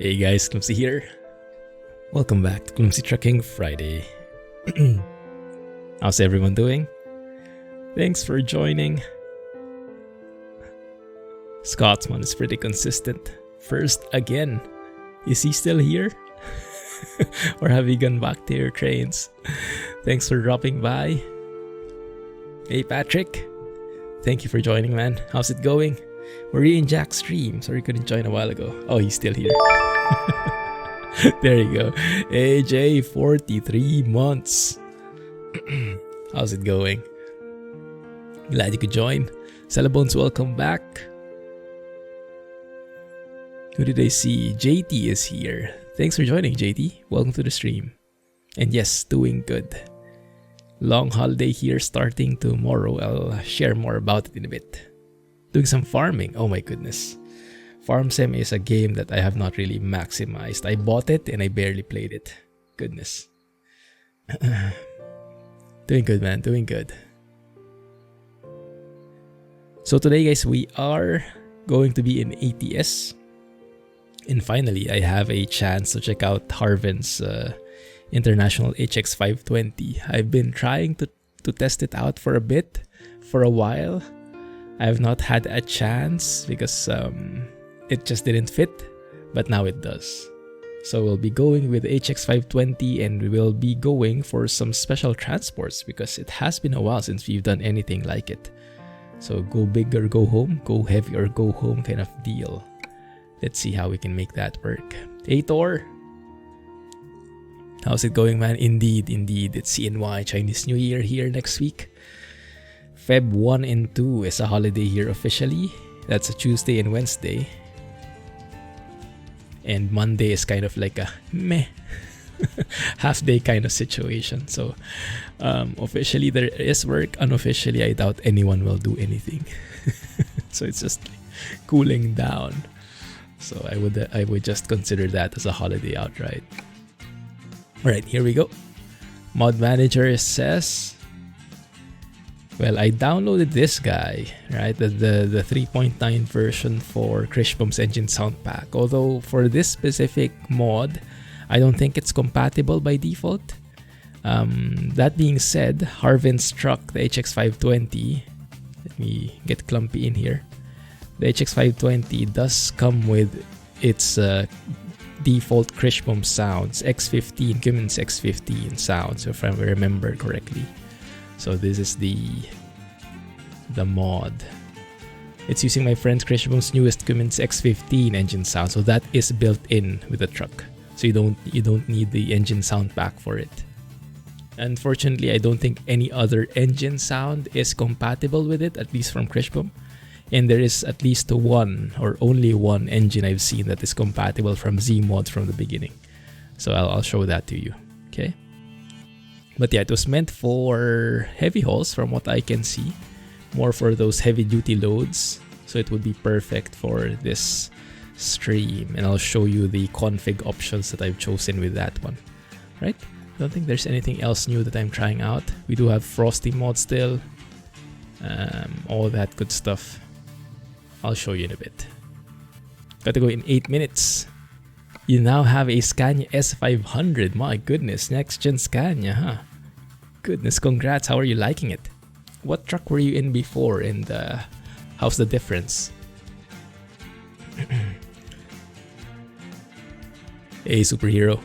Hey guys, Clumsy here. Welcome back to Clumsy Trucking Friday. How's everyone doing? Thanks for joining. Scotsman is pretty consistent. First again. Is he still here? Or have you gone back to your trains? Thanks for dropping by. Hey Patrick. Thank you for joining, man. How's it going? Were you in Jack's stream? Sorry, couldn't join a while ago. Oh, he's still here. There you go. AJ, 43 months. How's it going? Glad you could join. Celabones, welcome back. Who did I see? JT is here. Thanks for joining, JT. Welcome to the stream. And yes, doing good. Long holiday here starting tomorrow. I'll share more about it in a bit. Doing some farming. Oh my goodness. Farm Sim is a game that I have not really maximized. I bought it and I barely played it. Goodness. Doing good, man. Doing good. So today, guys, we are going to be in ATS. And finally, I have a chance to check out Harven's International HX520. I've been trying to test it out for a bit, for a while. I have not had a chance because it just didn't fit, but now it does. So we'll be going with HX520 and we will be going for some special transports because it has been a while since we've done anything like it. So go big or go home, go heavy or go home kind of deal. Let's see how we can make that work. Hey Thor! How's it going, man? Indeed. It's CNY, Chinese New Year here next week. Feb 1 and 2 is a holiday here officially. That's a Tuesday and Wednesday. And Monday is kind of like a meh half day kind of situation. So officially there is work. Unofficially, I doubt anyone will do anything. So it's just cooling down. So I would just consider that as a holiday outright. Alright, here we go. Mod Manager says, well, I downloaded this guy, right? The 3.9 version for Kriechbaum's engine sound pack. Although for this specific mod, I don't think it's compatible by default. That being said, Harven's truck, the HX520, let me get Clumpy in here. The HX520 does come with its default Kriechbaum sounds, X15, Cummins X15 sounds, if I remember correctly. So this is the mod. It's using my friend Kriechbaum's newest Cummins X15 engine sound, so that is built in with the truck. So you don't need the engine sound pack for it. Unfortunately, I don't think any other engine sound is compatible with it, at least from Kriechbaum. And there is at least one or only one engine I've seen that is compatible from Z-Mod from the beginning. So I'll show that to you. Okay. But yeah, it was meant for heavy hauls from what I can see. More for those heavy duty loads. So it would be perfect for this stream. And I'll show you the config options that I've chosen with that one. Right? I don't think there's anything else new that I'm trying out. We do have Frosty mod still. All that good stuff. I'll show you in a bit. Got to go in 8 minutes. You now have a Scania S500. My goodness, next gen Scania, huh? Goodness, congrats. How are you liking it? What truck were you in before and how's the difference? Hey, superhero.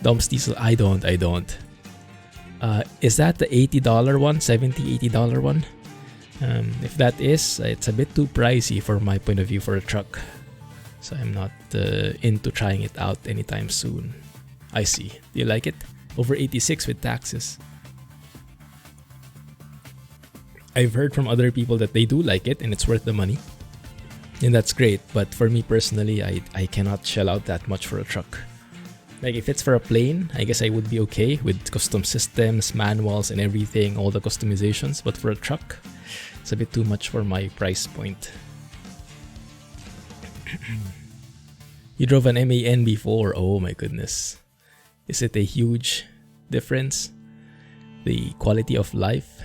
Dom's Diesel, I don't. Is that the $80 one? $70, $80 one? If that is, it's a bit too pricey for my point of view for a truck. So I'm not into trying it out anytime soon. I see. Do you like it? Over 86 with taxes. I've heard from other people that they do like it and it's worth the money. And that's great. But for me personally, I cannot shell out that much for a truck. Like if it's for a plane, I guess I would be okay with custom systems, manuals and everything, all the customizations. But for a truck, it's a bit too much for my price point. You drove an MAN before. Oh my goodness. Is it a huge difference? The quality of life?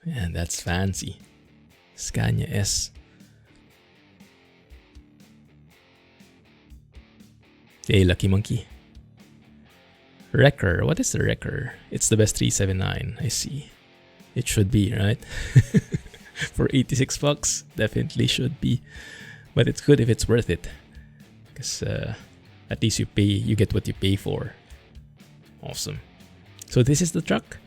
Man, that's fancy. Scania S. Hey, Lucky Monkey. Wrecker. What is the Wrecker? It's the best 379. I see. It should be, right? For 86 bucks, definitely should be. But it's good if it's worth it. Because at least you get what you pay for. Awesome. So this is the truck.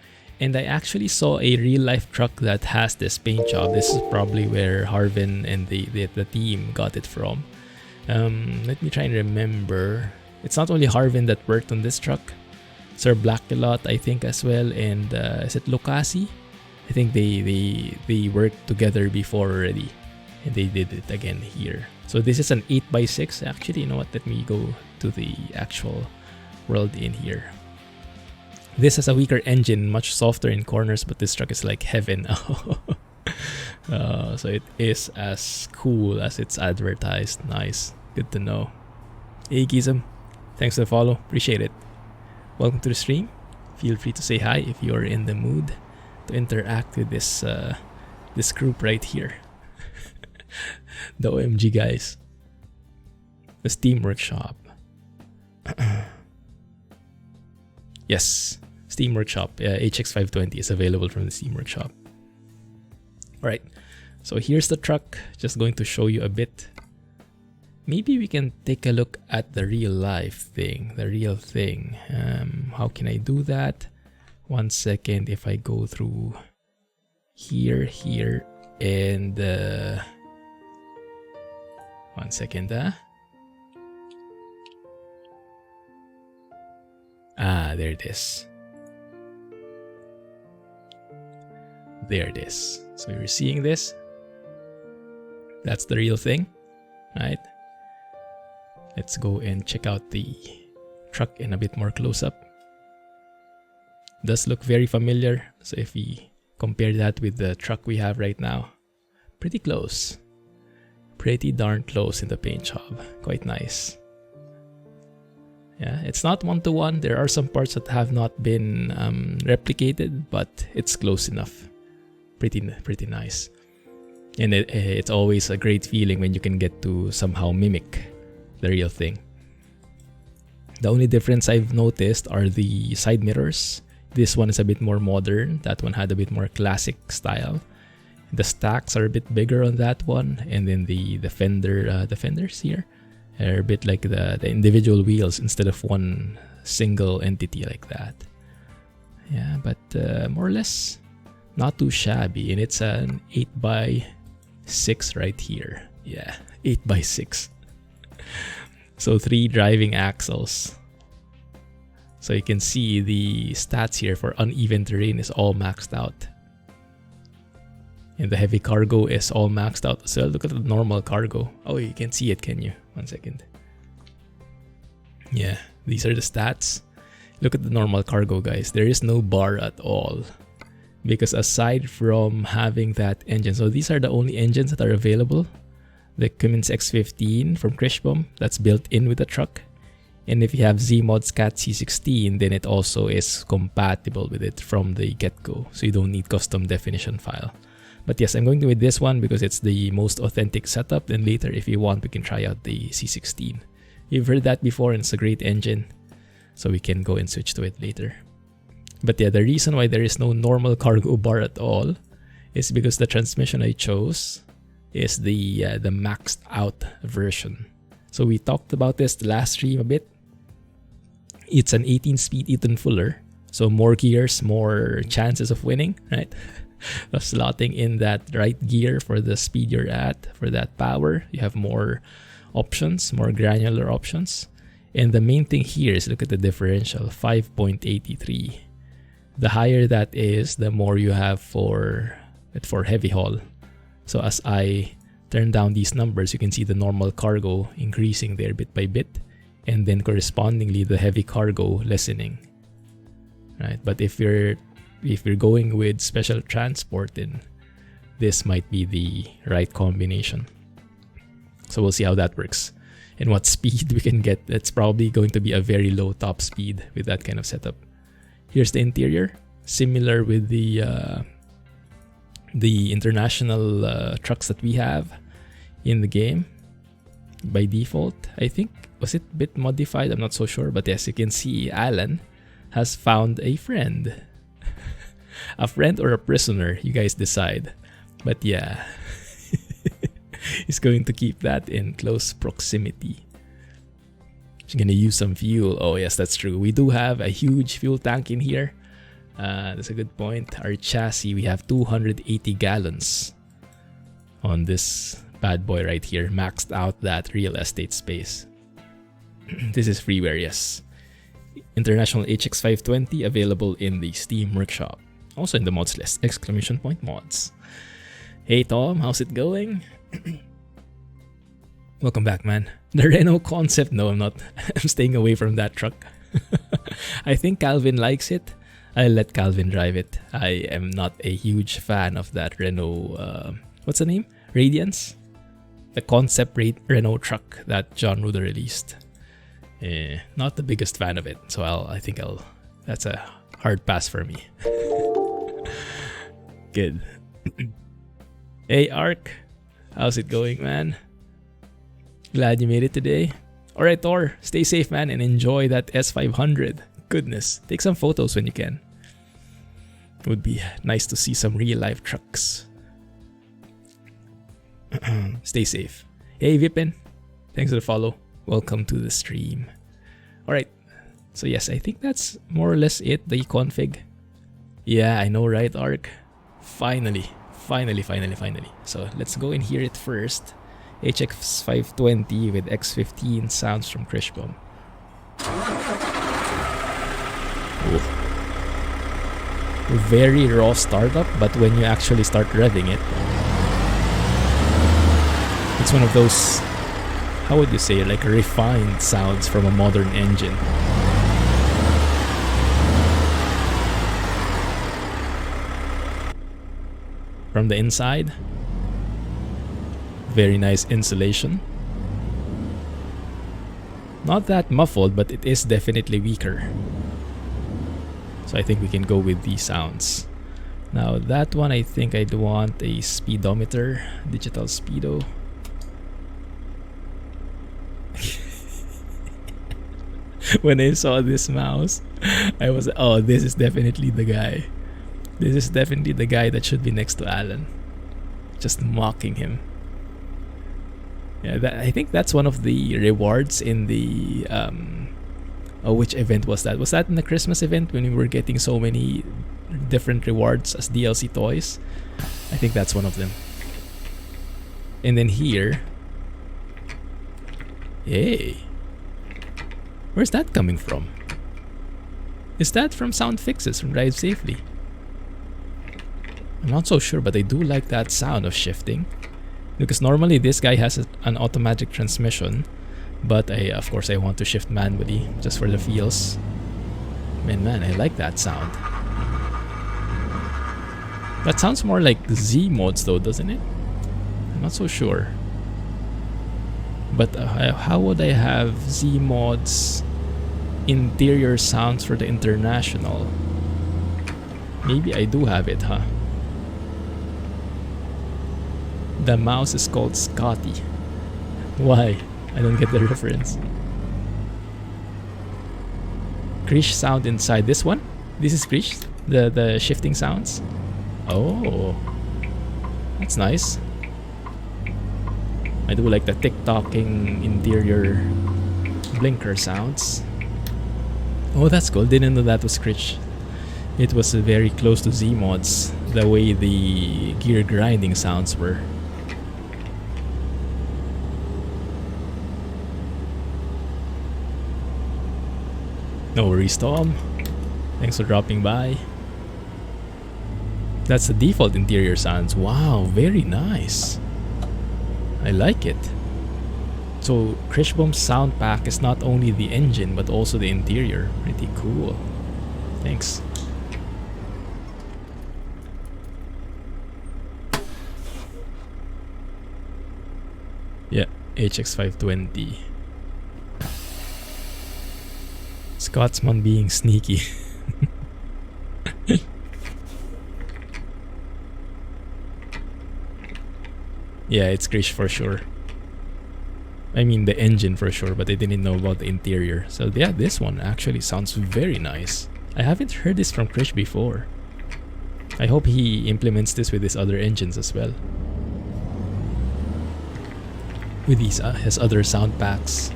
And I actually saw a real life truck that has this paint job. This is probably where Harven and the team got it from. Let me try and remember. It's not only Harven that worked on this truck. Sir Blackulot, I think, as well. And is it Lucasi? I think they worked together before already. And they did it again here. So this is an 8x6. Actually, you know what? Let me go to the actual world in here. This has a weaker engine, much softer in corners, but this truck is like heaven. So it is as cool as it's advertised. Nice. Good to know. Hey, Gizem. Thanks for the follow. Appreciate it. Welcome to the stream. Feel free to say hi if you're in the mood to interact with this this group right here. The OMG guys. The Steam Workshop. Yes, Steam Workshop. HX520 is available from the Steam Workshop. Alright, so here's the truck. Just going to show you a bit. Maybe we can take a look at the real life thing, the real thing. How can I do that? 1 second. If I go through here, and 1 second. There it is. There it is. So you're seeing this. That's the real thing, right? Let's go and check out the truck in a bit more close up. Does look very familiar. So if we compare that with the truck we have right now, pretty close. Pretty darn close in the paint job. Quite nice. Yeah, it's not one-to-one. There are some parts that have not been replicated, but it's close enough. Pretty nice. And it's always a great feeling when you can get to somehow mimic the real thing. The only difference I've noticed are the side mirrors. This one is a bit more modern. That one had a bit more classic style. The stacks are a bit bigger on that one, and then the fenders here are a bit like the individual wheels instead of one single entity like that. Yeah, but more or less not too shabby, and it's an 8x6 right here. Yeah, 8x6. So 3 driving axles. So you can see the stats here for uneven terrain is all maxed out. And the heavy cargo is all maxed out as well. Look at the normal cargo. Oh, you can see it, can you? 1 second. Yeah, these are the stats. Look at the normal cargo, guys. There is no bar at all. Because aside from having that engine, so these are the only engines that are available. The Cummins X15 from Kriechbaum, that's built in with the truck. And if you have Zmod's Cat C16, then it also is compatible with it from the get-go. So you don't need custom definition file. But yes, I'm going to with this one because it's the most authentic setup. Then later, if you want, we can try out the C16. You've heard that before, and it's a great engine. So we can go and switch to it later. But yeah, the reason why there is no normal cargo bar at all is because the transmission I chose is the maxed out version. So we talked about this the last stream a bit. It's an 18-speed Eaton Fuller. So more gears, more chances of winning, right? Slotting in that right gear for the speed you're at, for that power, you have more options, more granular options. And the main thing here is look at the differential, 5.83. The higher that is, the more you have for heavy haul. So as I turn down these numbers, you can see the normal cargo increasing there bit by bit, and then correspondingly the heavy cargo lessening. Right? But if you're going with special transport, then this might be the right combination. So we'll see how that works and what speed we can get. It's probably going to be a very low top speed with that kind of setup. Here's the interior, similar with the international trucks that we have in the game. by default. I think, was it a bit modified? I'm not so sure. But yes, you can see Alan has found a friend. A friend or a prisoner, you guys decide. But yeah, he's going to keep that in close proximity. He's going to use some fuel. Oh yes, that's true. We do have a huge fuel tank in here. That's a good point. Our chassis, we have 280 gallons on this bad boy right here. Maxed out that real estate space. This is freeware, yes. International HX520 available in the Steam Workshop. Also in the mods list, ! Mods. Hey Tom, how's it going? Welcome back, man. The Renault concept, no, I'm not. I'm staying away from that truck. I think Calvin likes it. I'll let Calvin drive it. I am not a huge fan of that Renault, what's the name? Radiance? The concept Renault truck that John Ruder released. Not the biggest fan of it, so I think that's a hard pass for me. Good. Hey Ark, how's it going, man? Glad you made it today. Alright Thor, stay safe, man, and enjoy that S500. Goodness, take some photos when you can. Would be nice to see some real life trucks. Stay safe. Hey Vipin, thanks for the follow. Welcome to the stream. Alright, so yes, I think that's more or less it, the config. Yeah, I know, right, Ark? Finally. So let's go and hear it first. HX520 with X15 sounds from Kriechbaum. Very raw startup, but when you actually start revving it, it's one of those, how would you say, like refined sounds from a modern engine. From the inside, very nice insulation. Not that muffled, but it is definitely weaker. So I think we can go with these sounds. Now that one, I think I'd want a speedometer, digital speedo. When I saw this mouse, I was, oh, this is definitely the guy. This is definitely the guy that should be next to Alan. Just mocking him. Yeah, I think that's one of the rewards in the... oh, which event was that? Was that in the Christmas event when we were getting so many different rewards as DLC toys? I think that's one of them. And then here... Hey! Where's that coming from? Is that from Sound Fixes from Drive Safely? I'm not so sure, but I do like that sound of shifting. Because normally this guy has an automatic transmission, but of course I want to shift manually just for the feels. Man, I like that sound. That sounds more like Z mods though, doesn't it? I'm not so sure. But how would I have Z mods interior sounds for the International? Maybe I do have it, huh? The mouse is called Scotty. Why? I don't get the reference. Kriech sound inside this one? This is Kriech? The shifting sounds? Oh, that's nice. I do like the tick-tocking interior blinker sounds. Oh, that's cool. Didn't know that was Kriech. It was very close to Z mods, the way the gear grinding sounds were. No worries, Tom. Thanks for dropping by. That's the default interior sounds. Wow, very nice. I like it. So Kriechbaum's sound pack is not only the engine but also the interior. Pretty cool. Thanks. Yeah, HX520. Scotsman being sneaky. Yeah, it's Kriech for sure. I mean the engine for sure, but I didn't know about the interior. So yeah, this one actually sounds very nice. I haven't heard this from Krish before. I hope he implements this with his other engines as well. With his other sound packs.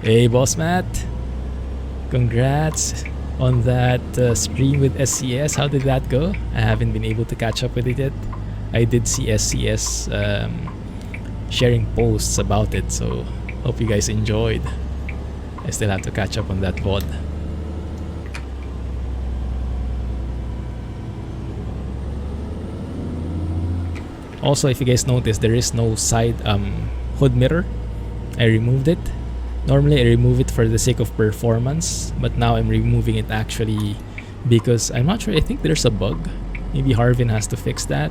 Hey Boss Matt! Congrats on that stream with SCS. How did that go? I haven't been able to catch up with it yet. I did see SCS sharing posts about it, so hope you guys enjoyed. I still have to catch up on that VOD. Also, if you guys notice, there is no side hood mirror. I removed it. Normally I remove it for the sake of performance, but now I'm removing it actually because I'm not sure. I think there's a bug. Maybe Harven has to fix that.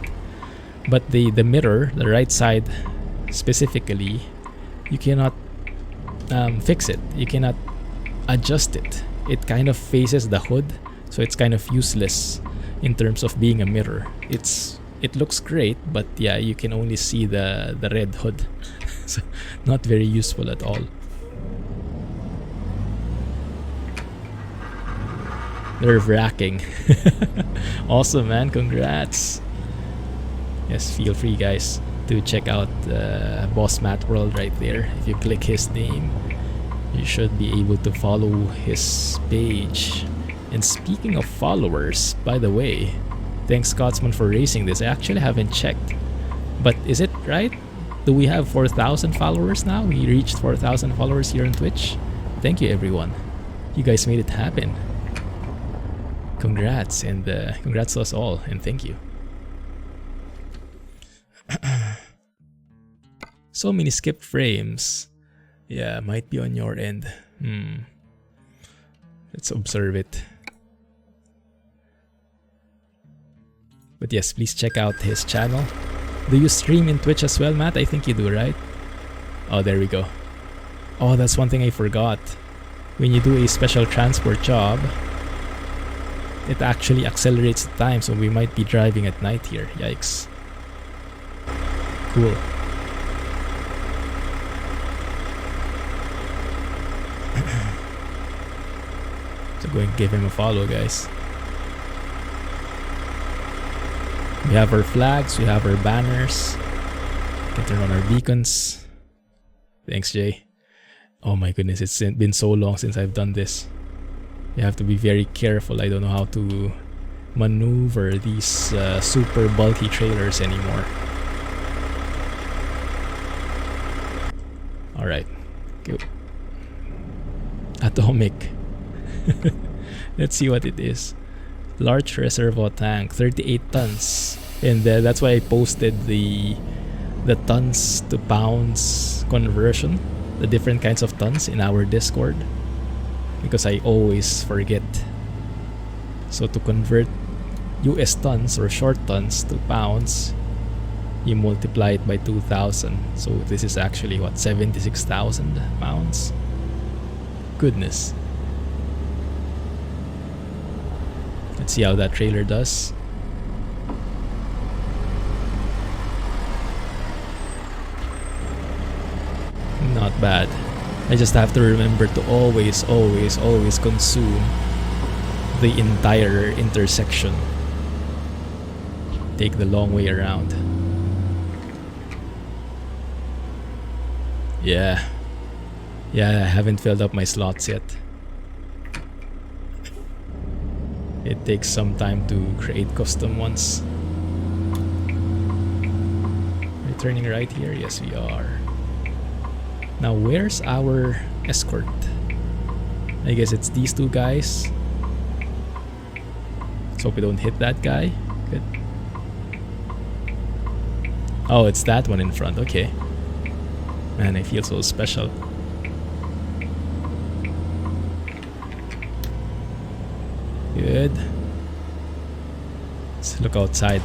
But the mirror, the right side specifically, you cannot fix it. You cannot adjust it. It kind of faces the hood, so it's kind of useless in terms of being a mirror. It looks great, but yeah, you can only see the red hood. So not very useful at all. Nerve-wracking. Awesome, man. Congrats. Yes, feel free, guys, to check out Boss Matt World right there. If you click his name, you should be able to follow his page. And speaking of followers, by the way, thanks Scotsman for raising this. I actually haven't checked, but is it right? Do we have 4,000 followers now? We reached 4,000 followers here on Twitch. Thank you, everyone. You guys made it happen. Congrats, and congrats to us all, and thank you. So many skipped frames. Yeah, might be on your end. Let's observe it. But yes, please check out his channel. Do you stream in Twitch as well, Matt? I think you do, right? Oh, there we go. Oh, that's one thing I forgot. When you do a special transport job, it actually accelerates the time, so we might be driving at night here. Yikes. Cool. So go and give him a follow, guys. We have our flags, we have our banners. We can turn on our beacons. Thanks, Jay. Oh my goodness, it's been so long since I've done this. You have to be very careful. I don't know how to maneuver these super bulky trailers anymore. Alright. Go. Atomic. Let's see what it is. Large reservoir tank, 38 tons. And that's why I posted the tons to pounds conversion, the different kinds of tons in our Discord, because I always forget. So to convert US tons or short tons to pounds, you multiply it by 2,000. So this is actually what, 76,000 pounds? Goodness. Let's see how that trailer does. Not bad. I just have to remember to always consume the entire intersection. Take the long way around. Yeah, I haven't filled up my slots yet. It takes some time to create custom ones. Are we turning right here? Yes, we are. Now, where's our escort? I guess it's these two guys. Let's hope we don't hit that guy. Good. Oh, it's that one in front. Okay. Man, I feel so special. Good. Let's look outside.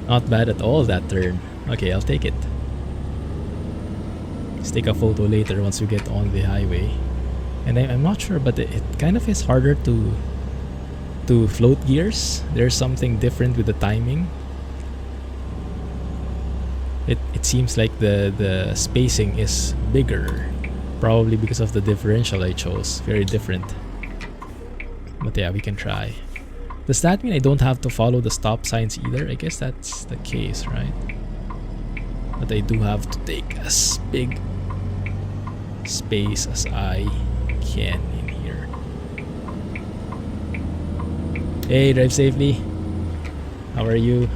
Not bad at all, that turn. Okay, I'll take it. Let's take a photo later once we get on the highway. And I'm not sure, but it kind of is harder to to float gears. There's something different with the timing. It seems like the spacing is bigger, probably because of the differential I chose. Very different. But yeah, we can try. Does that mean I don't have to follow the stop signs either? I guess that's the case, right? But I do have to take as big space as I can in here. Hey, drive safely. How are you?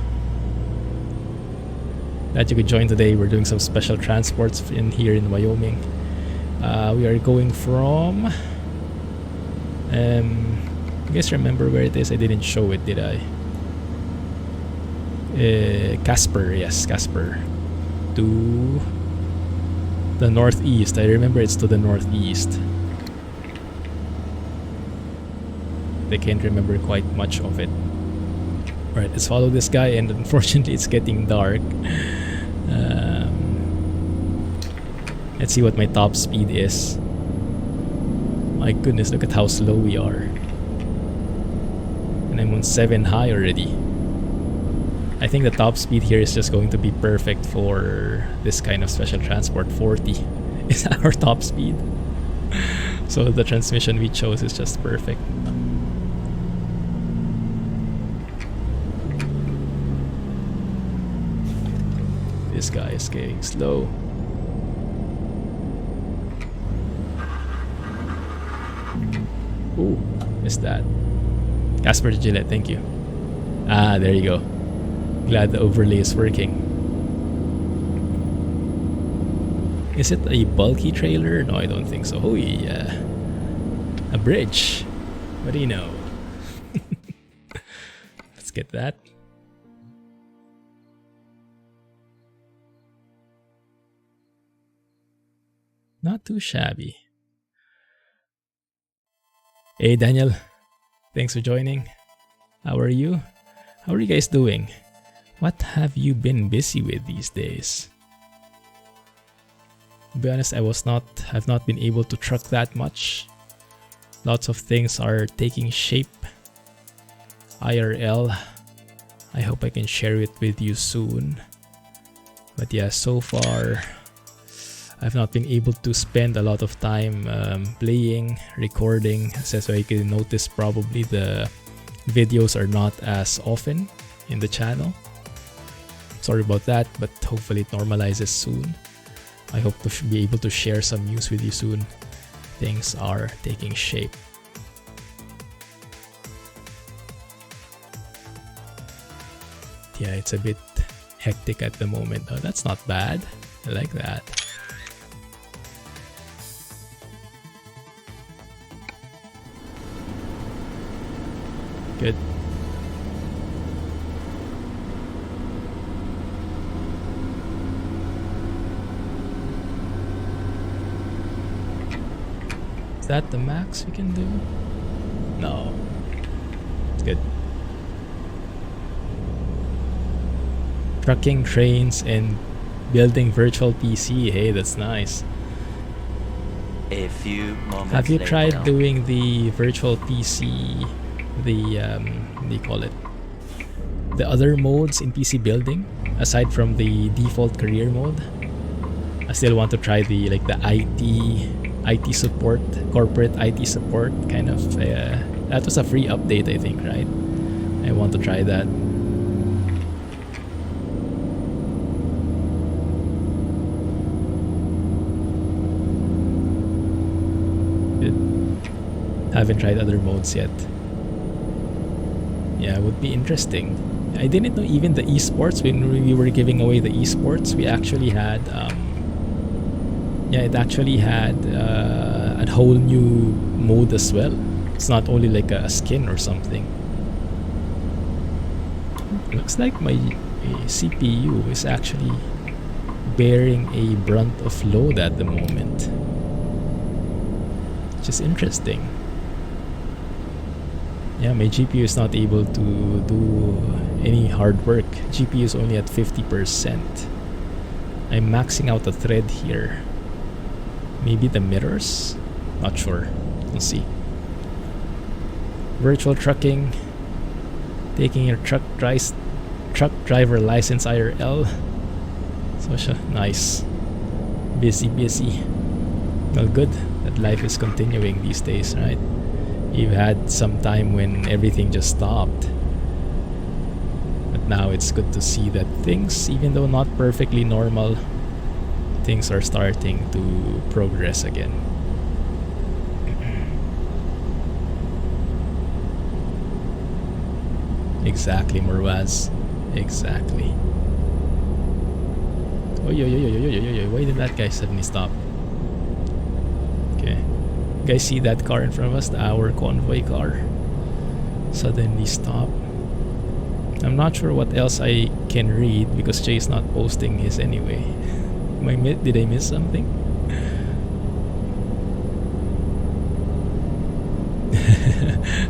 Glad you could join today. We're doing some special transports in here in Wyoming. We are going from you guys remember where it is? I didn't show it, did I? Casper, yes, Casper. To the northeast. I remember it's to the northeast. I can't remember quite much of it. Alright, let's follow this guy, and unfortunately it's getting dark. Let's see what my top speed is. My goodness, look at how slow we are. And I'm on 7 high already. I think the top speed here is just going to be perfect for this kind of special transport. 40 is our top speed. So the transmission we chose is just perfect. This guy is getting slow. Ooh, missed that. Casper Gillette, thank you. Ah, there you go. Glad the overlay is working. Is it a bulky trailer? No, I don't think so. Oh yeah. A bridge. What do you know? Let's get that. Not too shabby. Hey Daniel, thanks for joining. How are you? How are you guys doing? What have you been busy with these days? To be honest, have not been able to truck that much. Lots of things are taking shape. IRL. I hope I can share it with you soon. But yeah, so far I've not been able to spend a lot of time playing, recording. So you can notice probably the videos are not as often in the channel. Sorry about that, but hopefully it normalizes soon. I hope to be able to share some news with you soon. Things are taking shape. Yeah, it's a bit hectic at the moment. Oh, that's not bad. I like that. Good. Is that the max we can do? No. It's good. Trucking, trains, and building virtual PC. Hey, that's nice. A few moments Have you later. tried doing the virtual PC? The what do you call it? The other modes in PC building aside from the default career mode. I still want to try the IT support, corporate IT support kind of. That was a free update, I think, right? I want to try that. Haven't tried other modes yet. Yeah, it would be interesting. I didn't know even the esports, when we were giving away the esports, we actually had it actually had a whole new mode as well. It's not only like a skin or something. Looks like my CPU is actually bearing a brunt of load at the moment, which is interesting. Yeah, my GPU is not able to do any hard work. GPU is only at 50%. I'm maxing out a thread here. Maybe the mirrors? Not sure. We'll see. virtual trucking, taking your truck driver license IRL. So nice. Busy. Well, good that life is continuing these days, right? You've had some time when everything just stopped. But now it's good to see that things, even though not perfectly normal, things are starting to progress again. Exactly, Murwaz. Exactly. Oh, yo. Why did that guy suddenly stop? Okay. You guys see that car in front of us? Our convoy car. Suddenly stop. I'm not sure what else I can read because Jay's not posting his anyway. Did I miss something?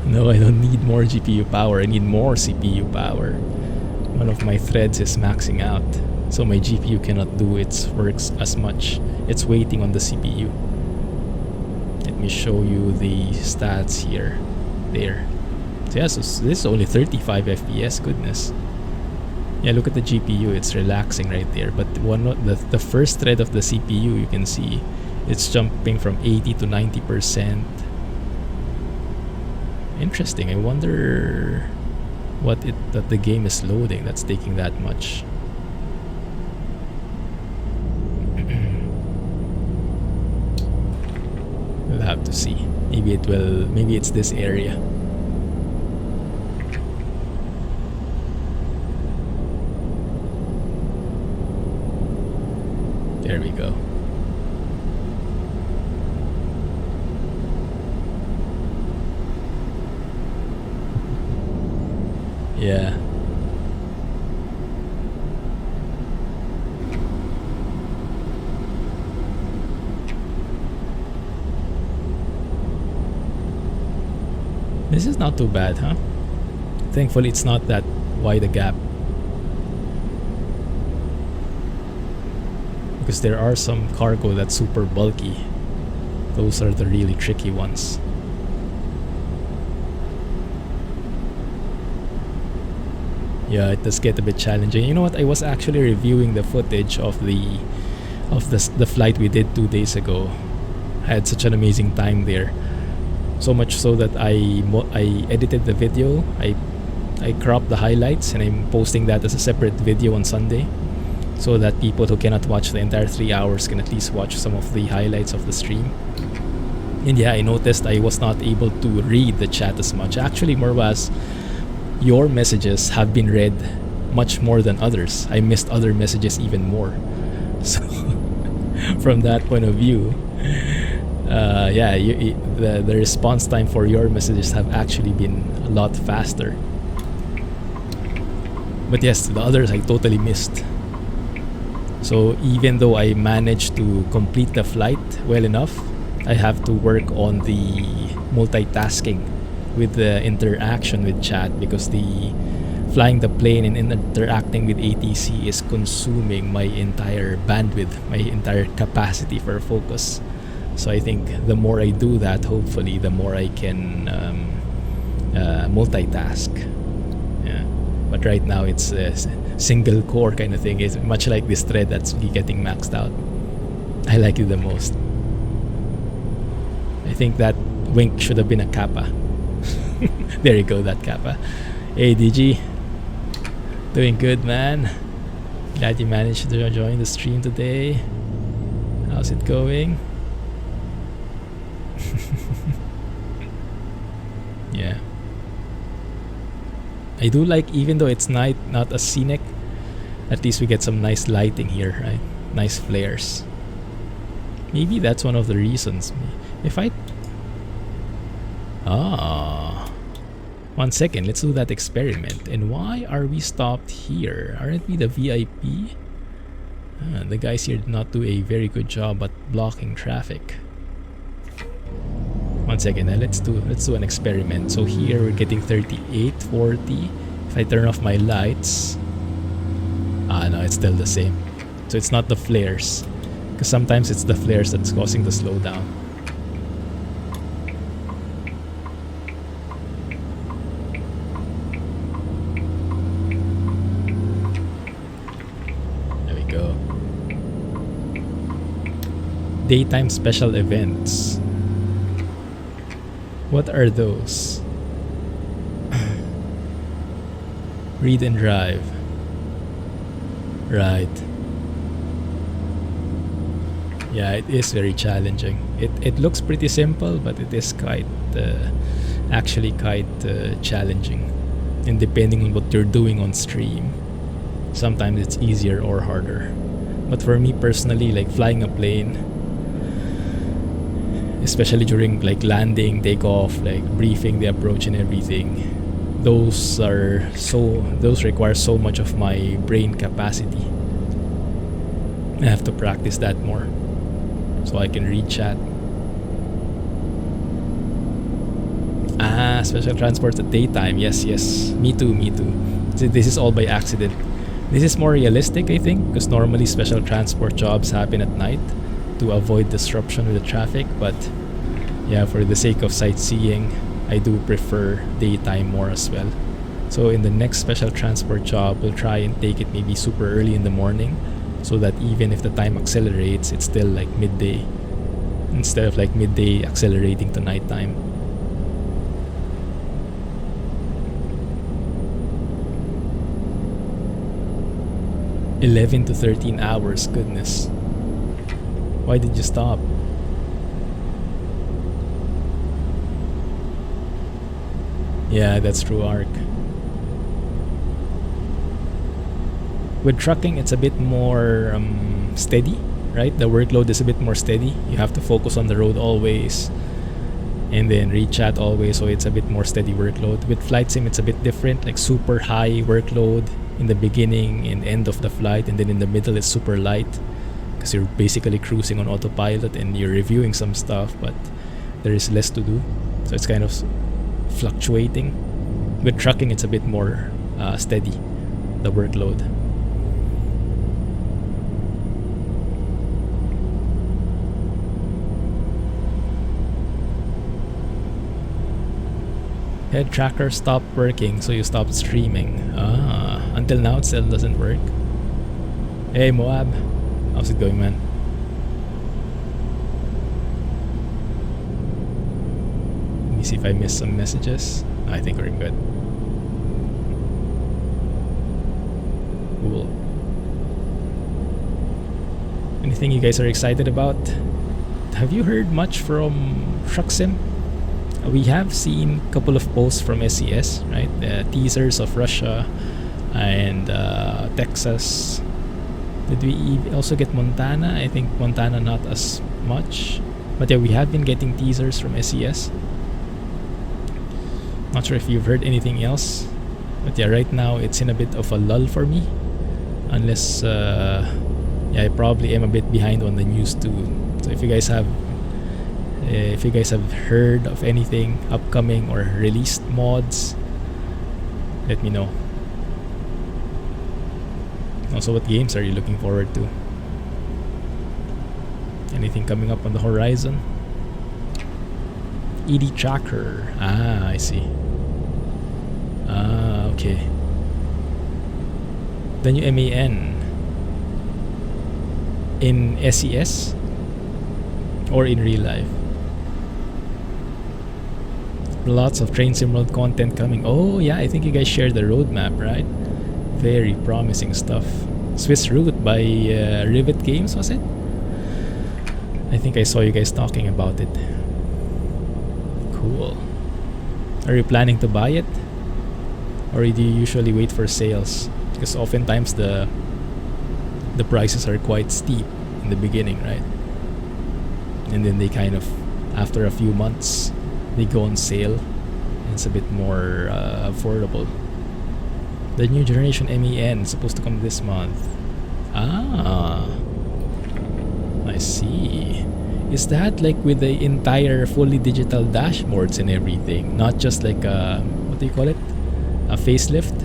No, I don't need more GPU power. I need more CPU power. One of my threads is maxing out, so my GPU cannot do its works as much. It's waiting on the CPU. Let me show you the stats here. There. So yeah, so this is only 35 FPS. Goodness. Yeah, look at the GPU. It's relaxing right there. But the first thread of the CPU, you can see, it's jumping from 80 to 90%. Interesting. I wonder that the game is loading that's taking that much. We'll have to see. Maybe it's this area. There we go. Yeah. This is not too bad, huh? Thankfully, it's not that wide a gap. Because there are some cargo that's super bulky. Those are the really tricky ones. Yeah, it does get a bit challenging. You know what? I was actually reviewing the footage of the flight we did 2 days ago. I had such an amazing time there. So much so that I edited the video. I cropped the highlights and I'm posting that as a separate video on Sunday, so that people who cannot watch the entire 3 hours can at least watch some of the highlights of the stream. And yeah, I noticed I was not able to read the chat as much. Actually, Murwaz, your messages have been read much more than others. I missed other messages even more. So from that point of view, yeah, the response time for your messages have actually been a lot faster. But yes, the others I totally missed. So even though I managed to complete the flight well enough, I have to work on the multitasking with the interaction with chat, because the flying the plane and interacting with ATC is consuming my entire bandwidth, my entire capacity for focus. So I think the more I do that, hopefully the more I can multitask. Yeah. But right now it's a single core kind of thing. It's much like this thread that's getting maxed out. I like it the most. I think that wink should have been a kappa. There you go, that kappa. Hey DG, doing good, man. Glad you managed to join the stream today. How's it going? Yeah, I do like, even though it's night, not as scenic, at least we get some nice lighting here, right? Nice flares. Maybe that's one of the reasons. If I... One second, let's do that experiment. And why are we stopped here? Aren't we the VIP? The guys here did not do a very good job at blocking traffic. One second, let's do an experiment. So here we're getting 38, 40. If I turn off my lights, no, it's still the same. So it's not the flares, because sometimes it's the flares that's causing the slowdown. Daytime special events. What are those? Read and drive. Right. Yeah, it is very challenging. It looks pretty simple, but it is quite actually quite challenging. And depending on what you're doing on stream, sometimes it's easier or harder. But for me personally, like flying a plane, especially during like landing, takeoff, like briefing the approach and everything, those require so much of my brain capacity. I have to practice that more so I can read chat. Special transports at daytime. Yes. Me too. This is all by accident. This is more realistic, I think, because normally special transport jobs happen at night to avoid disruption with the traffic. But yeah, for the sake of sightseeing, I do prefer daytime more as well. So in the next special transport job, we'll try and take it maybe super early in the morning, so that even if the time accelerates, it's still like midday, instead of like midday accelerating to nighttime. $11 to $13 hours, goodness. Why did you stop? Yeah, that's true, Arc. With trucking, it's a bit more steady, right? The workload is a bit more steady. You have to focus on the road always, and then read chat always, so it's a bit more steady workload. With flight sim, it's a bit different, like super high workload in the beginning and end of the flight, and then in the middle it's super light because you're basically cruising on autopilot and you're reviewing some stuff, but there is less to do, so it's kind of fluctuating. With trucking, it's a bit more steady, the workload. Head tracker stopped working, so you stopped streaming. Until now it still doesn't work. Hey Moab, how's it going, man? Let me see if I missed some messages. I think we're good. Cool. Anything you guys are excited about? Have you heard much from Truck Sim? We have seen a couple of posts from SCS, right? The teasers of Russia and Texas. Did we also get Montana? I think Montana not as much. But yeah, we have been getting teasers from SCS. Not sure if you've heard anything else. But yeah, right now it's in a bit of a lull for me. Unless, yeah, I probably am a bit behind on the news too. So if you guys have heard of anything upcoming or released mods, let me know. Also, what games are you looking forward to? Anything coming up on the horizon? ED Tracker. I see. Okay. The new MAN in SCS or in real life? Lots of Train Sim World content coming. Oh yeah, I think you guys shared the roadmap, right? Very promising stuff. Swiss Route by Rivet Games, was it? I think I saw you guys talking about it. Cool. Are you planning to buy it? Or do you usually wait for sales? Because oftentimes the prices are quite steep in the beginning, right? And then they kind of, after a few months, they go on sale and it's a bit more affordable. The new generation MAN is supposed to come this month. I see. Is that like with the entire fully digital dashboards and everything, not just like a, what do you call it, a facelift?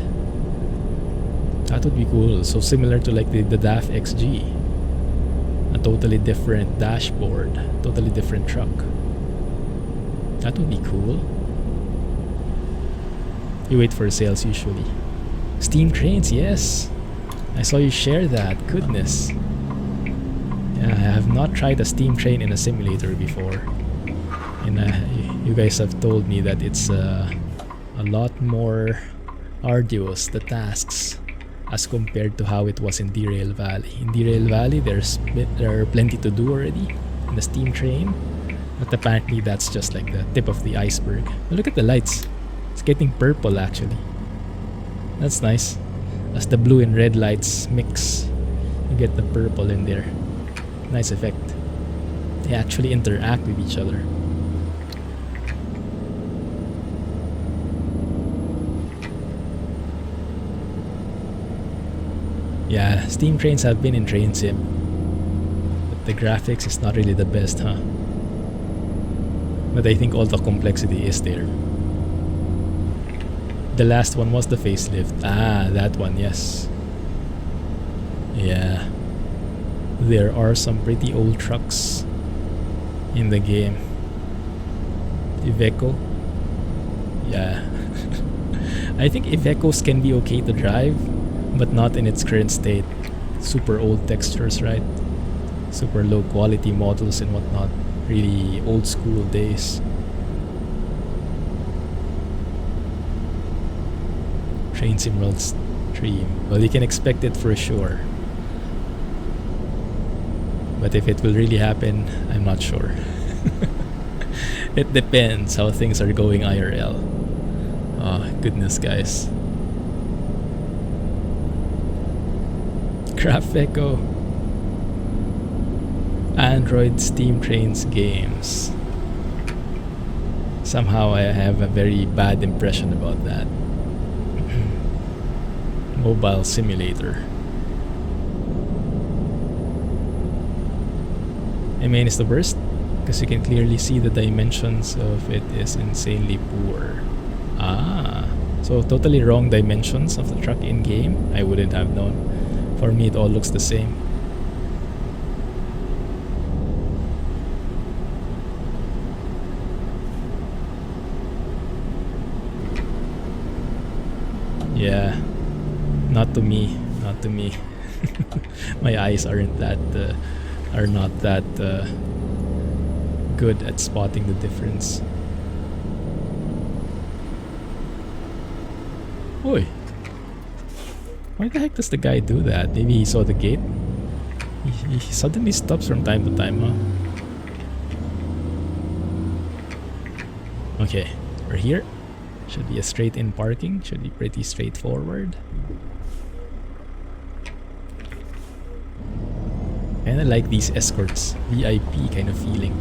That would be cool. So similar to like the DAF XG, a totally different dashboard, totally different truck. That would be cool. You wait for sales usually. Steam trains, yes. I saw you share that. Goodness. Yeah, I have not tried a steam train in a simulator before. And you guys have told me that it's a lot more arduous, the tasks, as compared to how it was in Derail Valley. In Derail Valley, there are plenty to do already in the steam train, but apparently that's just like the tip of the iceberg. But look at the lights. It's getting purple actually. That's nice. As the blue and red lights mix, you get the purple in there. Nice effect. They actually interact with each other. Yeah, steam trains have been in Train Sim, but the graphics is not really the best, huh? But I think all the complexity is there. The last one was the facelift. Ah, that one, yes. Yeah. There are some pretty old trucks in the game. Iveco. Yeah. I think Ivecos can be okay to drive, but not in its current state. Super old textures, right? Super low quality models and whatnot. Really old school days. Train Sim World Stream. Well, you can expect it for sure. But if it will really happen, I'm not sure. It depends how things are going IRL. Oh, goodness, guys. Graphico. Android Steam Trains games. Somehow I have a very bad impression about that. Mobile simulator. I mean, it's the worst because you can clearly see the dimensions of it is insanely poor. Ah, so totally wrong dimensions of the truck in game. I wouldn't have known. For me, it all looks the same. Yeah, not to me, not to me. My eyes aren't that are not that good at spotting the difference. Oi, why the heck does the guy do that? Maybe he saw the gate. He suddenly stops from time to time, huh? Okay, we're here. Should be a straight in parking. Should be pretty straightforward. And I like these escorts. VIP kind of feeling.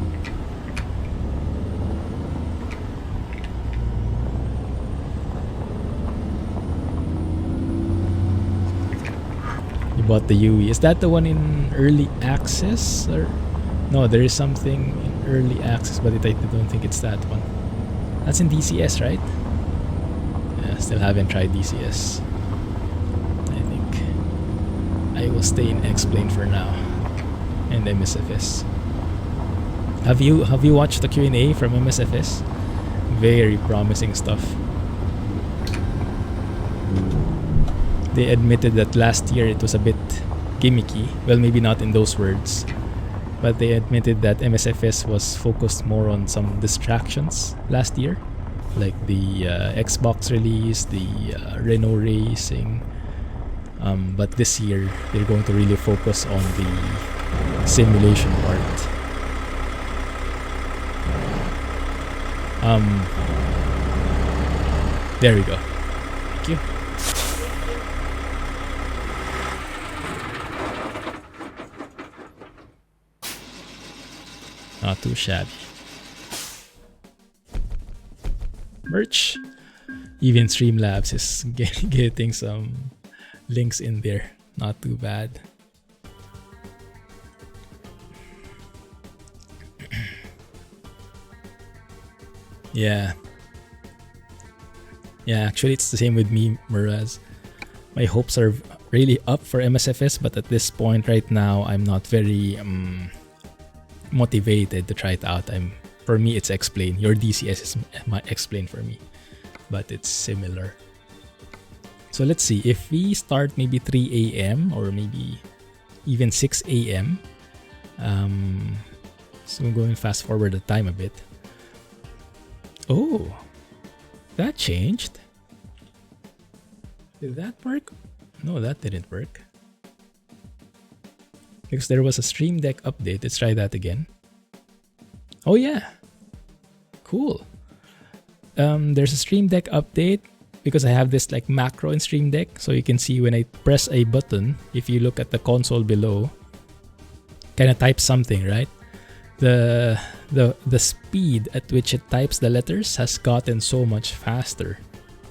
You bought the UE. Is that the one in early access? Or no, there is something in early access, but I don't think it's that one. That's in DCS, right? Yeah, still haven't tried DCS. I think I will stay in X-Plane for now. And MSFS. Have you watched the Q&A from MSFS? Very promising stuff. They admitted that last year it was a bit gimmicky. Well, maybe not in those words, but they admitted that MSFS was focused more on some distractions last year, like the Xbox release, the Renault racing. But this year they're going to really focus on the simulation part. There we go. Thank you. Not too shabby. Merch. Even Streamlabs is getting some links in there. Not too bad. Yeah. Yeah, actually it's the same with me, Muraz. My hopes are really up for MSFS, but at this point right now, I'm not very motivated to try it out. For me, it's X-Plane. Your DCS is my X-Plane for me, but it's similar. So let's see, if we start maybe 3 a.m. or maybe even 6 a.m., So I'm going fast forward the time a bit. Oh, that changed. Did that work? No, that didn't work. Because there was a Stream Deck update. Let's try that again. Oh yeah, cool. There's a Stream Deck update because I have this like macro in Stream Deck, so you can see when I press a button, if you look at the console below, kind of type something, right? The speed at which it types the letters has gotten so much faster.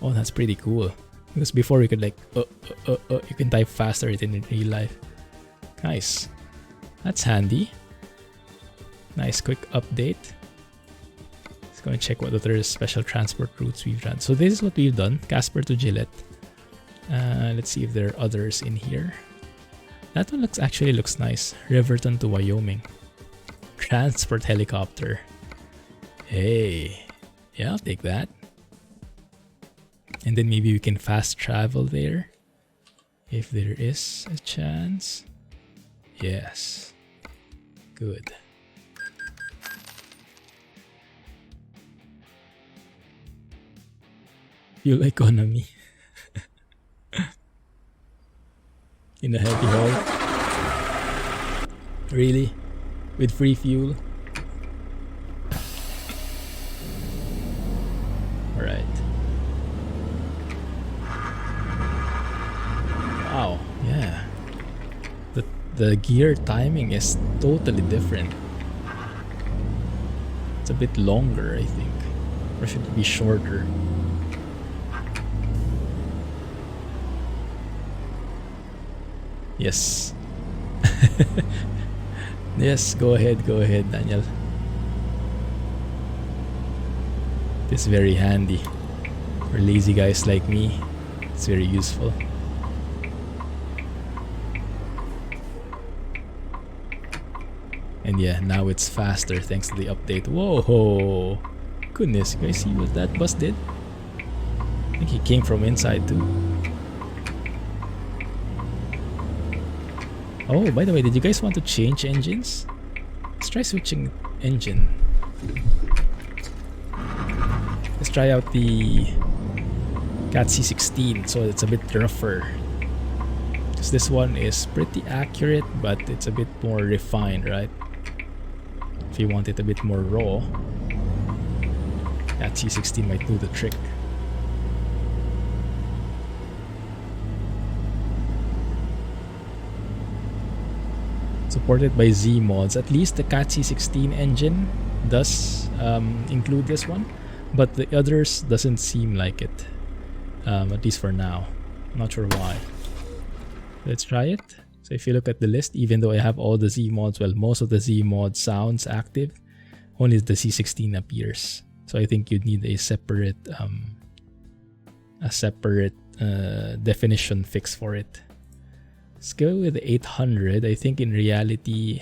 Oh, that's pretty cool. Because before you could like you can type faster in real life. Nice. That's handy. Nice quick update. Let's go and check what other special transport routes we've done. So this is what we've done. Casper to Gillette. Let's see if there are others in here. That one actually looks nice. Riverton to Wyoming. Transport helicopter. Hey. Yeah, I'll take that. And then maybe we can fast travel there. If there is a chance. Yes. Good. Fuel economy. In a heavy haul. Really? With free fuel? Alright. Wow, yeah. The gear timing is totally different. It's a bit longer, I think. Or should it be shorter? Yes. Yes, go ahead, Daniel. It's very handy. For lazy guys like me, it's very useful. And yeah, now it's faster thanks to the update. Whoa! Goodness, you guys see what that bus did? I think he came from inside too. Oh, by the way, did you guys want to change engines? Let's try switching engine. Let's try out the Cat C16, so it's a bit rougher. Because this one is pretty accurate, but it's a bit more refined, right? If you want it a bit more raw, Cat C16 might do the trick. Supported by Z mods. At least the Cat C16 engine does include this one, but the others doesn't seem like it. At least for now. I'm not sure why. Let's try it. So if you look at the list, even though I have all the Z mods, well, most of the Z mod sounds active, only the C16 appears. So I think you'd need a separate definition fix for it. Let's go with the 800. I think in reality,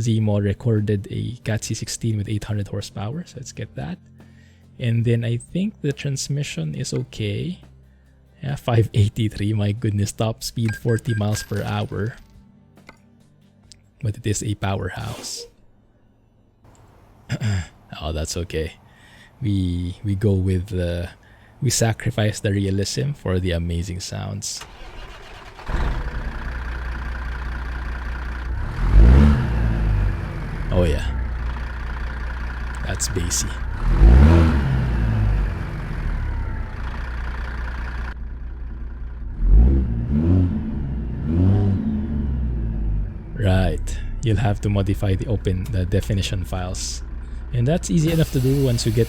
Z-Mod recorded a Cat C16 with 800 horsepower. So let's get that. And then I think the transmission is okay. Yeah, 583. My goodness, top speed 40 miles per hour. But it is a powerhouse. Oh, that's okay. We go with we sacrifice the realism for the amazing sounds. Oh yeah, that's bassy. Right, you'll have to modify the definition files, and that's easy enough to do once you get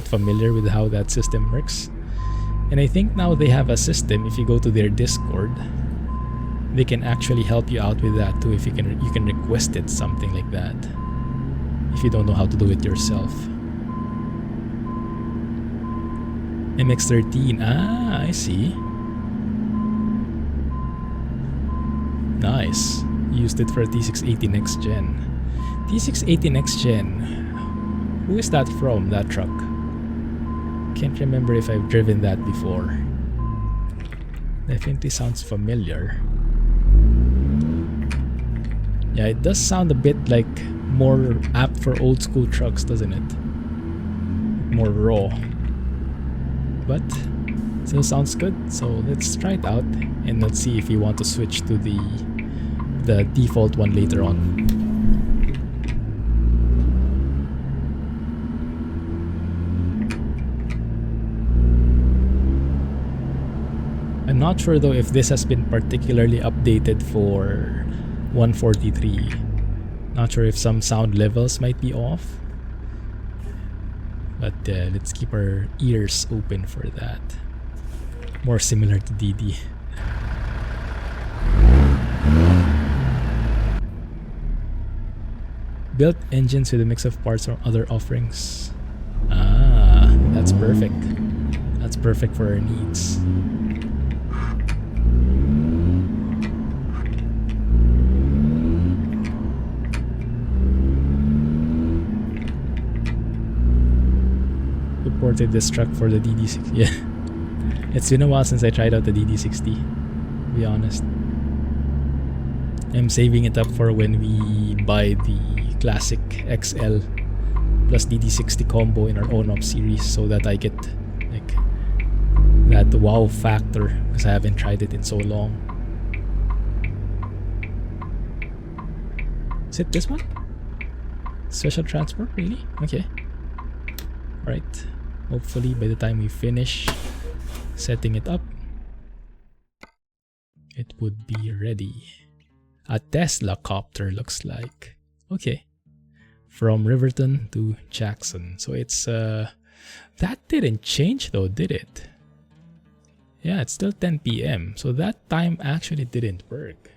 familiar with how that system works. And I think now they have a system. If you go to their Discord, they can actually help you out with that too. If you can request it, something like that, if you don't know how to do it yourself. MX13, I see. Nice. Used it for T680 Next Gen. T680 Next Gen. Who is that from, that truck? Can't remember if I've driven that before. Definitely sounds familiar. Yeah, it does sound a bit like more apt for old school trucks, doesn't it? More raw. But still sounds good. So let's try it out and let's see if you want to switch to the default one later on. I'm not sure though if this has been particularly updated for 143. Not sure if some sound levels might be off. But let's keep our ears open for that. More similar to DD. Built engines with a mix of parts from other offerings. Ah, that's perfect. That's perfect for our needs. Supported this truck for the DD60. Yeah. It's been a while since I tried out the DD60, to be honest. I'm saving it up for when we buy the classic XL plus DD60 combo in our own op series, so that I get like that wow factor, because I haven't tried it in so long. Is it this one? Special transport, really? Okay. Right. Hopefully by the time we finish setting it up, it would be ready. A Tesla copter looks like. Okay. From Riverton to Jackson. So it's that didn't change though, did it? Yeah, it's still 10 p.m. So that time actually didn't work.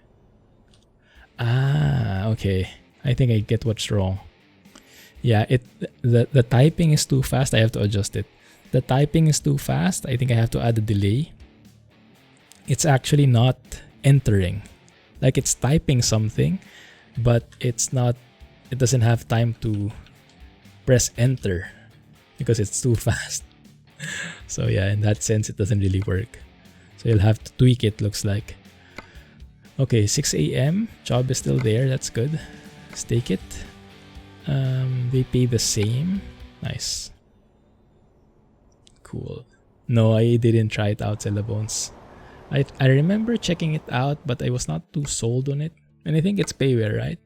Ah, okay. I think I get what's wrong. Yeah, the typing is too fast. I have to adjust it. The typing is too fast. I think I have to add a delay. It's actually not entering. Like it's typing something, but it's not. It doesn't have time to press enter because it's too fast. So yeah, in that sense, it doesn't really work. So you'll have to tweak it, looks like. Okay, 6 a.m. Job is still there. That's good. Let's take it. They pay the same. Nice. Cool. No, I didn't try it out, Cellabones. I remember checking it out, but I was not too sold on it. And I think it's payware, right?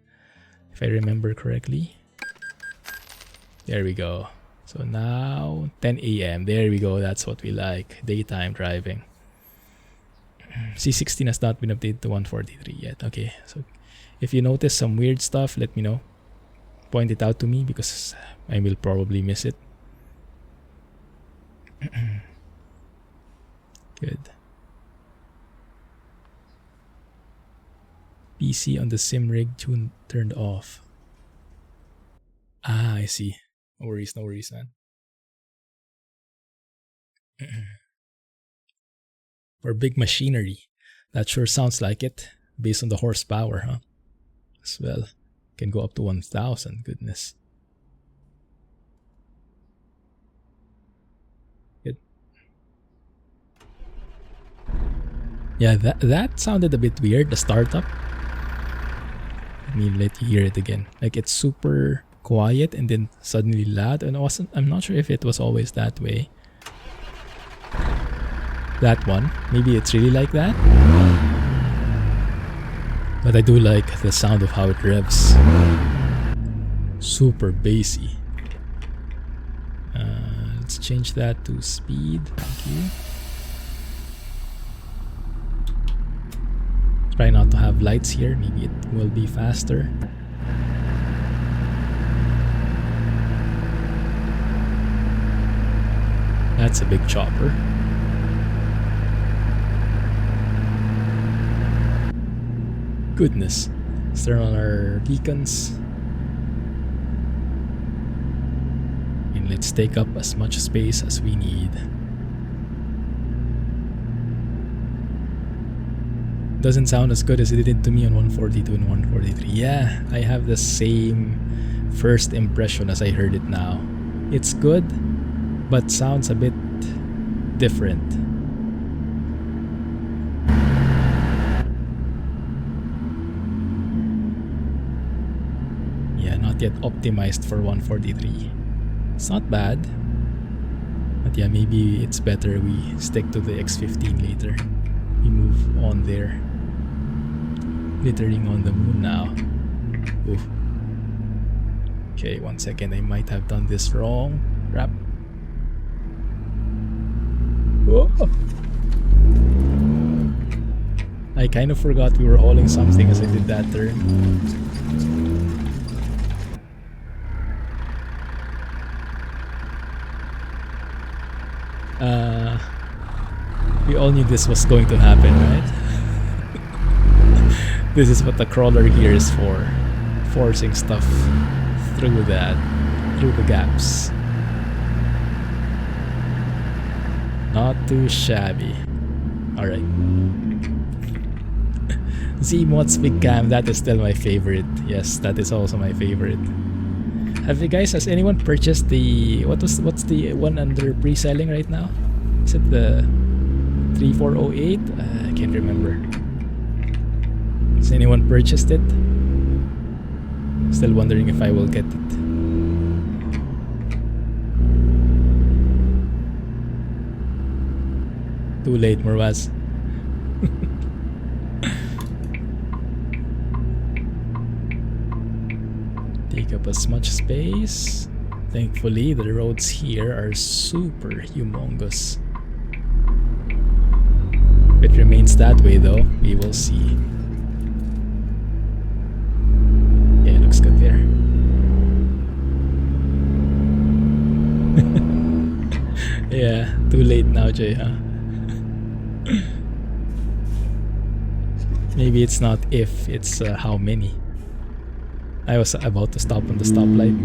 If I remember correctly. There we go. So now 10 a.m. There we go. That's what we like. Daytime driving. C16 has not been updated to 143 yet. Okay. So if you notice some weird stuff, let me know. Point it out to me because I will probably miss it. Good. PC on the sim rig turned off. Ah, I see. No worries, man. For big machinery. That sure sounds like it. Based on the horsepower, huh? As well. Can go up to 1,000. Goodness. Good. Yeah, that sounded a bit weird, the startup. Let me let you hear it again. Like it's super quiet and then suddenly loud, and I'm not sure if it was always that way. That one. Maybe it's really like that. But I do like the sound of how it revs. Super bassy. Let's change that to speed. Thank you. Try not to have lights here. Maybe it will be faster. That's a big chopper. Goodness. Let's turn on our beacons. And let's take up as much space as we need. Doesn't sound as good as it did to me on 142 and 143. Yeah, I have the same first impression as I heard it now. It's good, but sounds a bit different. not yet optimized for 143. It's not bad. But yeah, maybe it's better we stick to the X15 later. We move on there. Glittering on the moon now. Oof. Okay, 1 second. I might have done this wrong. Crap. Whoa. I kind of forgot we were hauling something as I did that turn. We all knew this was going to happen, right? This is what the crawler gear is for. Forcing stuff through the gaps. Not too shabby. Alright. Z-Mod's Big Cam, that is still my favorite. Yes, that is also my favorite. Has anyone purchased the what's the one under pre-selling right now? Is it the 3408? I can't remember. Has anyone purchased it? Still wondering if I will get it. Too late, Murwaz. Take up as much space. Thankfully, the roads here are super humongous. If it remains that way though, we will see. Yeah, it looks good there. Yeah, too late now, Jay, huh? Maybe it's not if, it's how many. I was about to stop on the stoplight.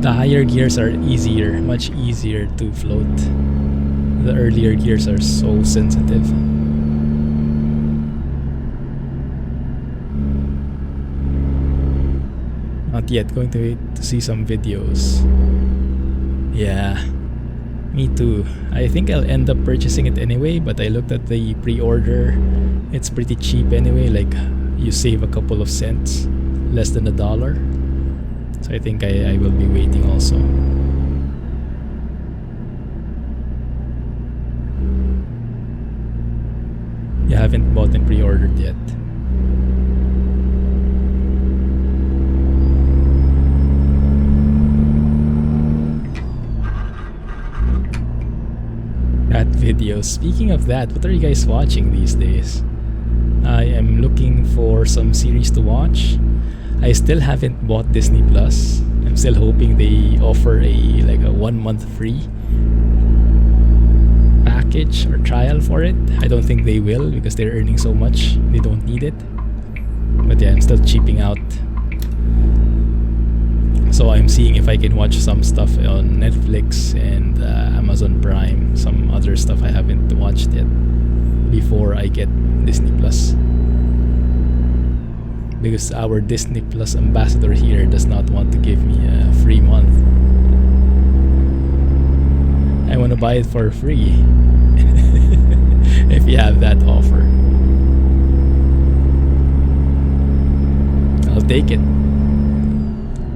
The higher gears are easier, much easier to float. The earlier gears are so sensitive. Not yet, going to wait to see some videos. Yeah, me too. I think I'll end up purchasing it anyway, but I looked at the pre-order. It's pretty cheap anyway, like you save a couple of cents, less than $1. So I think I will be waiting also. You haven't bought and pre-ordered yet. That video. Speaking of that, what are you guys watching these days? I am looking for some series to watch. I still haven't bought Disney Plus. I'm still hoping they offer a 1 month free package or trial for it. I don't think they will because they're earning so much. They don't need it. But yeah, I'm still cheaping out. So I'm seeing if I can watch some stuff on Netflix and Amazon Prime, some other stuff I haven't watched yet before I get Disney Plus. Because our Disney Plus ambassador here does not want to give me a free month. I want to buy it for free if you have that offer. I'll take it.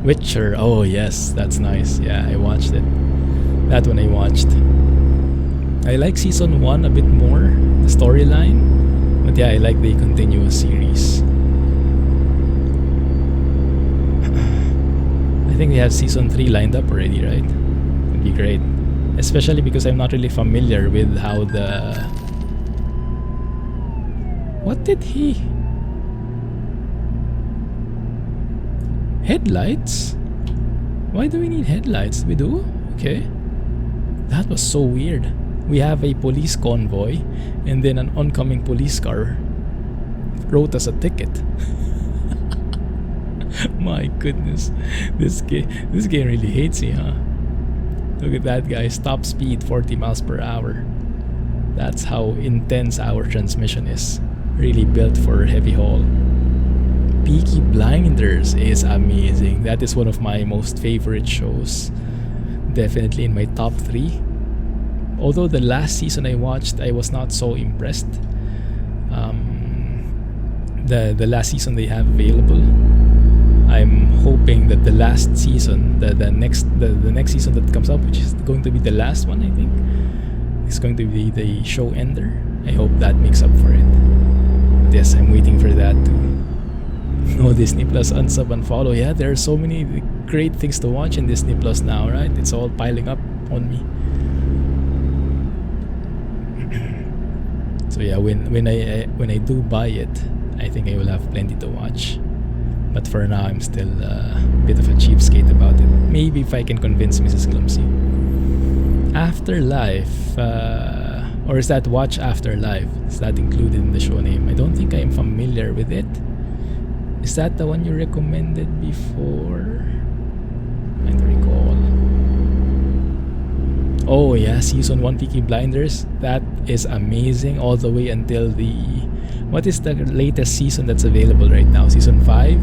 Witcher, oh yes, that's nice. Yeah, I watched it. That one I watched. I like season 1 a bit more, the storyline. But yeah, I like the continuous series. I think they have season 3 lined up already, right? It'd be great. Especially because I'm not really familiar with how the... What did he... Headlights? Why do we need headlights? We do? Okay. That was so weird. We have a police convoy and then an oncoming police car wrote us a ticket. My goodness. This game really hates me, huh? Look at that guy. Stop speed 40 miles per hour. That's how intense our transmission is. Really built for heavy haul. Peaky Blinders is amazing. That is one of my most favorite shows. Definitely in my top 3. Although the last season I watched, I was not so impressed. The last season they have available, I'm hoping that the last season, the next season that comes up, which is going to be the last one, I think, is going to be the show ender. I hope that makes up for it. Yes, I'm waiting for that too. No Disney Plus unsub and follow. Yeah, there are so many great things to watch in Disney Plus now, right? It's all piling up on me. So yeah, when I do buy it, I think I will have plenty to watch. But for now, I'm still a bit of a cheapskate about it. Maybe if I can convince Mrs. Clumsy. Afterlife, or is that Watch Afterlife? Is that included in the show name? I don't think I am familiar with it. Is that the one you recommended before? I don't recall. Oh yeah, season 1 Peaky Blinders. That is amazing all the way until the... What is the latest season that's available right now? Season 5?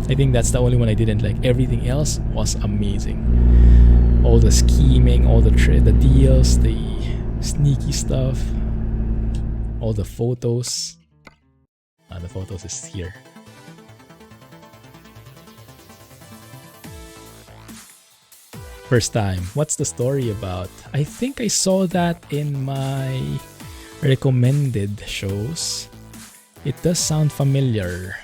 I think that's the only one I didn't like. Everything else was amazing. All the scheming, all the deals, the sneaky stuff, all the photos. The photos is here. First time. What's the story about? I think I saw that in my recommended shows. It does sound familiar.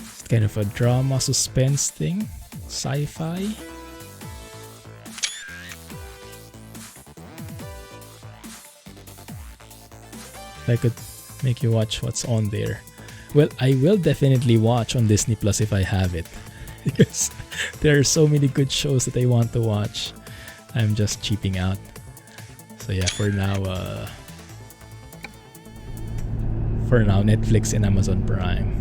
It's kind of a drama suspense thing. Sci-fi. I could make you watch what's on there. Well, I will definitely watch on Disney Plus if I have it. Because there are so many good shows that I want to watch. I'm just cheaping out. So yeah, for now, Netflix and Amazon Prime.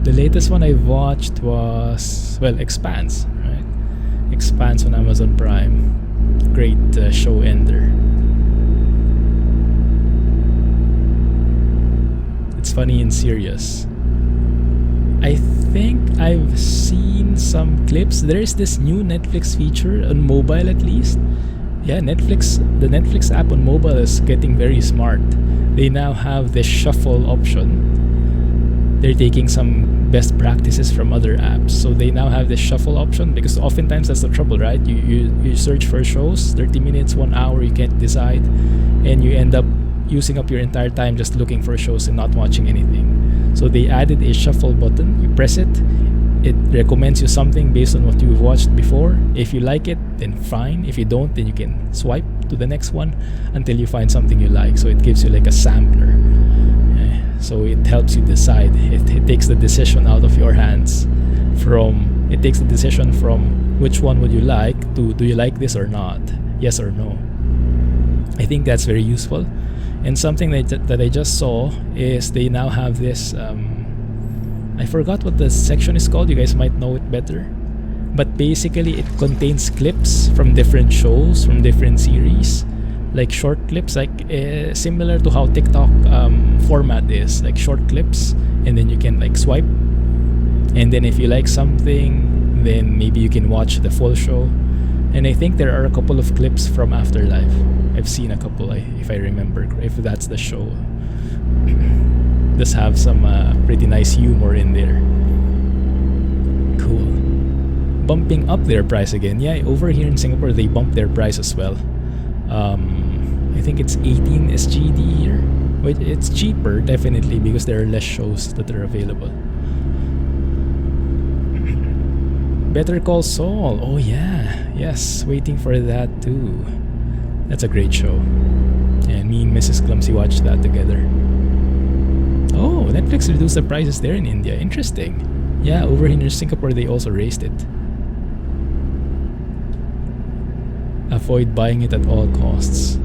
The latest one I've watched was, well, Expanse, right? Expanse on Amazon Prime. Great show ender. It's funny and serious. I think I've seen some clips. There's this new Netflix feature on mobile at least. Yeah, the Netflix app on mobile is getting very smart. They now have the shuffle option. They're taking some best practices from other apps. So they now have the shuffle option because oftentimes that's the trouble, right? You search for shows, 30 minutes, 1 hour, you can't decide, and you end up using up your entire time just looking for shows and not watching anything. So they added a shuffle button. You press it, it recommends you something based on what you've watched before. If you like it, then fine. If you don't, then you can swipe to the next one until you find something you like. So it gives you like a sampler. So it helps you decide. It takes the decision out of your hands. It takes the decision from which one would you like to, do you like this or not? Yes or no? I think that's very useful. And something that I just saw is they now have this, I forgot what the section is called, you guys might know it better. But basically it contains clips from different shows, from different series. Like short clips, like similar to how TikTok format is, like short clips. And then you can like swipe. And then if you like something, then maybe you can watch the full show. And I think there are a couple of clips from Afterlife. I've seen a couple, if I remember, if that's the show. Does have some pretty nice humor in there. Cool. Bumping up their price again. Yeah, over here in Singapore, they bumped their price as well. I think it's 18 SGD here. Wait, it's cheaper, definitely, because there are less shows that are available. Better Call Saul. Oh yeah, yes, waiting for that too. That's a great show. And me and Mrs. Clumsy watched that together. Oh, Netflix reduced the prices there in India. Interesting. Yeah, over here in Singapore they also raised it. Avoid buying it at all costs.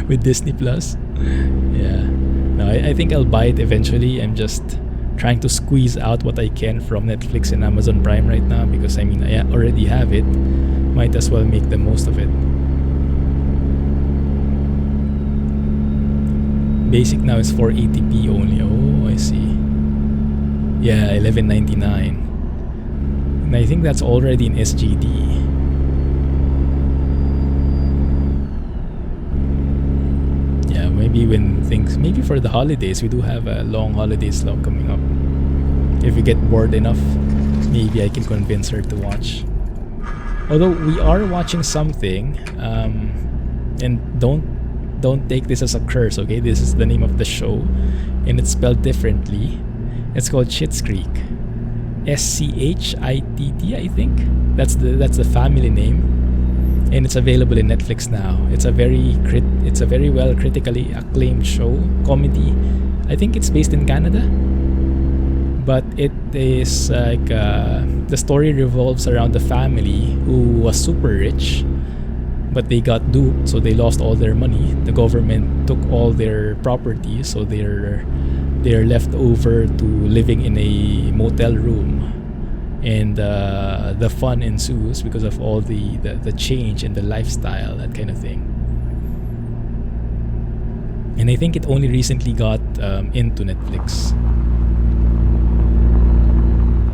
With Disney Plus. Yeah. No, I think I'll buy it eventually. I'm just trying to squeeze out what I can from Netflix and Amazon Prime right now because I mean I already have it. Might as well make the most of it. basic now is 480p only. Oh, I see. Yeah, 1199. And I think that's already in SGD. Yeah, maybe when things, maybe for the holidays, we do have a long holiday slot coming up. If we get bored enough, maybe I can convince her to watch. Although we are watching something, and don't take this as a curse, okay? This is the name of the show, and it's spelled differently. It's called Schitt's Creek. SCHITT, I think. That's the family name, and it's available in Netflix now. It's a very well critically acclaimed show, comedy. I think it's based in Canada, but it is like the story revolves around the family who was super rich, but they got duped, so they lost all their money. The government took all their property, so they're left over to living in a motel room, and the fun ensues because of all the change in the lifestyle, that kind of thing. And I think it only recently got into Netflix.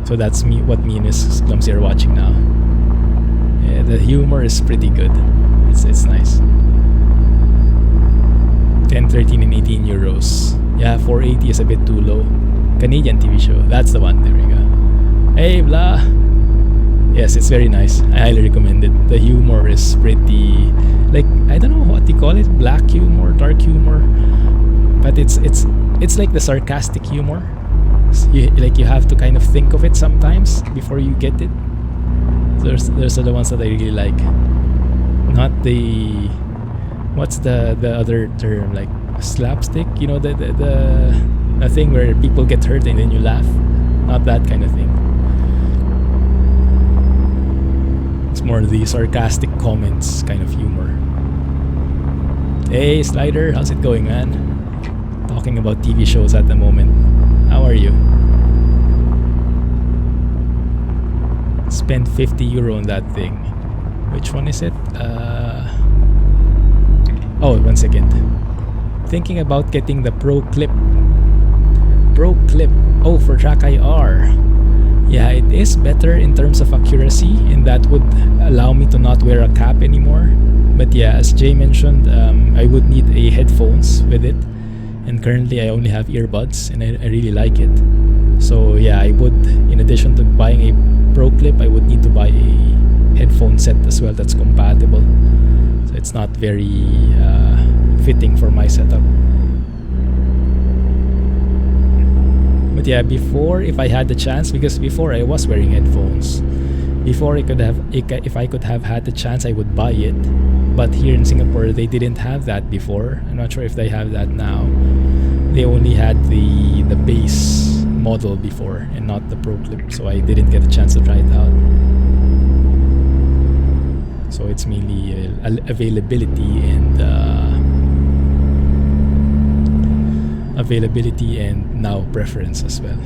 So that's what me and Miss Clumsy are watching now. Yeah, the humor is pretty good. It's nice. 10, 13, and 18 euros. Yeah, 480 is a bit too low. Canadian TV show. That's the one. There we go. Hey, blah. Yes, it's very nice. I highly recommend it. The humor is pretty, like, I don't know what you call it, black humor, dark humor, but it's like the sarcastic humor. You have to kind of think of it sometimes before you get it. Those are the ones that I really like. Not the, what's the other term, like slapstick, you know, the thing where people get hurt and then you laugh. Not that kind of thing. It's more the sarcastic comments kind of humor. Hey Slider, how's it going, man? Talking about TV shows at the moment. How are you? Spent 50 euro on that thing. Which one is it? Oh, 1 second. Thinking about getting the Pro Clip. Pro Clip. Oh, for Track IR. Yeah, it is better in terms of accuracy, and that would allow me to not wear a cap anymore. But yeah, as Jay mentioned, I would need a headphones with it, and currently I only have earbuds, and I really like it. So yeah, I would, in addition to buying a Pro Clip, I would need to buy a headphone set as well that's compatible. So it's not very fitting for my setup. But yeah, before, if I had the chance, because before I was wearing headphones, before if I could have had the chance, I would buy it. But here in Singapore, they didn't have that before. I'm not sure if they have that now. They only had the base model before and not the Pro Clip, so I didn't get a chance to try it out. So it's mainly availability and now preference as well.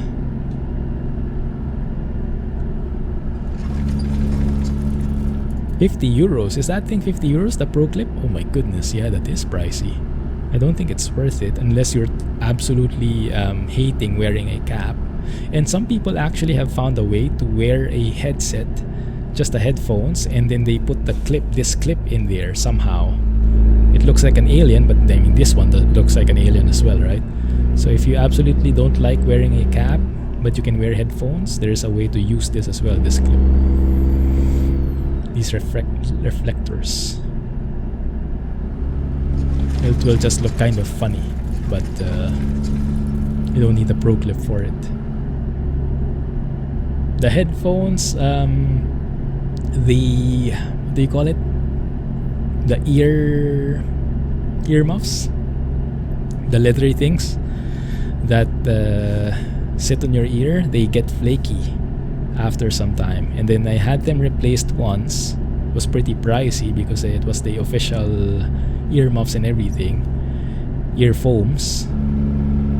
€50. Is that thing 50 euros, the Pro Clip? Oh my goodness, yeah, that is pricey. I don't think it's worth it unless you're absolutely hating wearing a cap. And some people actually have found a way to wear a headset, just the headphones, and then they put this clip in there somehow. It looks like an alien, but I mean this one looks like an alien as well, right? So if you absolutely don't like wearing a cap, but you can wear headphones, there is a way to use this as well, this clip. These reflectors. It will just look kind of funny, but you don't need a Pro Clip for it. The headphones, what do you call it? The earmuffs, the leathery things that sit on your ear, they get flaky after some time. And then I had them replaced once. It was pretty pricey because it was the official earmuffs and everything, ear foams.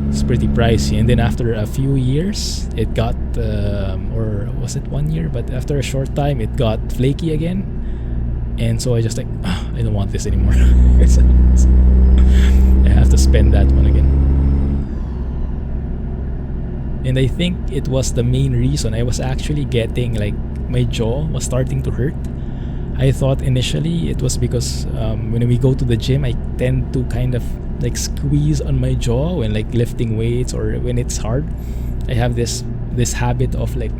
It's pretty pricey. And then after a few years, it got or was it 1 year, but after a short time it got flaky again. And so I just like, I don't want this anymore. I have to spend that one again. And I think it was the main reason I was actually getting like my jaw was starting to hurt. I thought initially it was because when we go to the gym, I tend to kind of like squeeze on my jaw when like lifting weights or when it's hard. I have this habit of like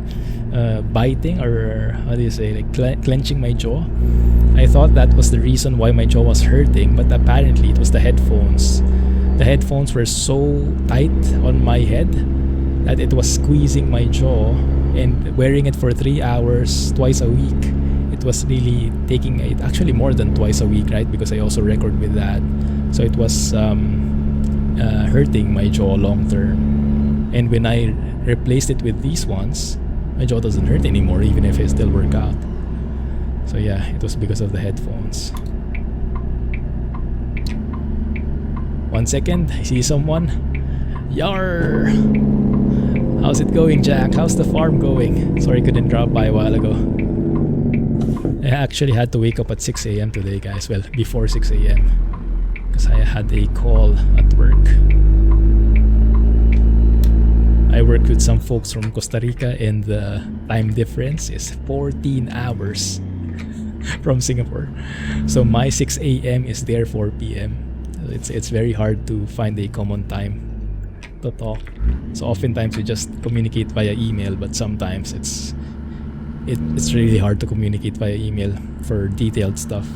biting, or how do you say, like clenching my jaw. I thought that was the reason why my jaw was hurting, but apparently it was the headphones. The headphones were so tight on my head that it was squeezing my jaw, and wearing it for 3 hours twice a week, it was really taking it, actually more than twice a week, right? Because I also record with that. So it was hurting my jaw long term. And when I replaced it with these ones, my jaw doesn't hurt anymore, even if I still work out. So yeah, it was because of the headphones. 1 second, I see someone. Yar! How's it going, Jack? How's the farm going? Sorry, couldn't drop by a while ago. I actually had to wake up at 6 a.m. today, guys. Well, before 6 a.m. because I had a call at work. I work with some folks from Costa Rica, and the time difference is 14 hours from Singapore. So my 6 a.m. is their 4 p.m. It's very hard to find a common time to talk. So oftentimes we just communicate via email, but sometimes it's really hard to communicate via email for detailed stuff.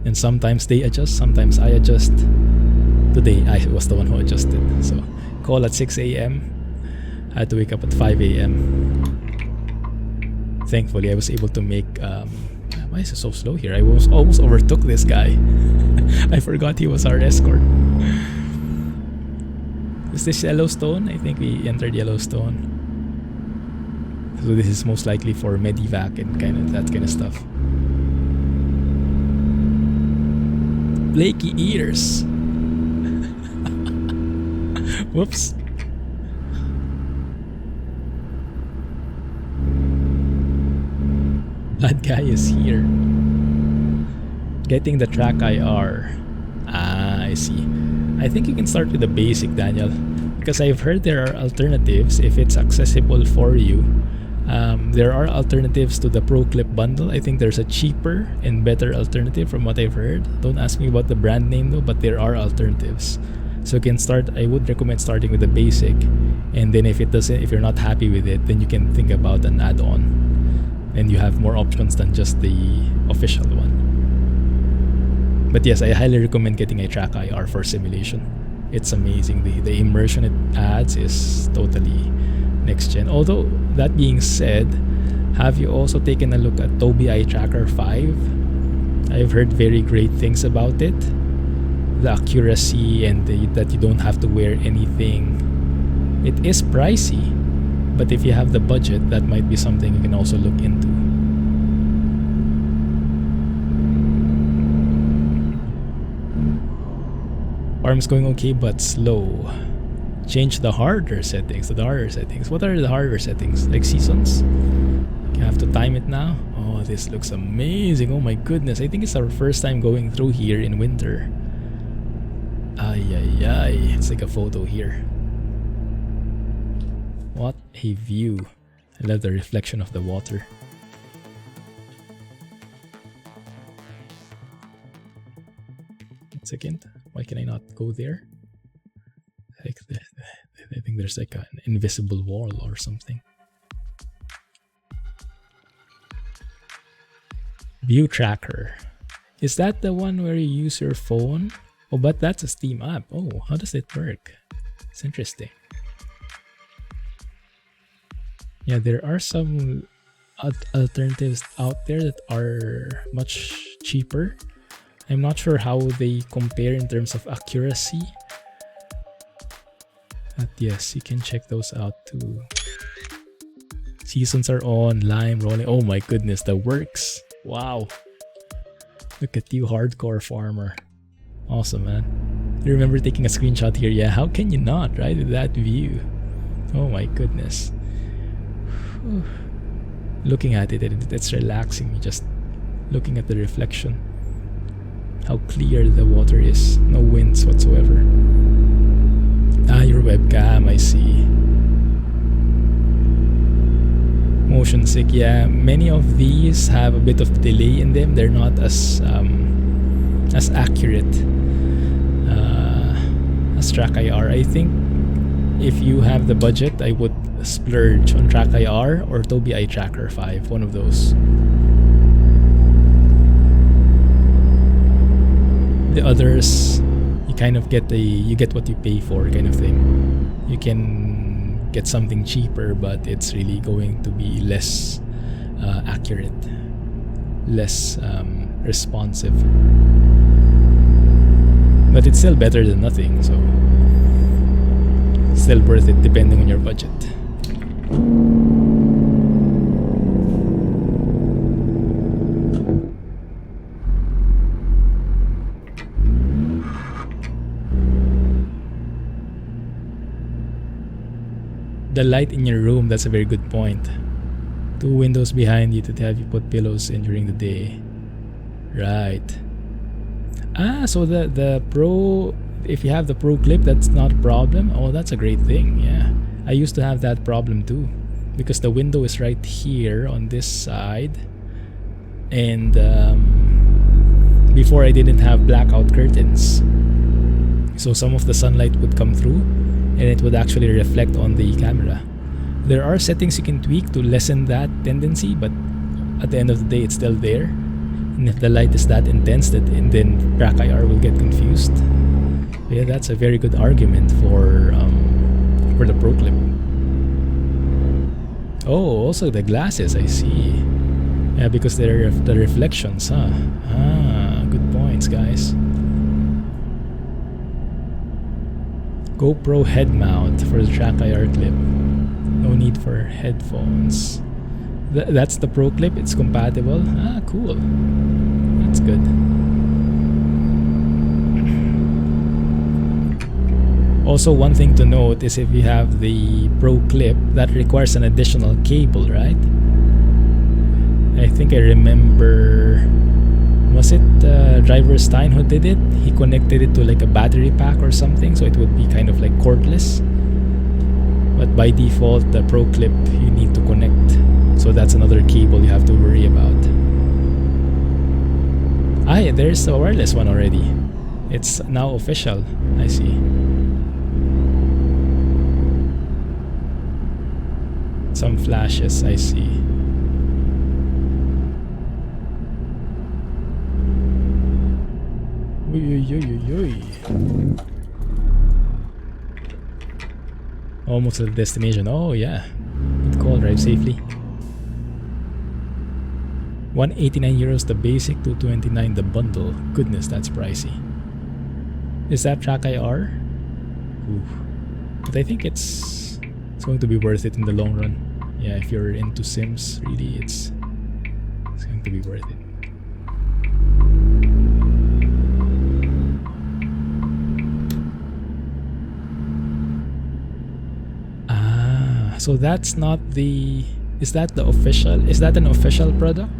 And sometimes they adjust, sometimes I adjust. Today I was the one who adjusted. So call at 6 a.m. I had to wake up at 5 a.m. Thankfully I was able to make why is it so slow here? I almost overtook this guy. I forgot he was our escort. Is this Yellowstone? I think we entered Yellowstone. So this is most likely for Medivac and that kind of stuff. Flaky ears. Whoops. That guy is here. Getting the track IR. Ah, I see. I think you can start with the basic, Daniel, because I've heard there are alternatives if it's accessible for you. There are alternatives to the Pro Clip bundle. I think there's a cheaper and better alternative from what I've heard. Don't ask me about the brand name though, but there are alternatives. So you can start. I would recommend starting with the basic, and then if you're not happy with it, then you can think about an add-on, and you have more options than just the official one. But yes, I highly recommend getting a track IR for simulation. It's amazing. The immersion it adds is totally next gen. Although that being said, have you also taken a look at Tobii Eye Tracker 5? I've heard very great things about it. The accuracy and that you don't have to wear anything. It is pricey, but if you have the budget, that might be something you can also look into. Farm's going okay but slow. Change the harder settings. What are the harder settings? Like seasons? You have to time it now. Oh, this looks amazing. Oh my goodness. I think it's our first time going through here in winter. Ay ay ay. Let's take a photo here. What a view. I love the reflection of the water. One second. Why can I not go there? Like I think there's like an invisible wall or something. View tracker. Is that the one where you use your phone? Oh, but that's a Steam app. Oh, how does it work? It's interesting. Yeah, there are some alternatives out there that are much cheaper. I'm not sure how they compare in terms of accuracy. But yes, you can check those out too. Seasons are on, lime, rolling. Oh my goodness, the works. Wow. Look at you, hardcore farmer. Awesome, man. You remember taking a screenshot here? Yeah, how can you not, right? With that view. Oh my goodness. Whew. Looking at it, it's relaxing. Just looking at the reflection. how clear the water is. No winds whatsoever. Your webcam, I see. Motion sick, yeah. Many of these have a bit of delay in them. They're not as accurate as Track IR. I think if you have the budget, I would splurge on Track IR or Tobii Eye Tracker 5, one of those. The others, you kind of get you get what you pay for kind of thing. You can get something cheaper, but it's really going to be less accurate, less responsive. But it's still better than nothing, so still worth it depending on your budget. The light in your room, that's a very good point. 2 windows behind you to have you put pillows in during the day. Right. So the Pro, if you have the Pro clip, that's not a problem. Oh, that's a great thing, yeah. I used to have that problem too, because the window is right here on this side. And before I didn't have blackout curtains. So some of the sunlight would come through and it would actually reflect on the camera. There are settings you can tweak to lessen that tendency, but at the end of the day, it's still there. And if the light is that intense, then Track IR will get confused. But yeah, that's a very good argument for the Pro Clip. Oh, also the glasses, I see. Yeah, because they're the reflections, huh? Good points, guys. GoPro head mount for the Track IR clip. No need for headphones. That's the Pro clip, it's compatible. Cool. That's good. Also, one thing to note is if you have the Pro clip, that requires an additional cable, right? I think I remember, was it Driver Stein who did it? He connected it to like a battery pack or something, so it would be kind of like cordless. But by default, the Pro clip you need to connect, so that's another cable you have to worry about. Yeah, there's a wireless one already. It's now official. I see. Some flashes, I see. Almost at the destination. Oh yeah. Good call, drive safely. 189 euros the basic, 229 the bundle. Goodness, that's pricey. Is that Track IR? Ooh. But I think it's going to be worth it in the long run. Yeah, if you're into Sims, really, it's going to be worth it. So that's not the... Is that the official? Is that an official product?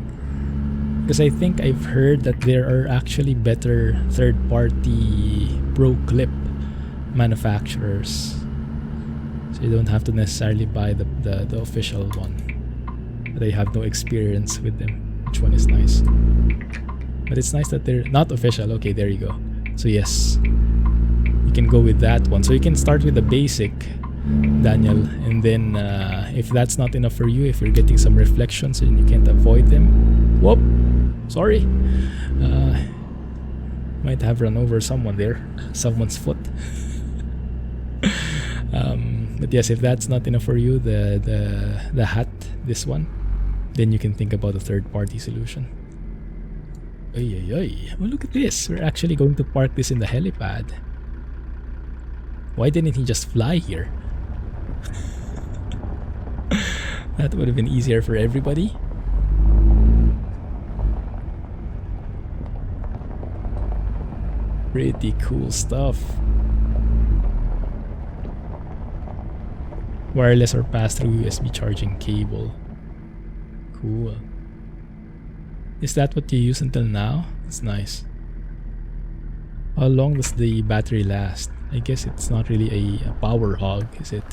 Because I think I've heard that there are actually better third-party Pro Clip manufacturers. So you don't have to necessarily buy the official one. But I have no experience with them, which one is nice. But it's nice that they're not official. Okay, there you go. So yes, you can go with that one. So you can start with the basic, Daniel, and then if that's not enough for you, if you're getting some reflections and you can't avoid them, whoop, sorry, might have run over someone there, someone's foot. But yes, if that's not enough for you, the hat, this one, then you can think about a third-party solution. Oh, look at this, we're actually going to park this in the helipad. Why didn't he just fly here? That would have been easier for everybody. Pretty cool stuff. Wireless or pass-through USB charging cable. Cool. Is that what you use until now? That's nice. How long does the battery last? I guess it's not really a power hog, is it?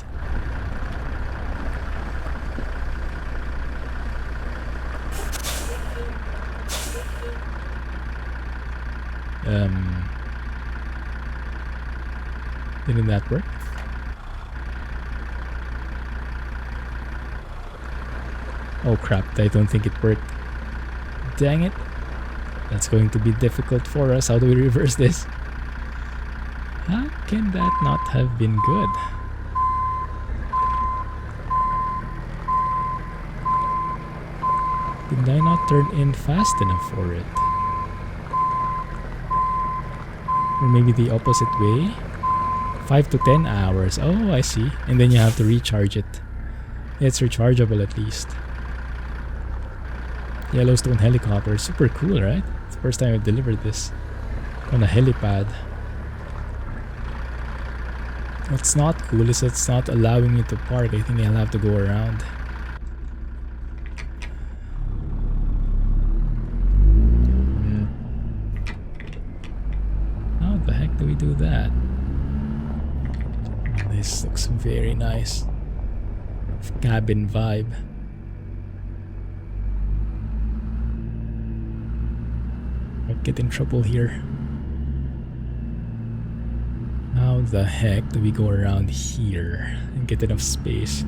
Didn't that work? Oh crap, I don't think it worked. Dang it. That's going to be difficult for us. How do we reverse this? How can that not have been good? Did I not turn in fast enough for it? Or maybe the opposite way? 5 to 10 hours. Oh, I see. And then you have to recharge it. It's rechargeable at least. Yellowstone helicopter. Super cool, right? It's the first time I've delivered this on a helipad. What's not cool is it's not allowing me to park. I think I'll have to go around. How the heck do we do that? This looks very nice. Cabin vibe. I'll get in trouble here. How the heck do we go around here and get enough space?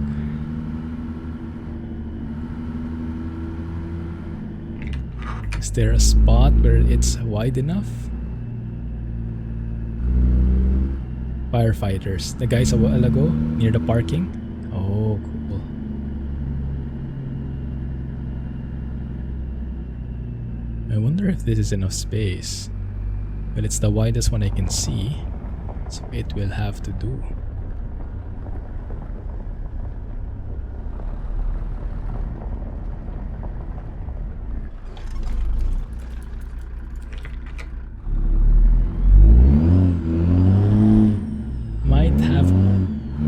Is there a spot where it's wide enough? Firefighters. The guys a while ago near the parking. Oh, cool. I wonder if this is enough space. Well, it's the widest one I can see, so it will have to do. Might have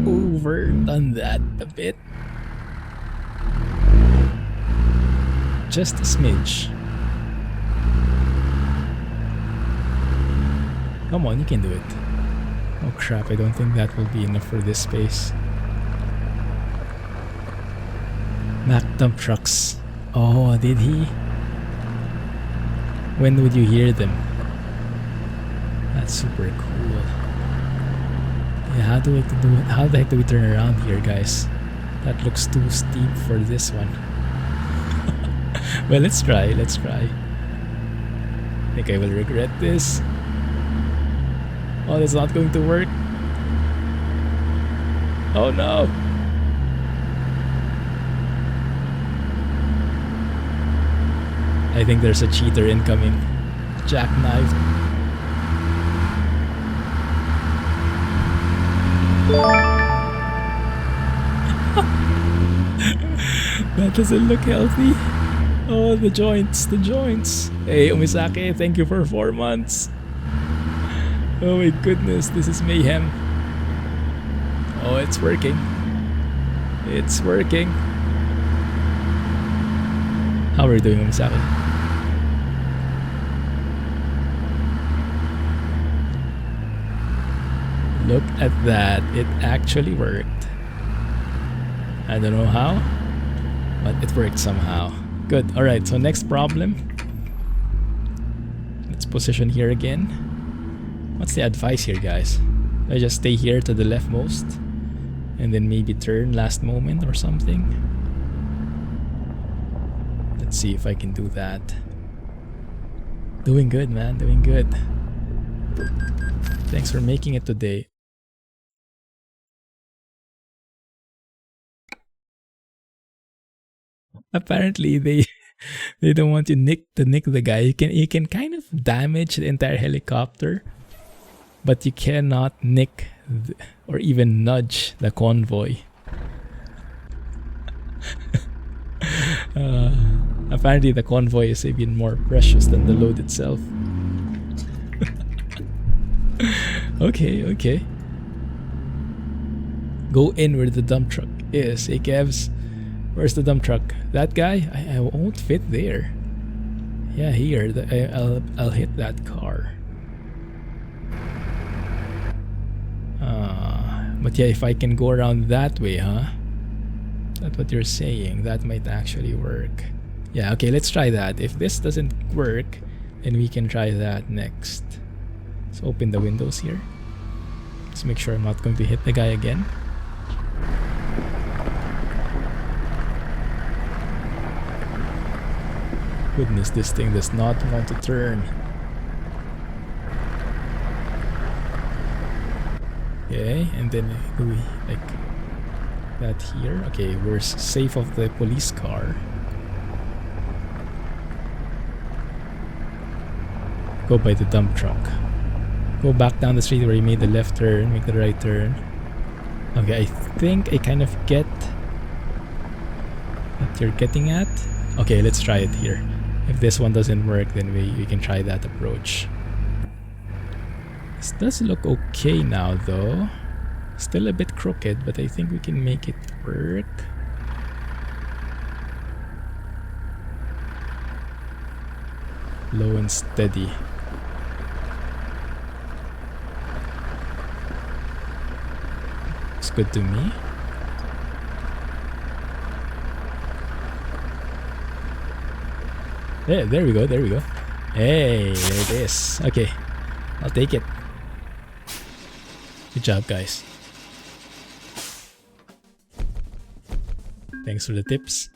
overdone that a bit. Just a smidge. Come on, you can do it. Oh crap, I don't think that will be enough for this space. Mack dump trucks. Oh, did he? When would you hear them? That's super cool. Yeah, how the heck do we turn around here, guys? That looks too steep for this one. Well, let's try. I think I will regret this. Oh, that's not going to work. Oh no! I think there's a cheater incoming. Jackknife. That doesn't look healthy. Oh, the joints. Hey, Umisake, thank you for 4 months. Oh my goodness, this is mayhem. Oh, it's working. How are you doing, Umisake? Look at that, it actually worked. I don't know how, but it worked somehow. Good, alright, so next problem. Let's position here again. What's the advice here, guys? I just stay here to the leftmost and then maybe turn last moment or something. Let's see if I can do that. Doing good, man, doing good. Thanks for making it today. Apparently they don't want you to nick the guy. You can kind of damage the entire helicopter, but you cannot nick or even nudge the convoy. Apparently the convoy is even more precious than the load itself. Okay. Go in where the dump truck is. Hey Kevs, where's the dump truck? That guy? I won't fit there. Yeah, here. I'll hit that car. But yeah, if I can go around that way, huh? That's what you're saying. That might actually work. Yeah, okay, let's try that. If this doesn't work, then we can try that next. Let's open the windows here. Let's make sure I'm not going to hit the guy again. Goodness, this thing does not want to turn. Okay, and then do we like that here? Okay, we're safe of the police car. Go by the dump truck. Go back down the street where you made the left turn, make the right turn. Okay, I think I kind of get what you're getting at. Okay, let's try it here. If this one doesn't work, then we can try that approach. This does look okay now though. Still a bit crooked, but I think we can make it work. Low and steady. Looks good to me. Yeah, there we go, there we go. Hey, there it is. Okay, I'll take it. Good job, guys. Thanks for the tips.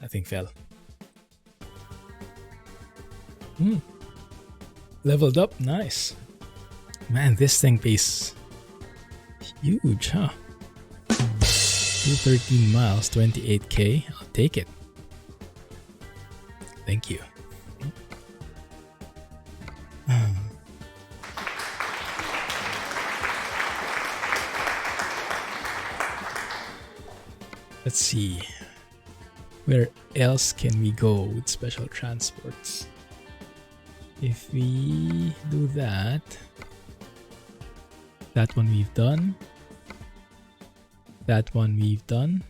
Nothing fell. Leveled up, nice. Man, this thing pays huge, huh? 213 miles, 28k. I'll take it. Thank you. Let's see. Where else can we go with special transports? If we do that, that one we've done. That one we've done.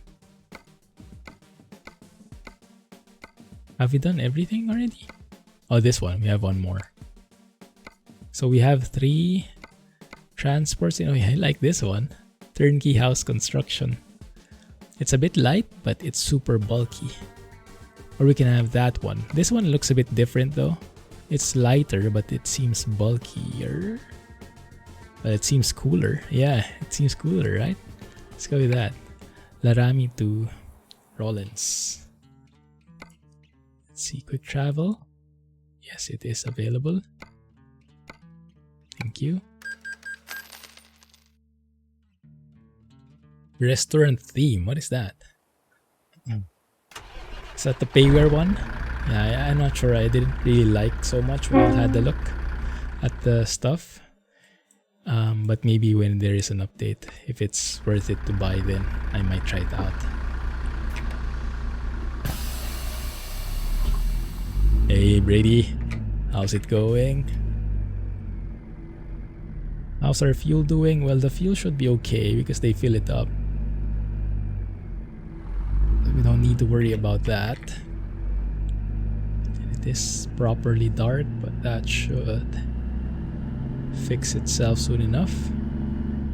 Have we done everything already? Oh, this one. We have one more. So we have 3 transports. You know, I like this one. Turnkey house construction. It's a bit light, but it's super bulky. Or we can have that one. This one looks a bit different though. It's lighter, but it seems bulkier. But it seems cooler. Yeah, it seems cooler, right? Let's go with that. Laramie to Rollins. Let's see, quick travel. Yes, it is available. Thank you. Restaurant theme, what is that? Is that the payware one? Yeah, I'm not sure. I didn't really like so much when I had a look at the stuff. But maybe when there is an update, if it's worth it to buy, then I might try it out. Hey Brady, how's it going? How's our fuel doing? Well, the fuel should be okay because they fill it up. We don't need to worry about that. It is properly dark, but that should fix itself soon enough.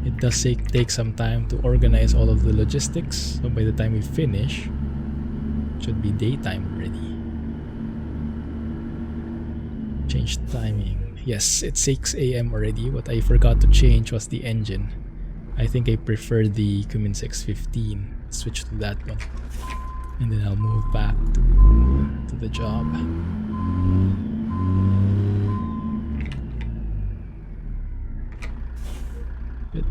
It does take some time to organize all of the logistics, so by the time we finish, it should be daytime already. Change timing. Yes, it's 6 AM already. What I forgot to change was the engine. I think I prefer the Cummins X15. Switch to that one. And then I'll move back to the job. Good.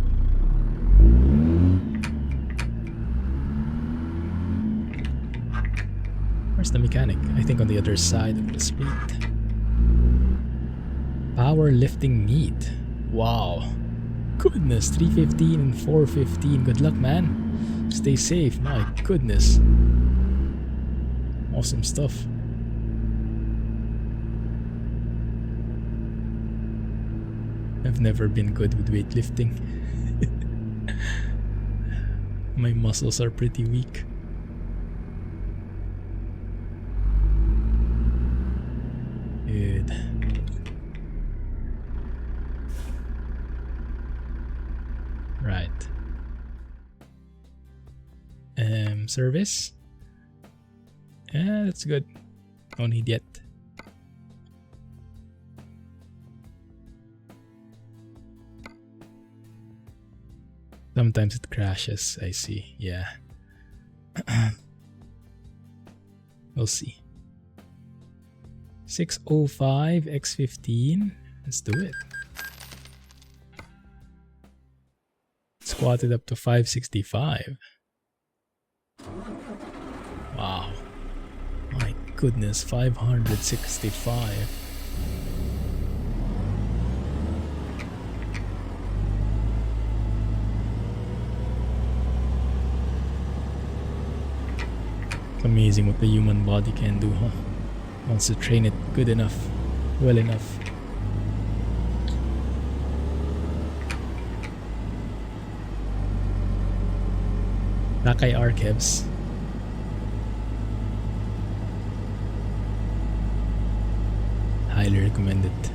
Where's the mechanic? I think on the other side of the street. Powerlifting meet. Wow. Goodness, 315 and 415. Good luck, man. Stay safe. My goodness. Awesome stuff. I've never been good with weightlifting. My muscles are pretty weak. Good. service. Yeah, that's good. No need yet. Sometimes it crashes, I see. Yeah. We'll see. 605 X15. Let's do it. Squatted up to 565. Wow. My goodness, 565. It's amazing what the human body can do, huh? Once you train it good enough, well enough. Nakai Archives. Highly recommend it.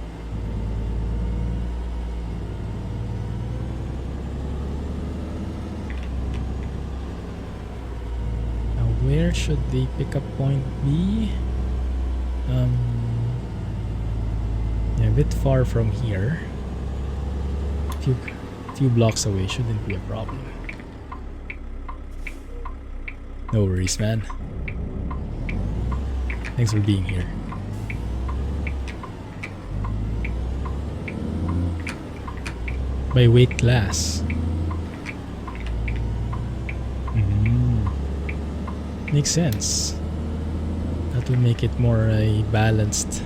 Now where should the pickup point be? Yeah, a bit far from here. Few blocks away shouldn't be a problem. No worries, man. Thanks for being here. By weight class. Makes sense. That will make it more a balanced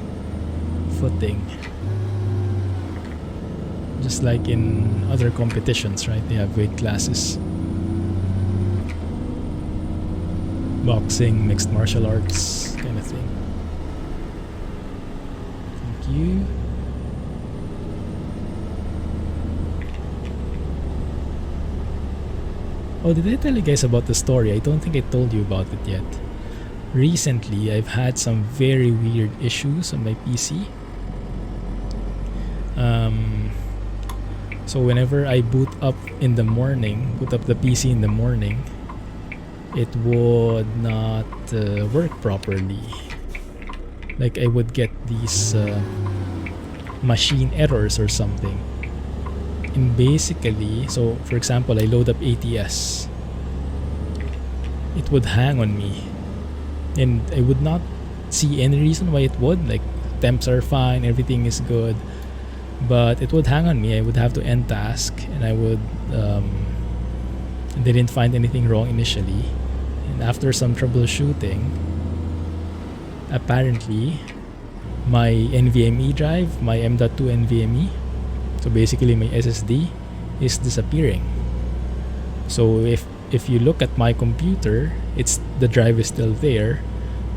footing. Just like in other competitions, right? They have weight classes. Boxing, mixed martial arts, kind of thing. Thank you. Oh, did I tell you guys about the story? I don't think I told you about it yet. Recently, I've had some very weird issues on my PC. So whenever I boot up in the morning, boot up the PC in the morning, it would not work properly. Like I would get these machine errors or something. And basically, so for example, I load up ATS. It would hang on me. And I would not see any reason why it would. Like temps are fine, everything is good. But it would hang on me. I would have to end task and I would didn't find anything wrong initially. And after some troubleshooting, apparently my NVMe drive, my M.2 NVMe, so basically my SSD, is disappearing. So if you look at my computer, the drive is still there,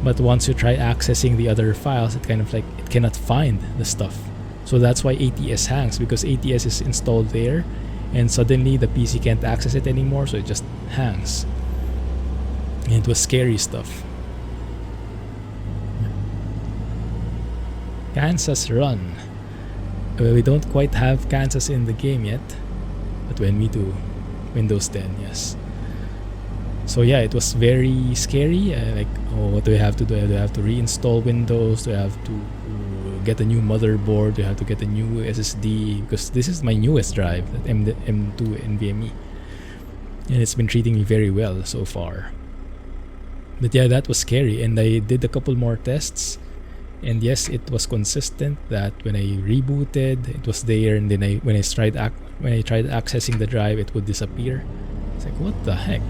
but once you try accessing the other files, it kind of like it cannot find the stuff. So that's why ATS hangs, because ATS is installed there and suddenly the PC can't access it anymore, so it just hangs. And it was scary stuff. Kansas Run. We don't quite have Kansas in the game yet, but when we do, Windows 10, yes. So yeah, it was very scary. Like, oh, what do I have to do? Do I have to reinstall Windows? Do I have to get a new motherboard? Do I have to get a new SSD? Because this is my newest drive, that M2 NVMe, and it's been treating me very well so far. But yeah, that was scary, and I did a couple more tests, and yes, it was consistent that when I rebooted, it was there, and then when I tried accessing the drive, it would disappear. It's like, what the heck?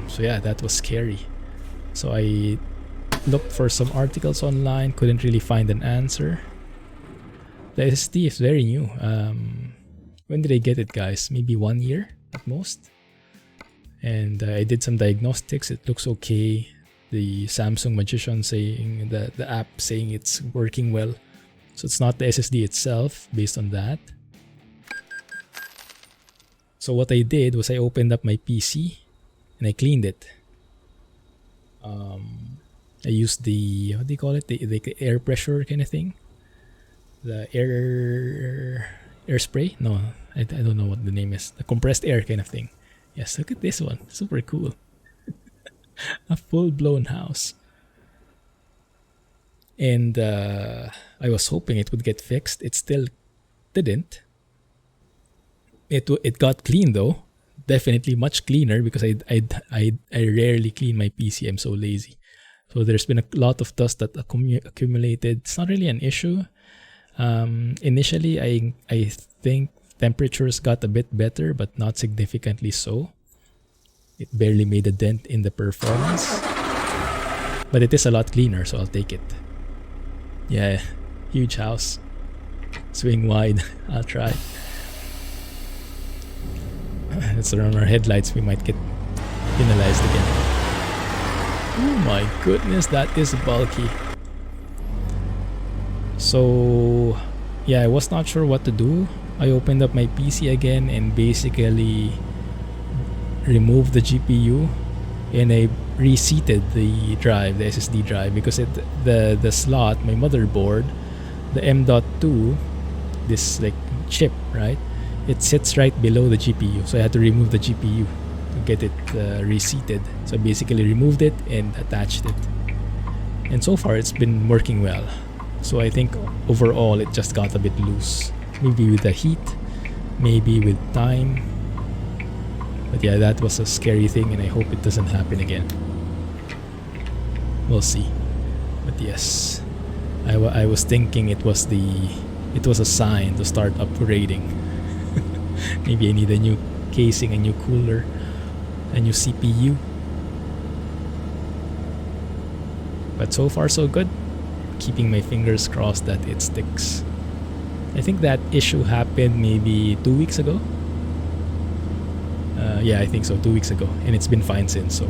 So yeah, that was scary. So I looked for some articles online, couldn't really find an answer. The SSD is very new. When did I get it, guys? Maybe 1 year at most. And I did some diagnostics. It looks okay. The Samsung Magician saying the app saying it's working well. So it's not the SSD itself based on that. So what I did was I opened up my PC and I cleaned it. I used the, what do you call it? The air pressure kind of thing. The air spray? No, I don't know what the name is. The compressed air kind of thing. Yes, look at this one. Super cool. A full-blown house. And I was hoping it would get fixed. It still didn't. It got clean though. Definitely much cleaner because I rarely clean my PC. I'm so lazy. So there's been a lot of dust that accumulated. It's not really an issue. Initially, I think temperatures got a bit better, but not significantly so. It barely made a dent in the performance. But it is a lot cleaner, so I'll take it. Yeah, huge house. Swing wide. I'll try. Let's run our headlights. We might get penalized again. Oh my goodness, that is bulky. So, yeah, I was not sure what to do. I opened up my PC again and basically removed the GPU, and I reseated the drive, the SSD drive, because the slot, my motherboard, the M.2, this like chip, right? It sits right below the GPU, so I had to remove the GPU to get it reseated. So I basically removed it and attached it, and so far it's been working well. So I think overall it just got a bit loose, maybe with the heat, maybe with time. But yeah, that was a scary thing, and I hope it doesn't happen again. We'll see. But yes, I was thinking it was a sign to start upgrading. Maybe I need a new casing, a new cooler, a new CPU. But so far so good. Keeping my fingers crossed that it sticks. I think that issue happened maybe 2 weeks ago. Yeah, I think so, 2 weeks ago. And it's been fine since, so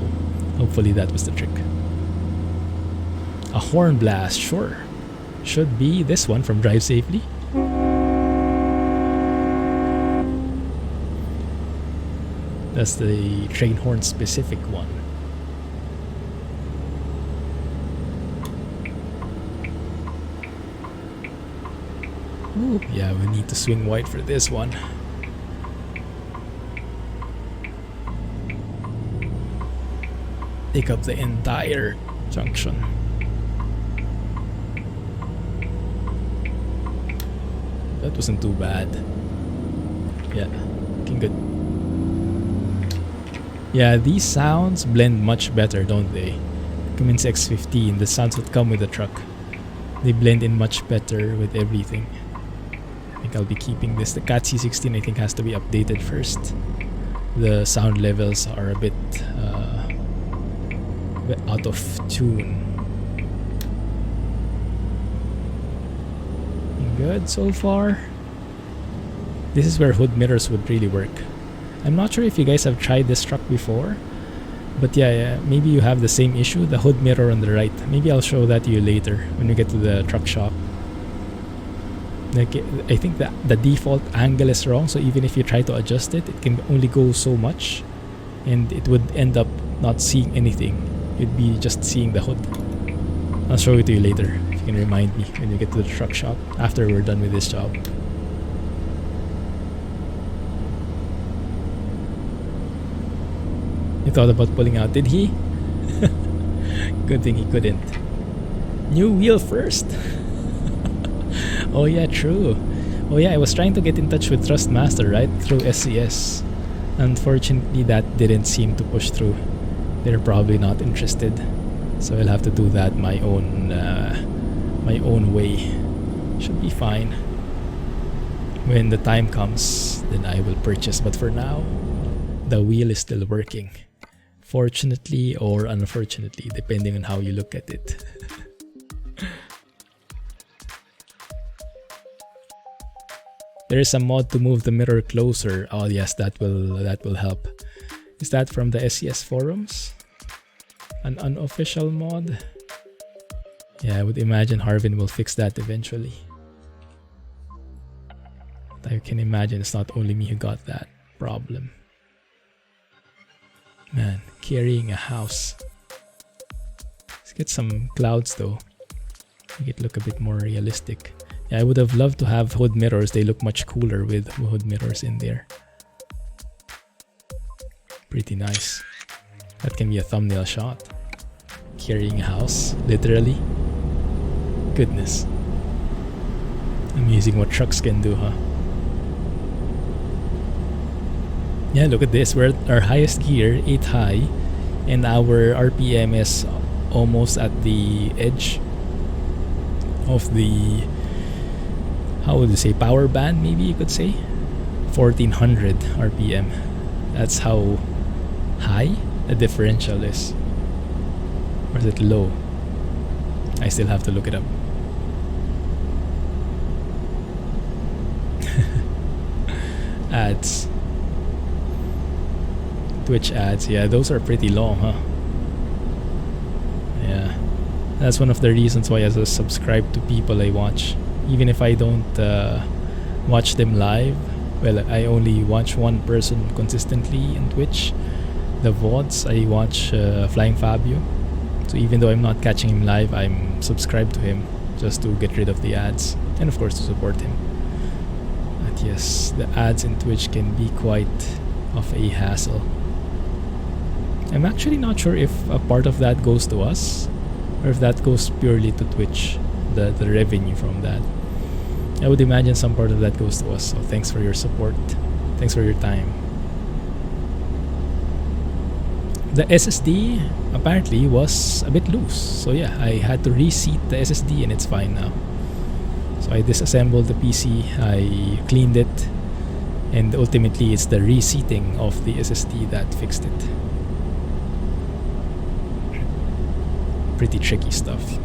hopefully that was the trick. A horn blast, sure. Should be this one from Drive Safely. That's the train horn specific one. Ooh, yeah, we need to swing wide for this one. Take up the entire junction. That wasn't too bad. Yeah, looking good. Yeah, these sounds blend much better, don't they? Cummins X15, the sounds that come with the truck. They blend in much better with everything. I think I'll be keeping this. The Cat C16 I think has to be updated first. The sound levels are a bit out of tune. Good so far. This is where hood mirrors would really work. I'm not sure if you guys have tried this truck before, but yeah, maybe you have the same issue, the hood mirror on the right. Maybe I'll show that to you later when we get to the truck shop. Like, I think that the default angle is wrong, so even if you try to adjust it, it can only go so much, and it would end up not seeing anything. You'd be just seeing the hood. I'll show it to you later, if you can remind me when you get to the truck shop, after we're done with this job. He thought about pulling out, did he? Good thing he couldn't. New wheel first. Oh yeah, true. Oh yeah, I was trying to get in touch with Trustmaster, right? Through SCS. Unfortunately, that didn't seem to push through. They're probably not interested. So I'll have to do that my own way. Should be fine. When the time comes, then I will purchase. But for now, the wheel is still working. Fortunately or unfortunately, depending on how you look at it. There is a mod to move the mirror closer. Oh yes, that will help. Is that from the SCS forums? An unofficial mod? Yeah, I would imagine Harven will fix that eventually. I can imagine it's not only me who got that problem. Man, carrying a house. Let's get some clouds though. Make it look a bit more realistic. Yeah, I would have loved to have hood mirrors. They look much cooler with hood mirrors in there. Pretty nice. That can be a thumbnail shot. Carrying a house, literally. Goodness. Amazing what trucks can do, huh? Yeah, look at this. We're at our highest gear, 8 high, and our RPM is almost at the edge of the, how would you say, power band, maybe you could say? 1400 RPM. That's how high the differential is. Or is it low? I still have to look it up. Ads. Twitch ads. Yeah, those are pretty long, huh? Yeah. That's one of the reasons why I subscribe to people I watch. Even if I don't watch them live. Well, I only watch one person consistently on Twitch. The VODs, I watch Flying Fabio. So even though I'm not catching him live, I'm subscribed to him just to get rid of the ads. And of course to support him. But yes, the ads in Twitch can be quite of a hassle. I'm actually not sure if a part of that goes to us or if that goes purely to Twitch, the revenue from that. I would imagine some part of that goes to us. So thanks for your support. Thanks for your time. The SSD apparently was a bit loose. So yeah, I had to reseat the SSD and it's fine now. So I disassembled the PC, I cleaned it, and ultimately it's the reseating of the SSD that fixed it. Pretty tricky stuff.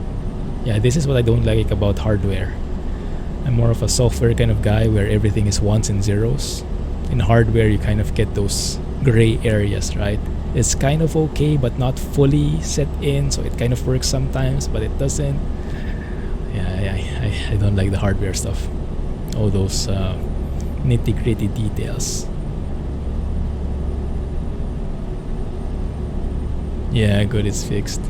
Yeah, this is what I don't like about hardware. I'm more of a software kind of guy where everything is ones and zeros. In hardware, you kind of get those gray areas, right? It's kind of okay, but not fully set in, so it kind of works sometimes, but it doesn't. Yeah, I don't like the hardware stuff. All those nitty-gritty details. Yeah, good, it's fixed.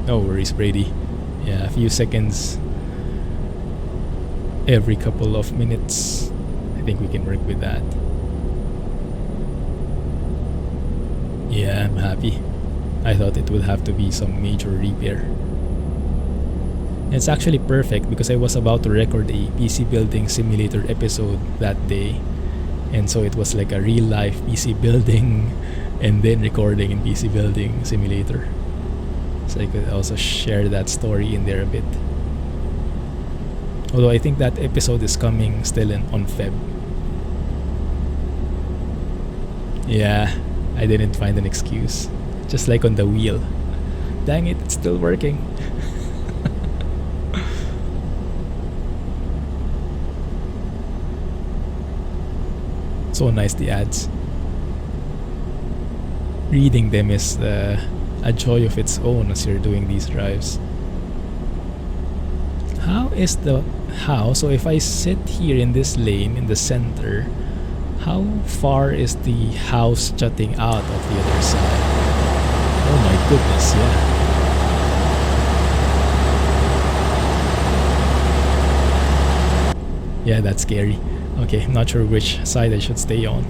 No worries, Brady. Yeah, a few seconds every couple of minutes. I think we can work with that. Yeah, I'm happy. I thought it would have to be some major repair. It's actually perfect because I was about to record a PC building simulator episode that day. And so it was like a real life PC building and then recording in PC building simulator. So I could also share that story in there a bit. Although I think that episode is coming still on Feb. Yeah, I didn't find an excuse. Just like on the wheel. Dang it, it's still working. So nice, the ads. Reading them is a joy of its own as you're doing these drives. So if I sit here in this lane in the center, how far is the house jutting out of the other side? Oh my goodness, yeah. Yeah, that's scary. Okay, I'm not sure which side I should stay on.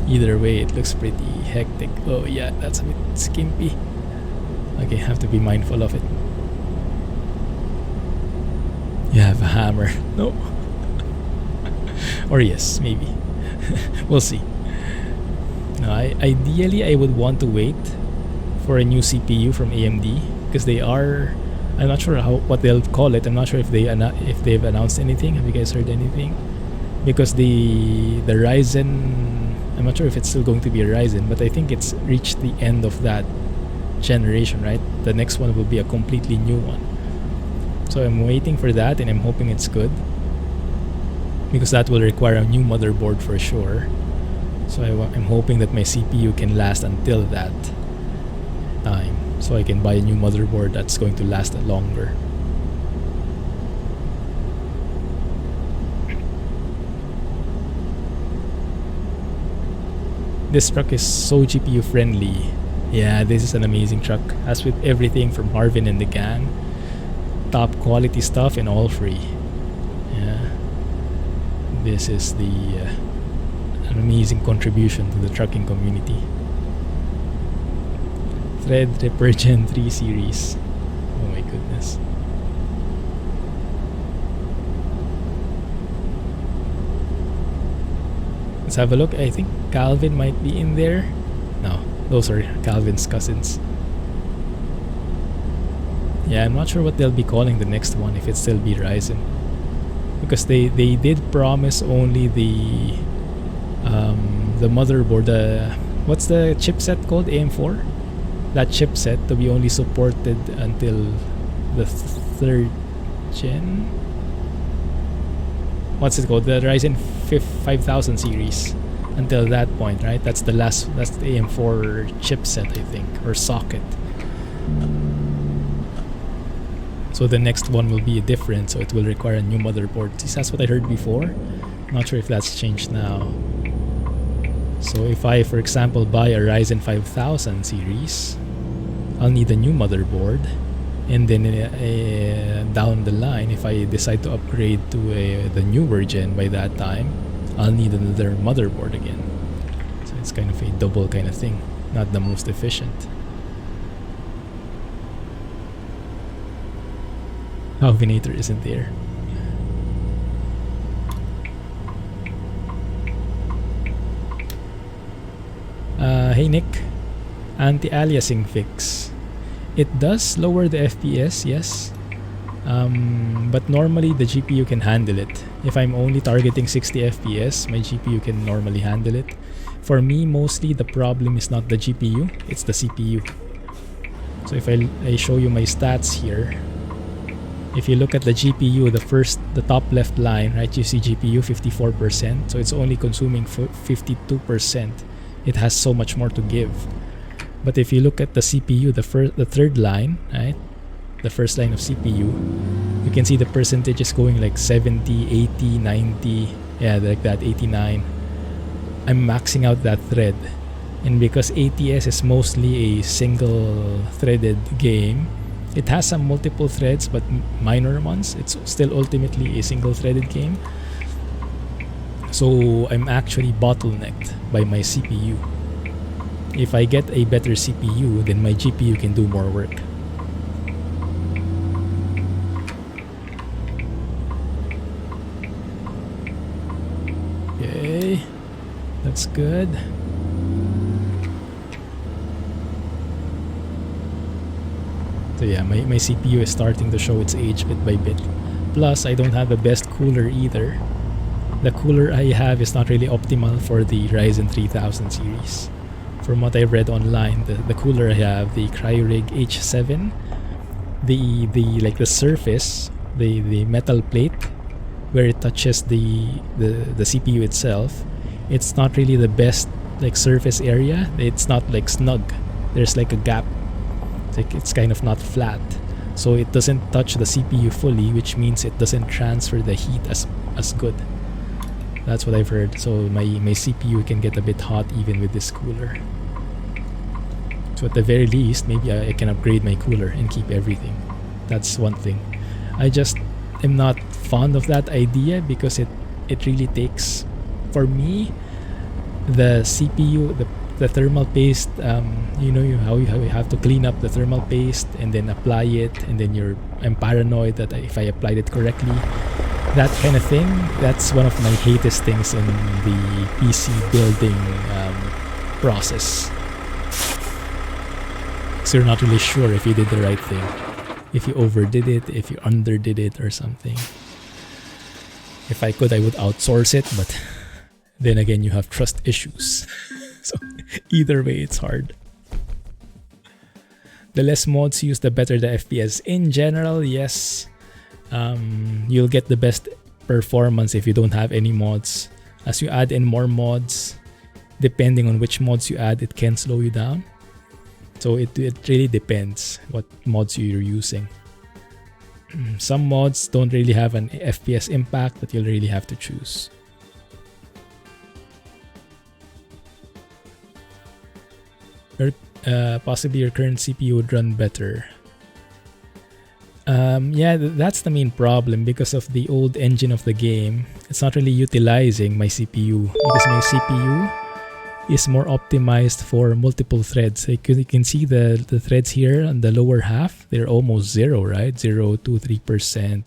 Either way, it looks pretty hectic. Oh yeah, that's a bit skimpy. Okay, have to be mindful of it. You have a hammer. No. Or yes, maybe. We'll see. No, ideally I would want to wait for a new CPU from AMD because they are. I'm not sure what they'll call it. I'm not sure if they've announced anything. Have you guys heard anything? Because the Ryzen, I'm not sure if it's still going to be a Ryzen, but I think it's reached the end of that generation, right? The next one will be a completely new one. So I'm waiting for that and I'm hoping it's good, because that will require a new motherboard for sure. So I'm hoping that my CPU can last until that time, so I can buy a new motherboard that's going to last longer. This truck is so GPU friendly. Yeah, this is an amazing truck, as with everything from Harven and the gang. Top quality stuff and all free. Yeah, this is the an amazing contribution to the trucking community. Threadripper Gen 3 series. Oh my goodness. Let's have a look. I think Calvin might be in there. No, those are Calvin's cousins. Yeah, I'm not sure what they'll be calling the next one, if it's still be Ryzen. Because they did promise only the motherboard, what's the chipset called? AM4? That chipset to be only supported until the 3rd gen? What's it called? The Ryzen 5000 series. Until that point, right? That's the AM4 chipset, I think, or socket. So the next one will be different, so it will require a new motherboard. That's what I heard before. Not sure if that's changed now. So if I, for example, buy a Ryzen 5000 series, I'll need a new motherboard. And then down the line, if I decide to upgrade to the new version by that time, I'll need another motherboard again. So it's kind of a double kind of thing. Not the most efficient. Alvinator isn't there. Hey Nick, anti-aliasing fix. It does lower the FPS, yes, but normally the GPU can handle it. If I'm only targeting 60 FPS, my GPU can normally handle it. For me, mostly the problem is not the GPU, it's the CPU. So if I show you my stats here, if you look at the GPU, the top left line, right, you see GPU 54%, so it's only consuming 52%. It has so much more to give. But if you look at the CPU, the third line, right, the first line of CPU, you can see the percentage is going like 70, 80, 90, yeah, like that, 89. I'm maxing out that thread. And because ATS is mostly a single threaded game, it has some multiple threads, but minor ones. It's still ultimately a single threaded game. So I'm actually bottlenecked by my CPU. If I get a better CPU, then my GPU can do more work. Okay, that's good. So yeah, my CPU is starting to show its age bit by bit. Plus, I don't have the best cooler either. The cooler I have is not really optimal for the Ryzen 3000 series. From what I've read online, the cooler I have, the Cryorig H7, the surface, the metal plate where it touches the CPU itself, it's not really the best like surface area. It's not like snug. There's like a gap. It's kind of not flat, so it doesn't touch the CPU fully, which means it doesn't transfer the heat as good. That's what I've heard. So my CPU can get a bit hot even with this cooler. So at the very least, maybe I can upgrade my cooler and keep everything. That's one thing. I just am not fond of that idea because it really takes, for me, the CPU, the thermal paste, you know how you have to clean up the thermal paste and then apply it, and then I'm paranoid that if I applied it correctly, that kind of thing. That's one of my hatest things in the PC building process. So you're not really sure if you did the right thing, if you overdid it, if you underdid it or something. If I could, I would outsource it, but then again, you have trust issues. So either way, it's hard. The less mods used, the better the FPS. In general, yes. You'll get the best performance if you don't have any mods. As you add in more mods, depending on which mods you add, it can slow you down. So it really depends what mods you're using. Some mods don't really have an FPS impact, but you'll really have to choose. Possibly your current CPU would run better. Yeah, that's the main problem. Because of the old engine of the game, it's not really utilizing my CPU because my CPU is more optimized for multiple threads. You can see the threads here on the lower half, they're almost 0, right? 0, 2, 3%.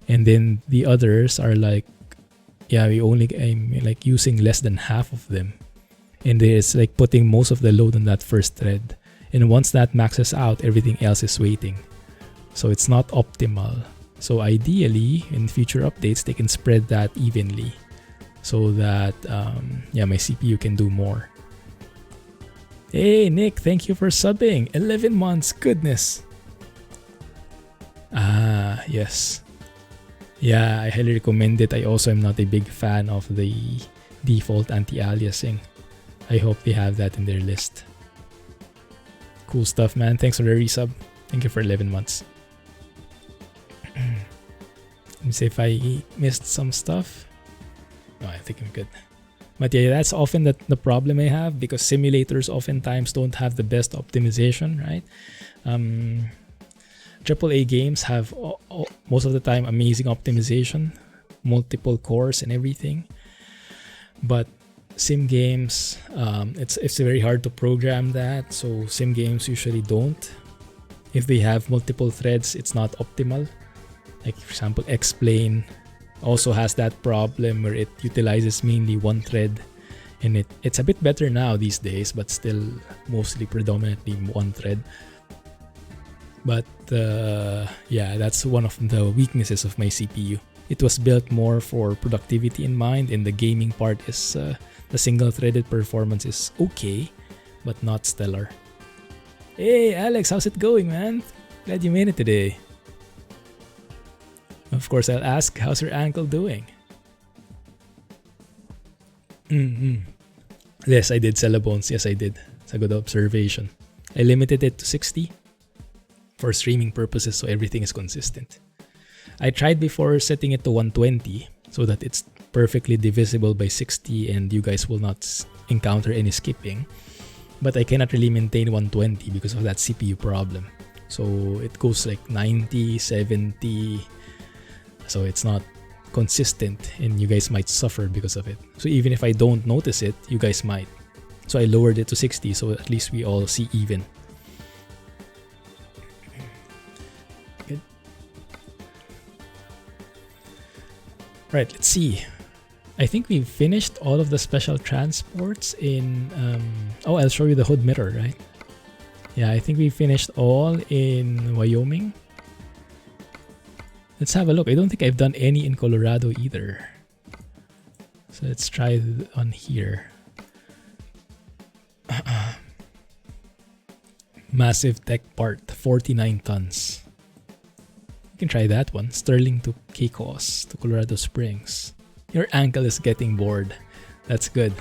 And then the others are like, yeah, I'm like using less than half of them. And it's like putting most of the load on that first thread. And once that maxes out, everything else is waiting. So it's not optimal. So ideally, in future updates, they can spread that evenly so that, yeah, my CPU can do more. Hey, Nick, thank you for subbing. 11 months, goodness. Ah, yes. Yeah, I highly recommend it. I also am not a big fan of the default anti-aliasing. I hope they have that in their list. Cool stuff, man. Thanks for the resub. Thank you for 11 months. Let me see if I missed some stuff. No, I think I'm good. But yeah, that's often the problem I have because simulators oftentimes don't have the best optimization, right? AAA games have most of the time amazing optimization, multiple cores and everything. But sim games, it's very hard to program that. So sim games usually don't. If they have multiple threads, it's not optimal. Like for example, X-Plane also has that problem where it utilizes mainly one thread, and it's a bit better now these days, but still mostly predominantly one thread. But yeah, that's one of the weaknesses of my CPU. It was built more for productivity in mind, and the gaming part is the single-threaded performance is okay, but not stellar. Hey Alex, how's it going, man? Glad you made it today. Of course, I'll ask, how's your ankle doing? Yes, I did sell a bones. Yes, I did. It's a good observation. I limited it to 60 for streaming purposes, so everything is consistent. I tried before setting it to 120 so that it's perfectly divisible by 60 and you guys will not encounter any skipping. But I cannot really maintain 120 because of that CPU problem. So it goes like 90, 70. So it's not consistent and you guys might suffer because of it. So even if I don't notice it, you guys might. So I lowered it to 60 so at least we all see even. Good. Right, let's see. I think we've finished all of the special transports in... oh, I'll show you the hood mirror, right? Yeah, I think we finished all in Wyoming. Let's have a look. I don't think I've done any in Colorado either. So let's try on here. Massive tech part, 49 tons. You can try that one. Sterling to Caicos to Colorado Springs. Your ankle is getting bored. That's good.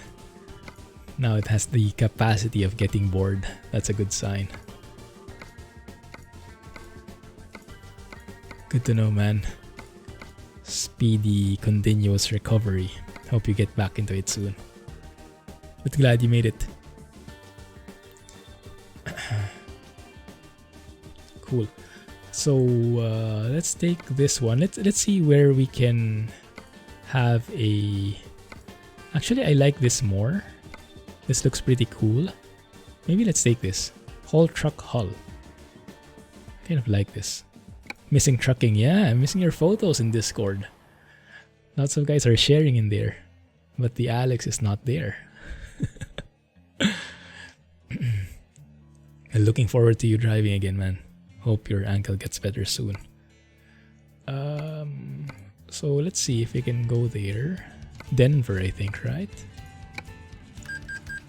Now it has the capacity of getting bored. That's a good sign. Good to know, man. Speedy, continuous recovery. Hope you get back into it soon. But glad you made it. Cool. So let's take this one. Let's see where we can have a... Actually, I like this more. This looks pretty cool. Maybe let's take this. Whole truck hull. I kind of like this. Missing trucking, yeah, I'm missing your photos in Discord. Lots of guys are sharing in there, but the Alex is not there. I'm looking forward to you driving again, man. Hope your ankle gets better soon. So let's see if we can go there. Denver, I think, right?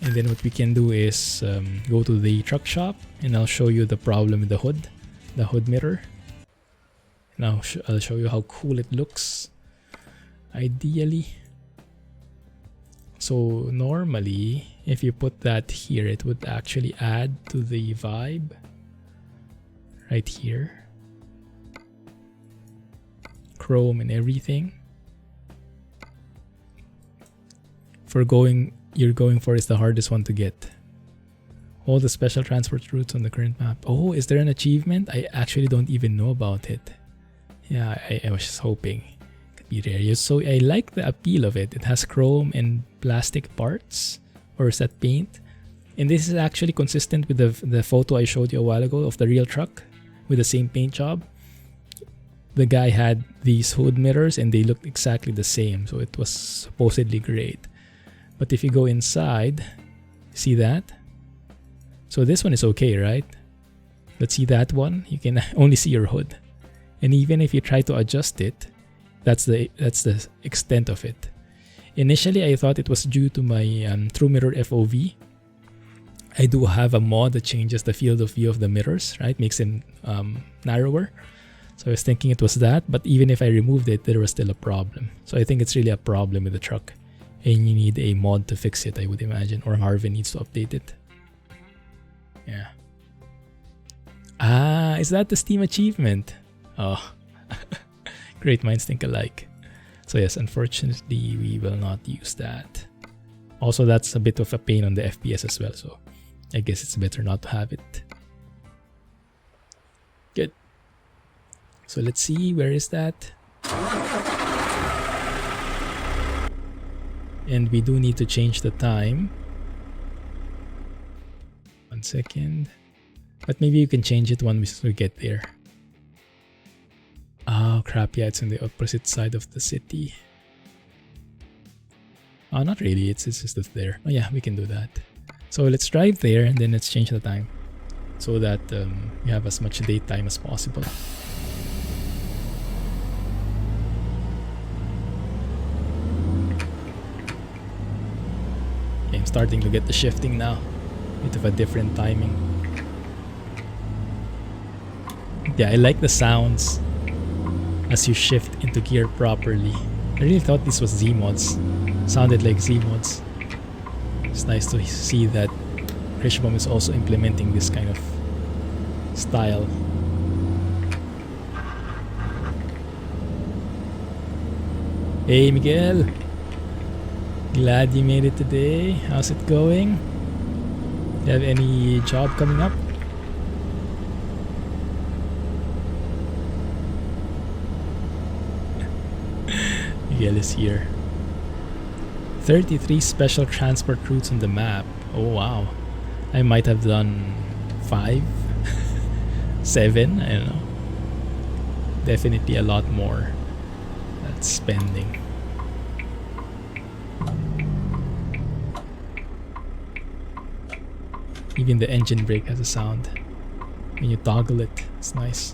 And then what we can do is go to the truck shop and I'll show you the problem with the hood mirror. Now I'll show you how cool it looks, ideally. So normally, if you put that here, it would actually add to the vibe. Right here. Chrome and everything. You're going for is the hardest one to get. All the special transport routes on the current map. Oh, is there an achievement? I actually don't even know about it. Yeah, I was just hoping. superior. So I like the appeal of it. It has chrome and plastic parts, or is that paint? And this is actually consistent with the photo I showed you a while ago of the real truck with the same paint job. The guy had these hood mirrors and they looked exactly the same, so it was supposedly great. But if you go inside, see that? So this one is okay, right? Let's see that one. You can only see your hood. And even if you try to adjust it, that's the extent of it. Initially, I thought it was due to my True Mirror FOV. I do have a mod that changes the field of view of the mirrors, right? Makes them narrower. So I was thinking it was that, but even if I removed it, there was still a problem. So I think it's really a problem with the truck. And you need a mod to fix it, I would imagine. Or Harven needs to update it. Yeah. Ah, is that the Steam achievement? Oh. Great minds think alike. So yes, unfortunately, we will not use that. Also, that's a bit of a pain on the FPS as well. So I guess it's better not to have it. Good. So let's see, where is that? And we do need to change the time. 1 second. But maybe you can change it once we get there. Oh crap, yeah, it's on the opposite side of the city. Oh, not really, it's just there. Oh yeah, we can do that. So let's drive there and then let's change the time. So that we have as much daytime as possible. Okay, I'm starting to get the shifting now. Bit of a different timing. Yeah, I like the sounds as you shift into gear properly. I really thought this was Z-mods. Sounded like Z-mods. It's nice to see that Kriechbaum is also implementing this kind of style. Hey Miguel! Glad you made it today. How's it going? Do you have any job coming up? Miguel is here. 33 special transport routes on the map. Oh wow. I might have done 5, 7, I don't know. Definitely a lot more. That's spending. Even the engine brake has a sound. When you toggle it, it's nice.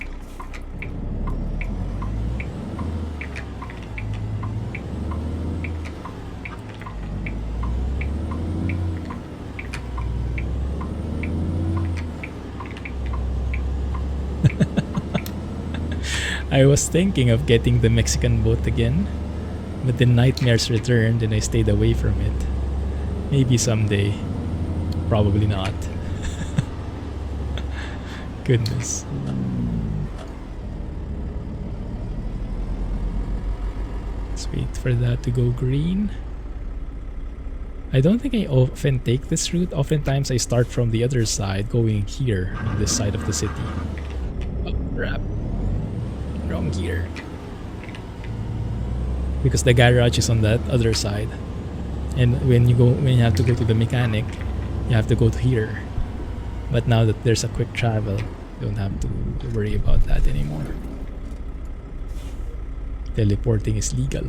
I was thinking of getting the Mexican boat again, but the nightmares returned and I stayed away from it. Maybe someday. Probably not. Goodness. Let's wait for that to go green. I don't think I often take this route. Oftentimes I start from the other side, going here on this side of the city. Oh crap. Wrong gear. Because the garage is on that other side. And when you have to go to the mechanic, you have to go to here. But now that there's a quick travel, you don't have to worry about that anymore. Teleporting is legal.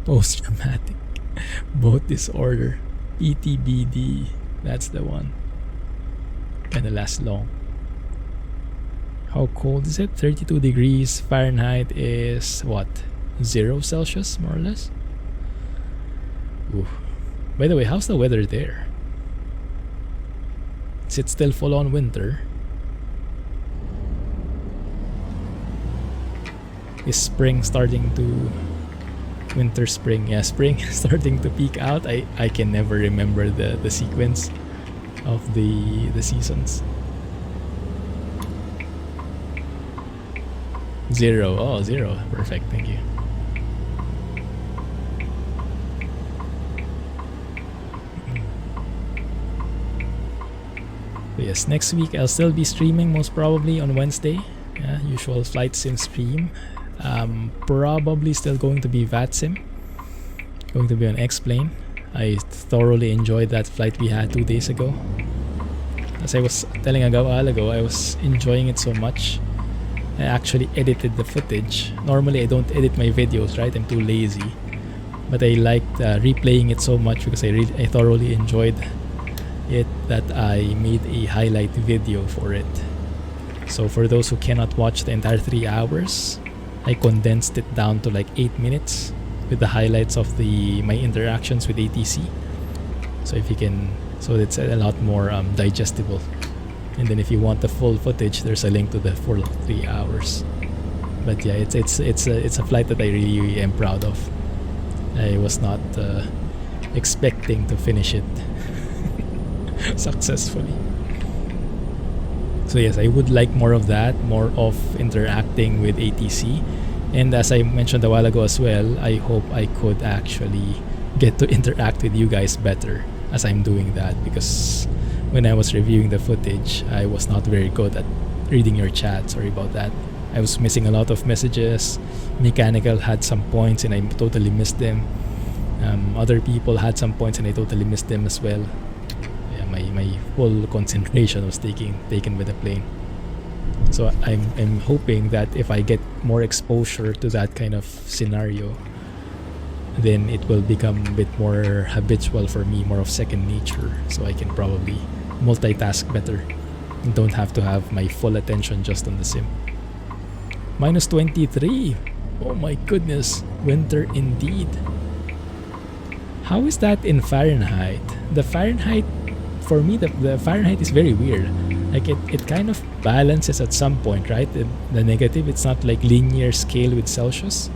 Post-traumatic boat disorder. PTBD. That's the one. Gonna last long. How cold is it? 32 degrees Fahrenheit is what? 0 Celsius, more or less? Ooh. By the way, how's the weather there? Is it still full-on winter? Is spring starting to... Winter, spring. Yeah, spring starting to peak out. I can never remember the sequence of the seasons. 0. Oh, 0. Perfect. Thank you. But yes, next week I'll still be streaming most probably on Wednesday. Yeah, usual flight sim stream. Probably still going to be VATSIM. Going to be on X-Plane. I thoroughly enjoyed that flight we had 2 days ago. As I was telling a while ago, I was enjoying it so much. I actually edited the footage. Normally I don't edit my videos, right? I'm too lazy. But I liked replaying it so much because I thoroughly enjoyed it that I made a highlight video for it. So for those who cannot watch the entire 3 hours, I condensed it down to like 8 minutes with the highlights of my interactions with ATC. So if you can, so it's a lot more digestible. And then if you want the full footage, there's a link to the full 3 hours. But yeah, it's a flight that I really am proud of. I was not expecting to finish it successfully. So yes, I would like more of that, more of interacting with ATC. And as I mentioned a while ago as well, I hope I could actually get to interact with you guys better as I'm doing that, because when I was reviewing the footage, I was not very good at reading your chat. Sorry about that. I was missing a lot of messages. Mechanical had some points and I totally missed them. Other people had some points and I totally missed them as well. Yeah, my full concentration was taken by the plane. So I'm hoping that if I get more exposure to that kind of scenario, then it will become a bit more habitual for me, more of second nature, so I can probably multitask better and don't have to have my full attention just on the sim. Minus 23. Oh my goodness, winter indeed. How is that in Fahrenheit? The Fahrenheit, for me, the Fahrenheit is very weird. Like it kind of balances at some point, right? The negative, it's not like linear scale with Celsius.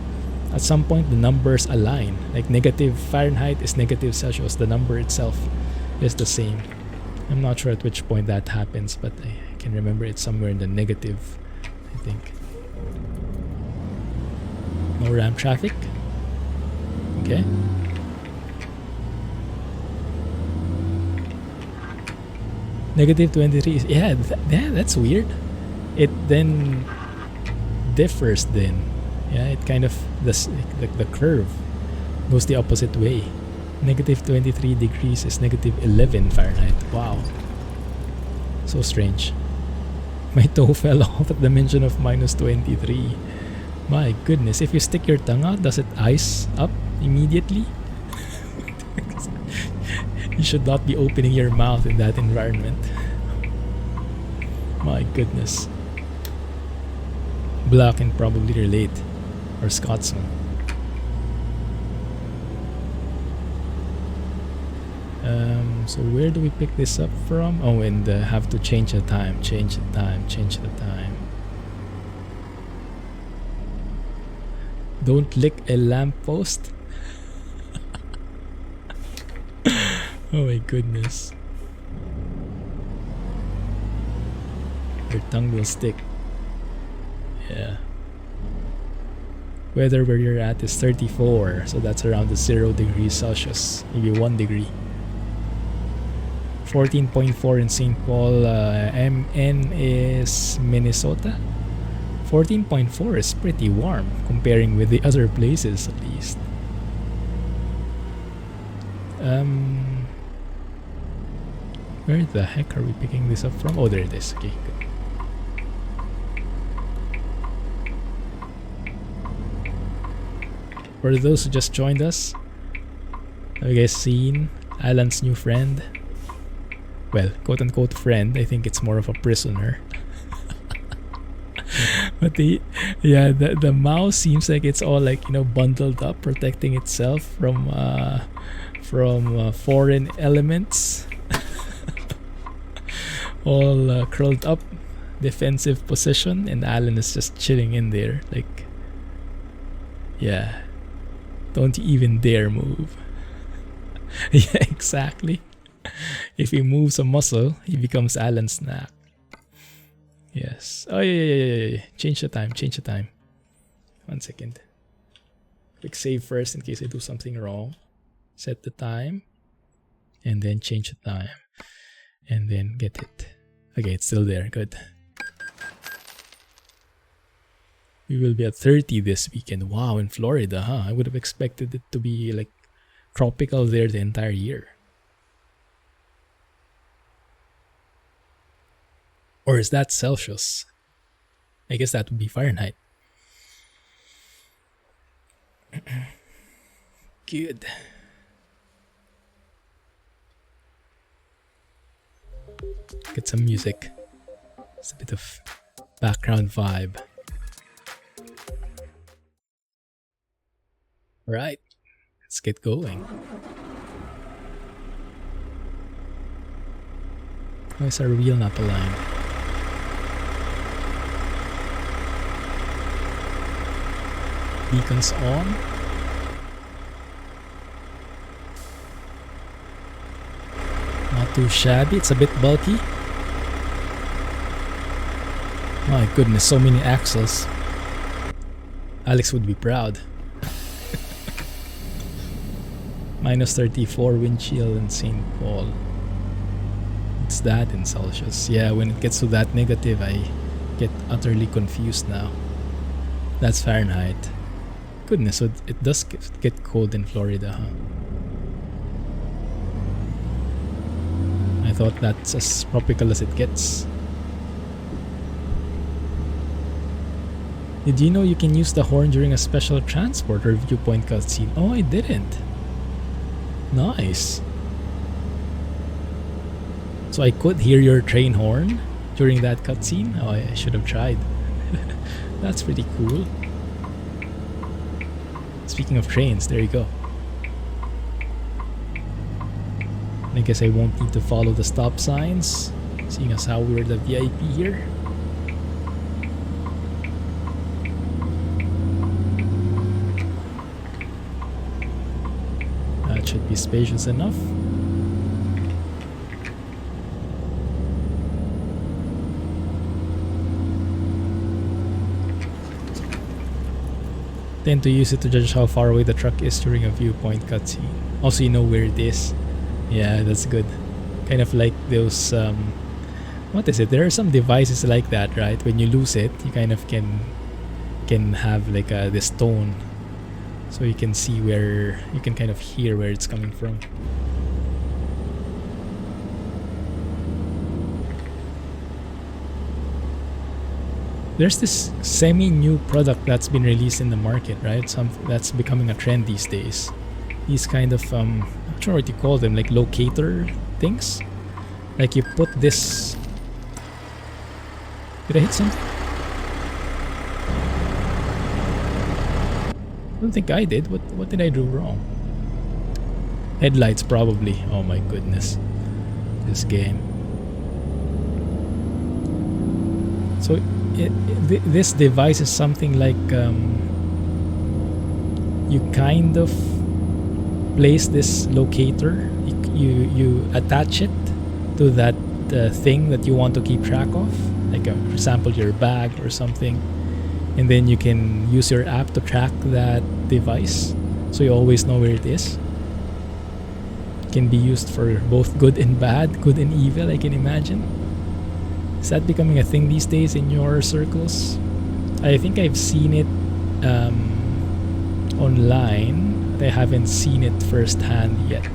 At some point the numbers align. Like negative Fahrenheit is negative Celsius. The number itself is the same. I'm not sure at which point that happens, but I can remember it's somewhere in the negative, I think. No ram traffic. Okay. Negative 23. Yeah, that's weird. It then differs then. Yeah, it kind of, the curve goes the opposite way. Negative 23 degrees is negative 11 Fahrenheit. Wow. So strange. My toe fell off at the mention of minus 23. My goodness, if you stick your tongue out, does it ice up immediately? You should not be opening your mouth in that environment. My goodness. Black can probably relate. Or Scotsman. So where do we pick this up from? Oh, and have to change the time. Change the time. Don't lick a lamppost. Oh my goodness. Your tongue will stick. Yeah. Weather where you're at is 34, so that's around the 0 degrees Celsius, maybe 1 degree. 14.4 in St. Paul. MN is Minnesota. 14.4 is pretty warm comparing with the other places, at least. Where the heck are we picking this up from? Oh, there it is. Okay, good. For those who just joined us, have you guys seen Alan's new friend? Well, quote-unquote friend. I think it's more of a prisoner. But the mouse seems like it's all like, bundled up, protecting itself from foreign elements. All curled up, defensive position, and Alan is just chilling in there, like, yeah, don't even dare move. Yeah, exactly. If he moves a muscle, he becomes Alan Snack. Yes. Oh yeah. Change the time. 1 second. Click save first in case I do something wrong. Set the time, and then change the time, and then get it. Okay, it's still there. Good. We will be at 30 this weekend. Wow, in Florida, huh? I would have expected it to be like tropical there the entire year. Or is that Celsius? I guess that would be Fahrenheit. Good. Get some music. It's a bit of background vibe. Right, let's get going. Why is our wheel not aligned? Beacons on. Not too shabby, it's a bit bulky. My goodness, so many axles. Alex would be proud. Minus 34 wind chill in St. Paul. It's that in Celsius. Yeah, when it gets to that negative, I get utterly confused now. That's Fahrenheit. Goodness, so it does get cold in Florida, huh? I thought that's as tropical as it gets. Did you know you can use the horn during a special transport or viewpoint cutscene? Oh, I didn't. Nice. So I could hear your train horn during that cutscene? Oh, I should have tried. That's pretty cool. Speaking of trains, there you go. I guess I won't need to follow the stop signs, seeing as how we're the VIP here. That should be spacious enough. Tend to use it to judge how far away the truck is during a viewpoint cutscene. Also, you know where it is. Yeah, that's good. Kind of like those, what is it? There are some devices like that, right? When you lose it, you kind of can have like this tone, so you can see where, you can kind of hear where it's coming from. There's this semi-new product that's been released in the market, right? That's becoming a trend these days. These kind of, I'm not sure what you call them, like locator things. Like you put this... Did I hit something? I don't think I did. What did I do wrong? Headlights probably. Oh my goodness. This game. So this device is something like you kind of place this locator, you attach it to that thing that you want to keep track of, like for example your bag or something, and then you can use your app to track that device so you always know where it is. It can be used for both good and bad, good and evil, I can imagine. Is that becoming a thing these days in your circles? I think I've seen it online, but I haven't seen it firsthand yet.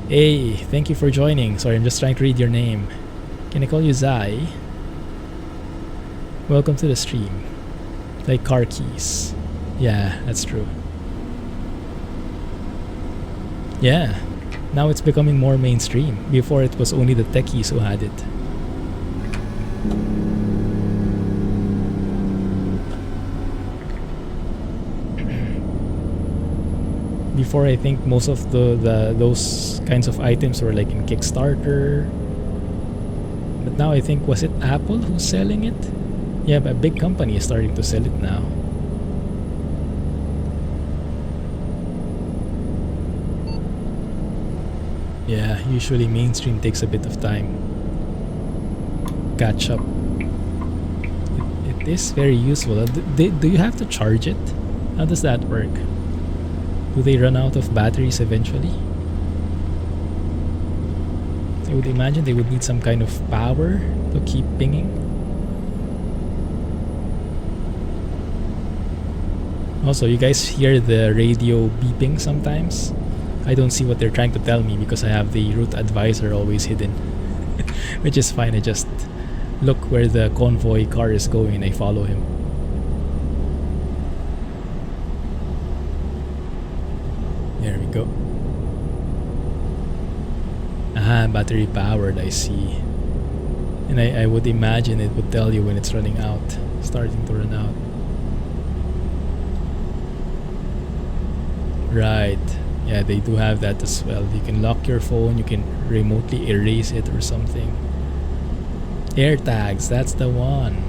Hey, thank you for joining. Sorry, I'm just trying to read your name. Can I call you Zai? Welcome to the stream. Like car keys. Yeah, that's true. Yeah. Now it's becoming more mainstream. Before it was only the techies who had it. Before, I think most of those kinds of items were like in Kickstarter. But now I think, was it Apple who's selling it? Yeah, but a big company is starting to sell it now. Yeah, usually mainstream takes a bit of time. Catch up. It is very useful. Do you have to charge it? How does that work? Do they run out of batteries eventually? I would imagine they would need some kind of power to keep pinging. Also, you guys hear the radio beeping sometimes? I don't see what they're trying to tell me because I have the route advisor always hidden. Which is fine, I just look where the convoy car is going and I follow him. There we go. Ah, battery powered, I see. And I would imagine it would tell you when it's running out, starting to run out. Right. Yeah, they do have that as well. You can lock your phone, you can remotely erase it or something. AirTags, that's the one.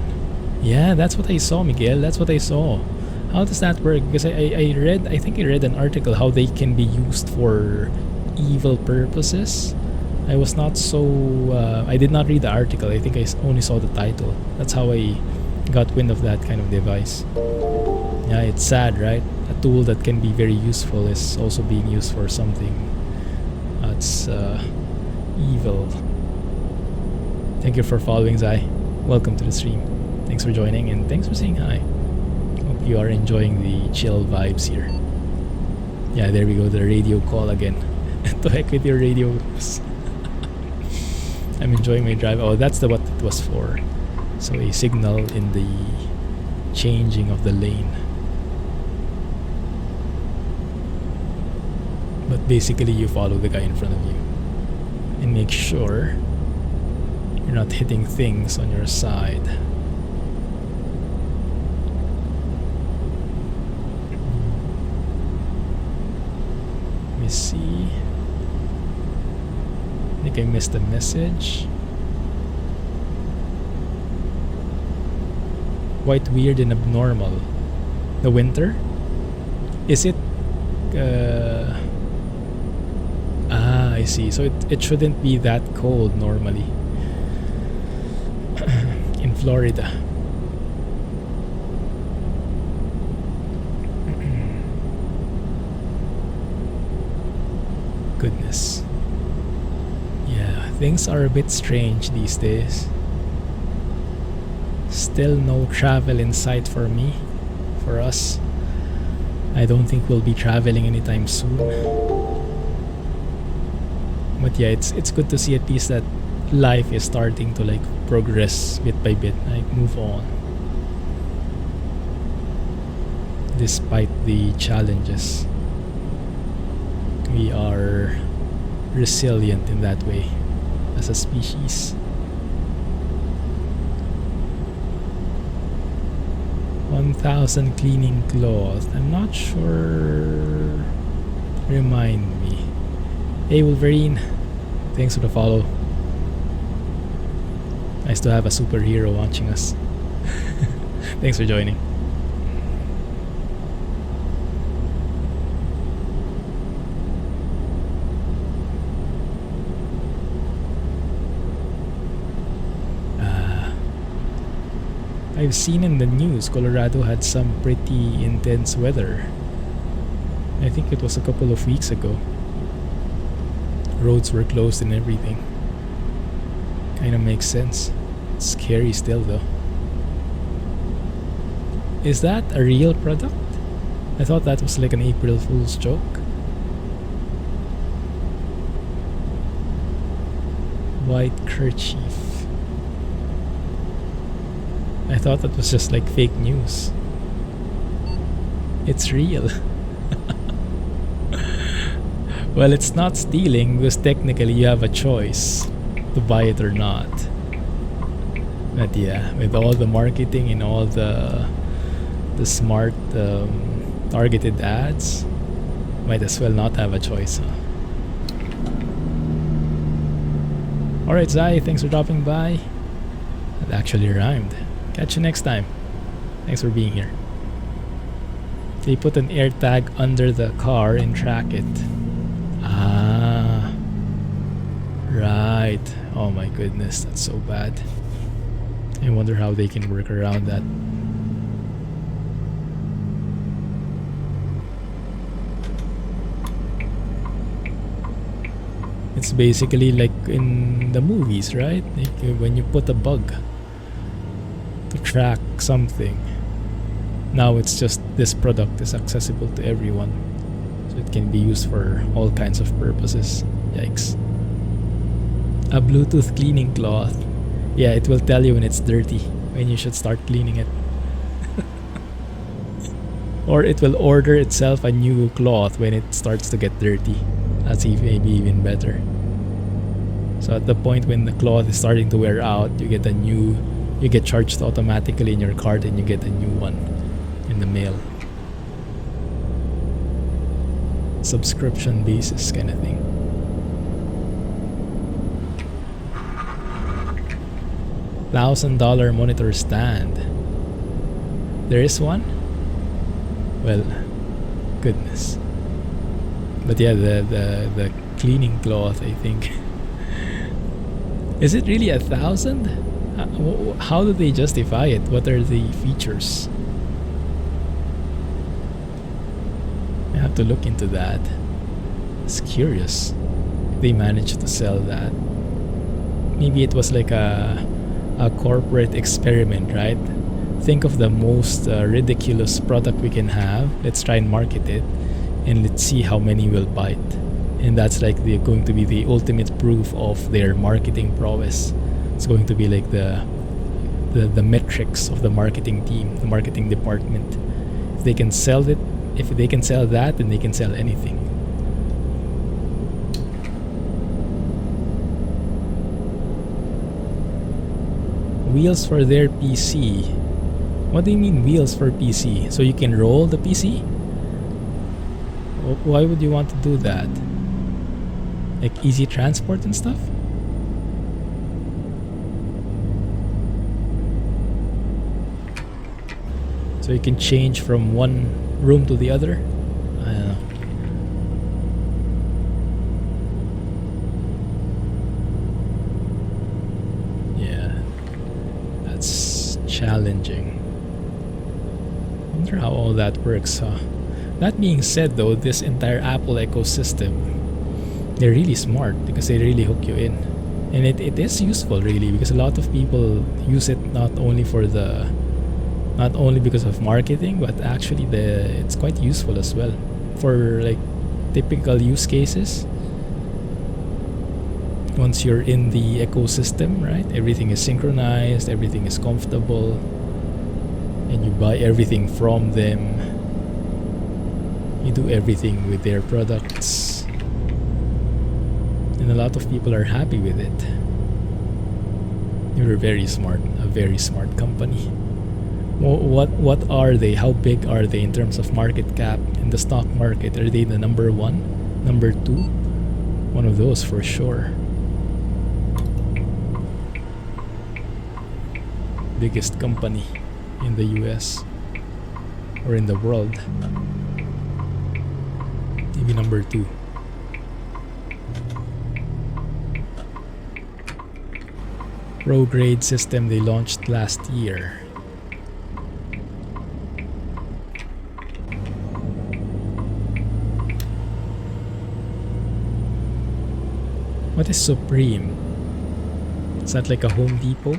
Yeah, that's what I saw, Miguel. That's what I saw. How does that work? Because I think I read an article how they can be used for evil purposes. I was not so... I did not read the article. I think I only saw the title. That's how I got wind of that kind of device. Yeah, it's sad, right? A tool that can be very useful is also being used for something that's evil. Thank you for following, Zai. Welcome to the stream. Thanks for joining and thanks for saying hi. Hope you are enjoying the chill vibes here. Yeah, there we go, the radio call again. To heck with your radios. I'm enjoying my drive. Oh, that's what it was for. So a signal in the changing of the lane. But basically you follow the guy in front of you and make sure you're not hitting things on your side. Let me see. I think I missed a message. Quite weird and abnormal. The winter? Is it I see. So it shouldn't be that cold normally in Florida. Goodness. Yeah, things are a bit strange these days. Still no travel in sight for me, for us. I don't think we'll be traveling anytime soon. But yeah, it's good to see at least that life is starting to like progress bit by bit, like move on. Despite the challenges, we are resilient in that way as a species. 1,000 cleaning cloth. I'm not sure. Remind me. Hey Wolverine, thanks for the follow. Nice to have a superhero watching us. Thanks for joining. I've seen in the news Colorado had some pretty intense weather. I think it was a couple of weeks ago. Roads were closed and everything. Kinda makes sense. It's scary still though. Is that a real product? I thought that was like an April Fool's joke. White kerchief. I thought that was just like fake news. It's real. Well, it's not stealing because technically you have a choice to buy it or not. But yeah, with all the marketing and all the smart targeted ads, might as well not have a choice, huh? Alright, Zai, thanks for dropping by. That actually rhymed. Catch you next time. Thanks for being here. They put an AirTag under the car and track it. Ah, right. Oh my goodness, that's so bad. I wonder how they can work around that. It's basically like in the movies, right? Like when you put a bug to track something. Now it's just this product is accessible to everyone, so it can be used for all kinds of purposes. Yikes. A Bluetooth cleaning cloth. Yeah, it will tell you when it's dirty, when you should start cleaning it. Or it will order itself a new cloth when it starts to get dirty. That's maybe even better. So at the point when the cloth is starting to wear out, you get charged automatically in your card and you get a new one in the mail. Subscription basis kind of thing. $1,000 monitor stand. There is one? Well, goodness. But yeah, the cleaning cloth, I think. Is it really 1,000? How do they justify it? What are the features? I have to look into that. It's curious. They managed to sell that. Maybe it was like a corporate experiment, right? Think of the most ridiculous product we can have. Let's try and market it, and let's see how many will bite. And that's like going to be the ultimate proof of their marketing prowess. It's going to be like the metrics of the marketing team, the marketing department. If they can sell it, if they can sell that, then they can sell anything. Wheels for their PC. What do you mean wheels for PC? So you can roll the PC? Why would you want to do that? Like easy transport and stuff? So you can change from one room to the other? I don't know. Yeah. That's challenging. I wonder how all that works, huh? That being said though, this entire Apple ecosystem, they're really smart because they really hook you in. And it is useful really, because a lot of people use it not only because of marketing, but actually it's quite useful as well for like typical use cases. Once you're in the ecosystem, right? Everything is synchronized, everything is comfortable, and you buy everything from them. You do everything with their products, and a lot of people are happy with it. You're very smart, a very smart company. What are they? How big are they in terms of market cap in the stock market? Are they the number one, number two? One of those for sure. Biggest company in the US or in the world. Maybe number two. Pro grade system they launched last year. What is Supreme? Is that like a Home Depot?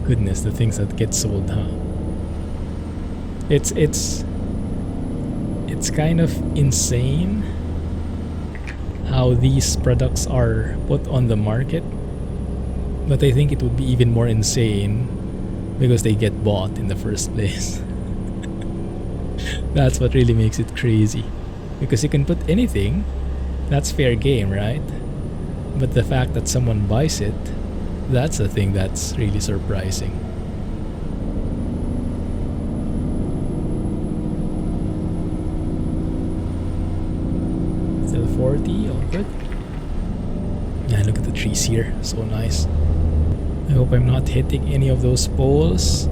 Goodness, the things that get sold, huh? It's kind of insane how these products are put on the market, but I think it would be even more insane because they get bought in the first place. That's what really makes it crazy, because you can put anything, that's fair game, right? But the fact that someone buys it, that's the thing that's really surprising. Still 40, all good. Yeah, look at the trees here, so nice. I hope I'm not hitting any of those poles.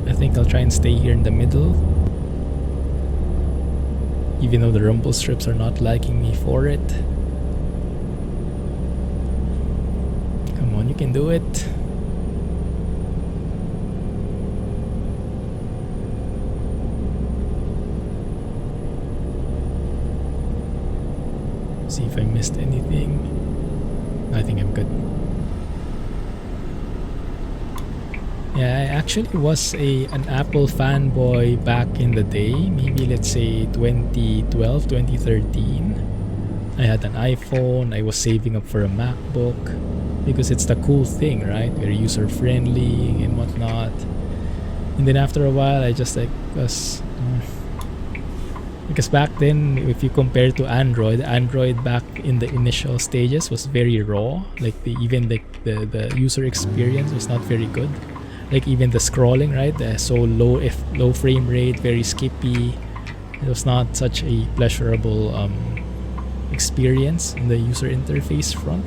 I think I'll try and stay here in the middle, even though the rumble strips are not liking me for it. Come on, you can do it. See if I missed anything. I think I'm good. Yeah, I actually was an Apple fanboy back in the day, maybe let's say 2012, 2013. I had an iPhone, I was saving up for a MacBook because it's the cool thing, right? Very user friendly and whatnot. And then after a while, I just like was because back then, if you compare to Android back in the initial stages was very raw. Like even the user experience was not very good. Like even the scrolling, right? So low frame rate, very skippy. It was not such a pleasurable experience in the user interface front.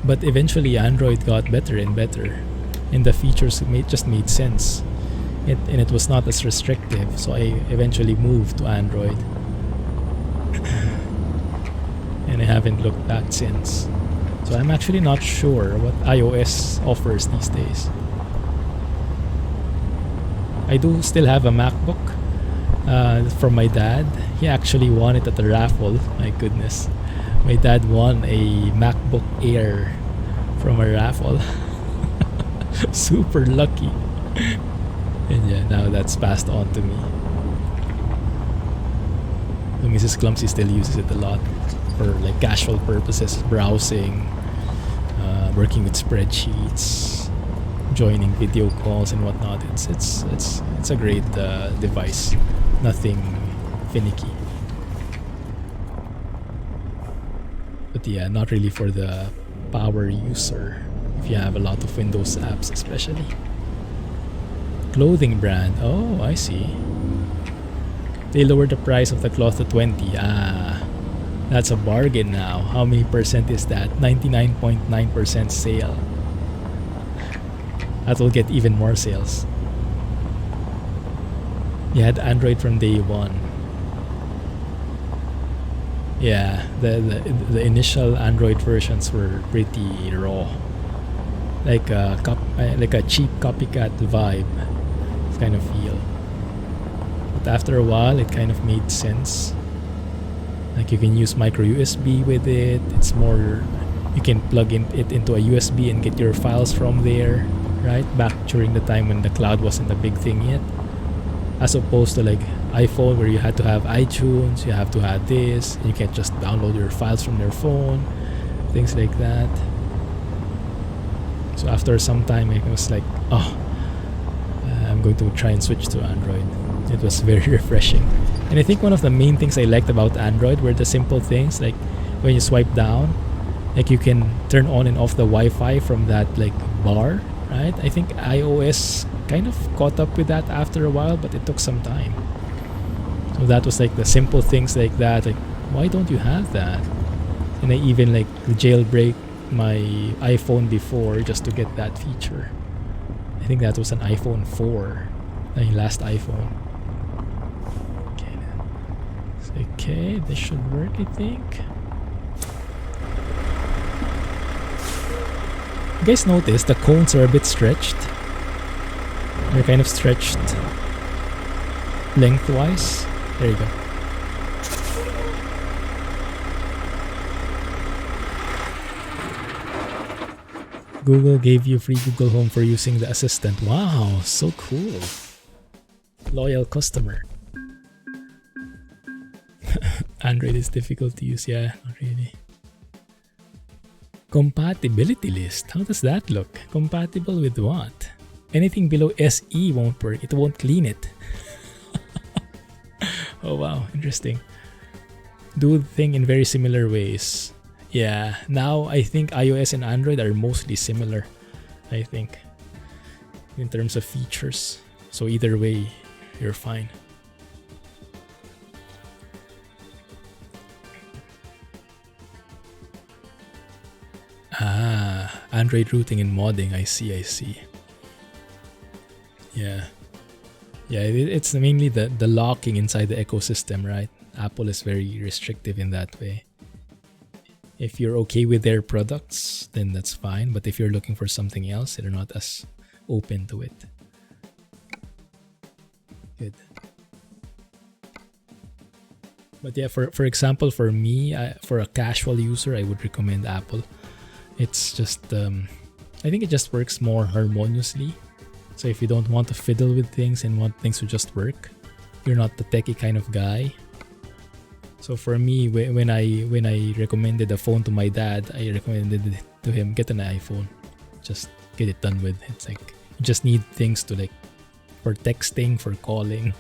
But eventually, Android got better and better, and the features just made sense. And it was not as restrictive, so I eventually moved to Android. And I haven't looked back since. So I'm actually not sure what iOS offers these days. I do still have a MacBook from my dad. He actually won it at a raffle. My goodness. My dad won a MacBook Air from a raffle. Super lucky. And yeah, now that's passed on to me. So Mrs. Clumsy still uses it a lot for like casual purposes, browsing, working with spreadsheets, joining video calls and whatnot. It's a great device. Nothing finicky. But yeah, not really for the power user. If you have a lot of Windows apps, especially. Clothing brand. Oh, I see. They lowered the price of the cloth to 20. Ah, that's a bargain now. How many percent is that? 99.9% sale. That will get even more sales. You had Android from day one. Yeah, the initial Android versions were pretty raw. Like a cheap copycat vibe kind of feel. But after a while, it kind of made sense. Like you can use micro USB with it. It's more, you can plug it into a USB and get your files from there, right? Back during the time when the cloud wasn't a big thing yet. As opposed to like iPhone where you had to have iTunes, you have to have this, you can't just download your files from your phone, things like that. So after some time, it was like, oh, I'm going to try and switch to Android. It was very refreshing. And I think one of the main things I liked about Android were the simple things, like when you swipe down, like you can turn on and off the Wi-Fi from that like bar, right? I think iOS kind of caught up with that after a while, but it took some time. So that was like the simple things like that. Like, why don't you have that? And I even like jailbreak my iPhone before just to get that feature. I think that was an iPhone 4, my last iPhone. Okay, this should work, I think. You guys notice the cones are a bit stretched? They're kind of stretched lengthwise. There you go. Google gave you free Google Home for using the Assistant. Wow, so cool. Loyal customer. Android is difficult to use. Yeah, not really. Compatibility list. How does that look? Compatible with what? Anything below SE won't work. It won't clean it. Oh wow, interesting. Do the thing in very similar ways. Yeah, now I think iOS and Android are mostly similar, I think, in terms of features. So either way, you're fine. Ah, Android routing and modding. I see. Yeah. Yeah, it's mainly the locking inside the ecosystem, right? Apple is very restrictive in that way. If you're okay with their products, then that's fine. But if you're looking for something else, they're not as open to it. Good. But yeah, for example, for me, for a casual user, I would recommend Apple. It's just I think it just works more harmoniously. So if you don't want to fiddle with things and want things to just work, you're not the techie kind of guy. So for me, when I recommended a phone to my dad, I recommended it to him, get an iPhone. Just get it done with. It's like you just need things to like for texting, for calling.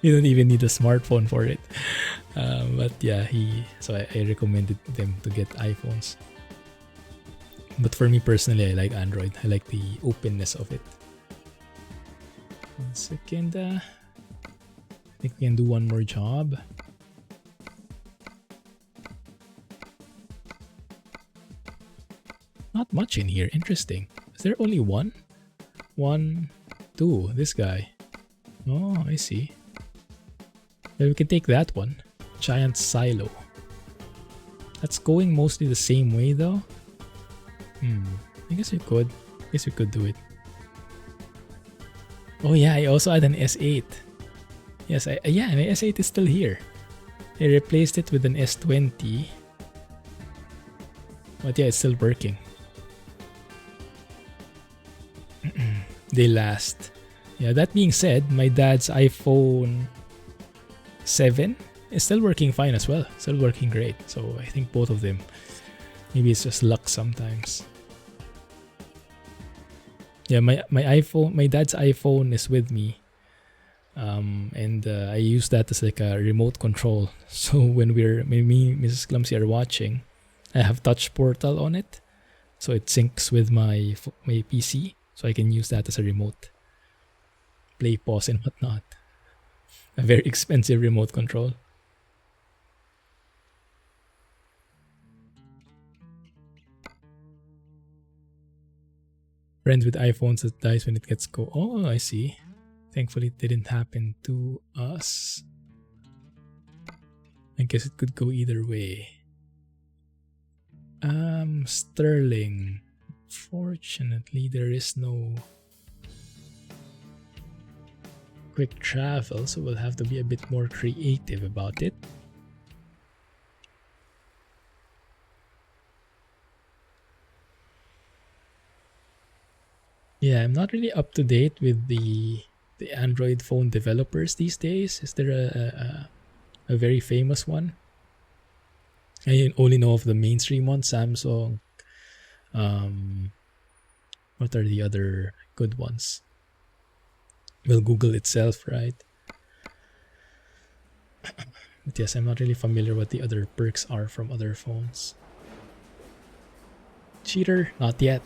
You don't even need a smartphone for it. But yeah, so I recommended them to get iPhones. But for me personally, I like Android. I like the openness of it. 1 second. I think we can do one more job. Not much in here. Interesting. Is there only one? 1, 2. This guy. Oh, I see. Well, we can take that one. Giant silo. That's going mostly the same way though. I guess we could. Do it. Oh yeah, I also had an S8. Yes, my S8 is still here. I replaced it with an S20. But yeah, it's still working. They last. Yeah, that being said, my dad's iPhone 7 is still working fine as well. Still working great. So I think both of them. Maybe it's just luck sometimes. Yeah, my dad's iPhone is with me. And I use that as like a remote control. So when me, Mrs. Clumsy are watching, I have touch portal on it. So it syncs with my PC. So I can use that as a remote. Play, pause, and whatnot. A very expensive remote control. Friends with iPhones that dies when it gets cold. Oh, I see. Thankfully, it didn't happen to us. I guess it could go either way. Sterling. Fortunately, there is no quick travel, so we'll have to be a bit more creative about it. Yeah, I'm not really up to date with the Android phone developers these days. Is there a very famous one? I only know of the mainstream one, Samsung. What are the other good ones? Well, Google itself, right? But yes, I'm not really familiar what the other perks are from other phones. Cheater? Not yet.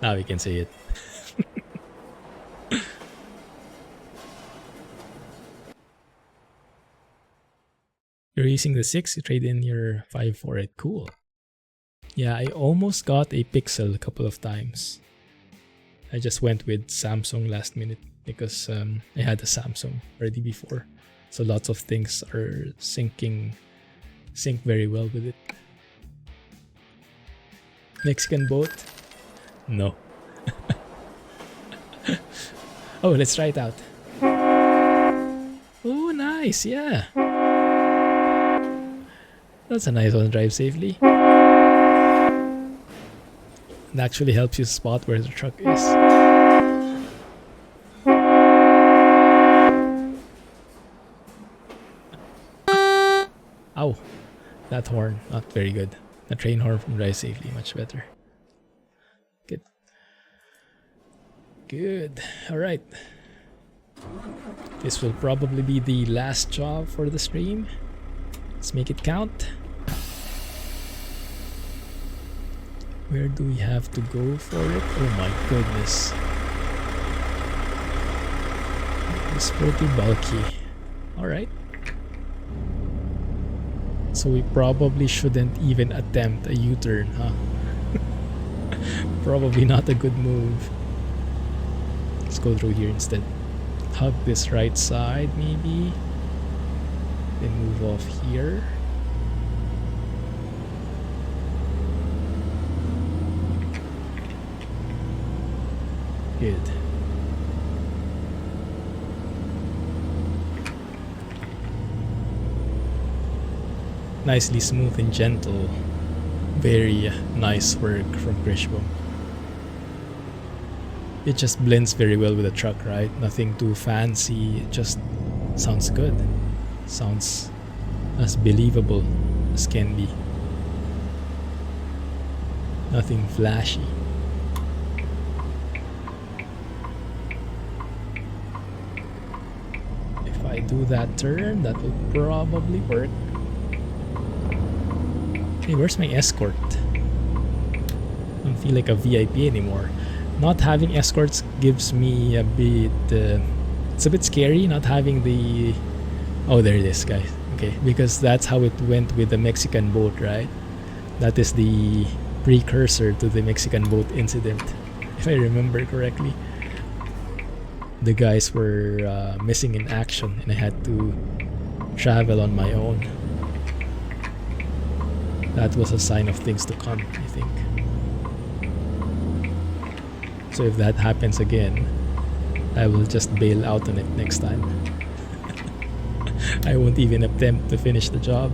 Now we can say it. You're using the 6, you trade in your 5 for it. Cool. Yeah, I almost got a Pixel a couple of times. I just went with Samsung last minute because I had a Samsung already before. So lots of things are sync very well with it. Mexican boat? No. Oh, let's try it out. Oh, nice, yeah. That's a nice one to drive safely. It actually helps you spot where the truck is. Ow, that horn, not very good. The train horn from drive safely, much better. Good. Good. Alright. This will probably be the last job for the stream. Let's make it count. Where do we have to go for it? Oh my goodness. It's pretty bulky. Alright. So we probably shouldn't even attempt a U-turn, huh? Probably not a good move. Let's go through here instead. Hug this right side maybe. Then move off here. Good. nicely smooth and gentle. Very nice work from Kriechbaum. It just blends very well with the truck, right? Nothing too fancy, it just sounds good. Sounds as believable as can be. Nothing flashy. If I do that turn, that will probably work. Hey, where's my escort? I don't feel like a VIP anymore. Not having escorts gives me a bit... it's a bit scary not having the... Oh, there it is, guys. Okay, because that's how it went with the Mexican boat, right? That is the precursor to the Mexican boat incident, if I remember correctly. The guys were missing in action and I had to travel on my own. That was a sign of things to come, I think. So if that happens again, I will just bail out on it next time. I won't even attempt to finish the job.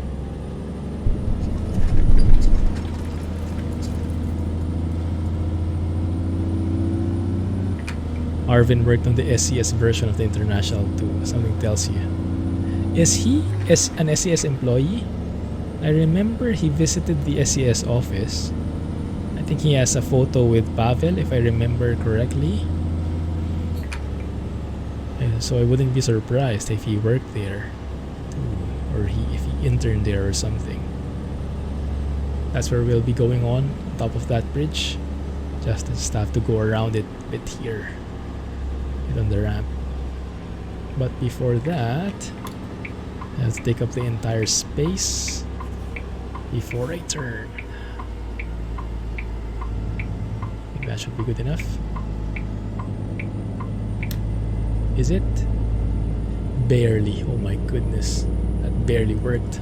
Harven worked on the SCS version of the International too. Something tells you. Is he an SCS employee? I remember he visited the SCS office. I think he has a photo with Pavel, if I remember correctly. So I wouldn't be surprised if he worked there too, or if he interned there or something. That's where we'll be going on top of that bridge. Just have to go around it a bit here. Get on the ramp. But before that, let's take up the entire space before I turn. I think that should be good enough. Is it? Barely. Oh my goodness. That barely worked.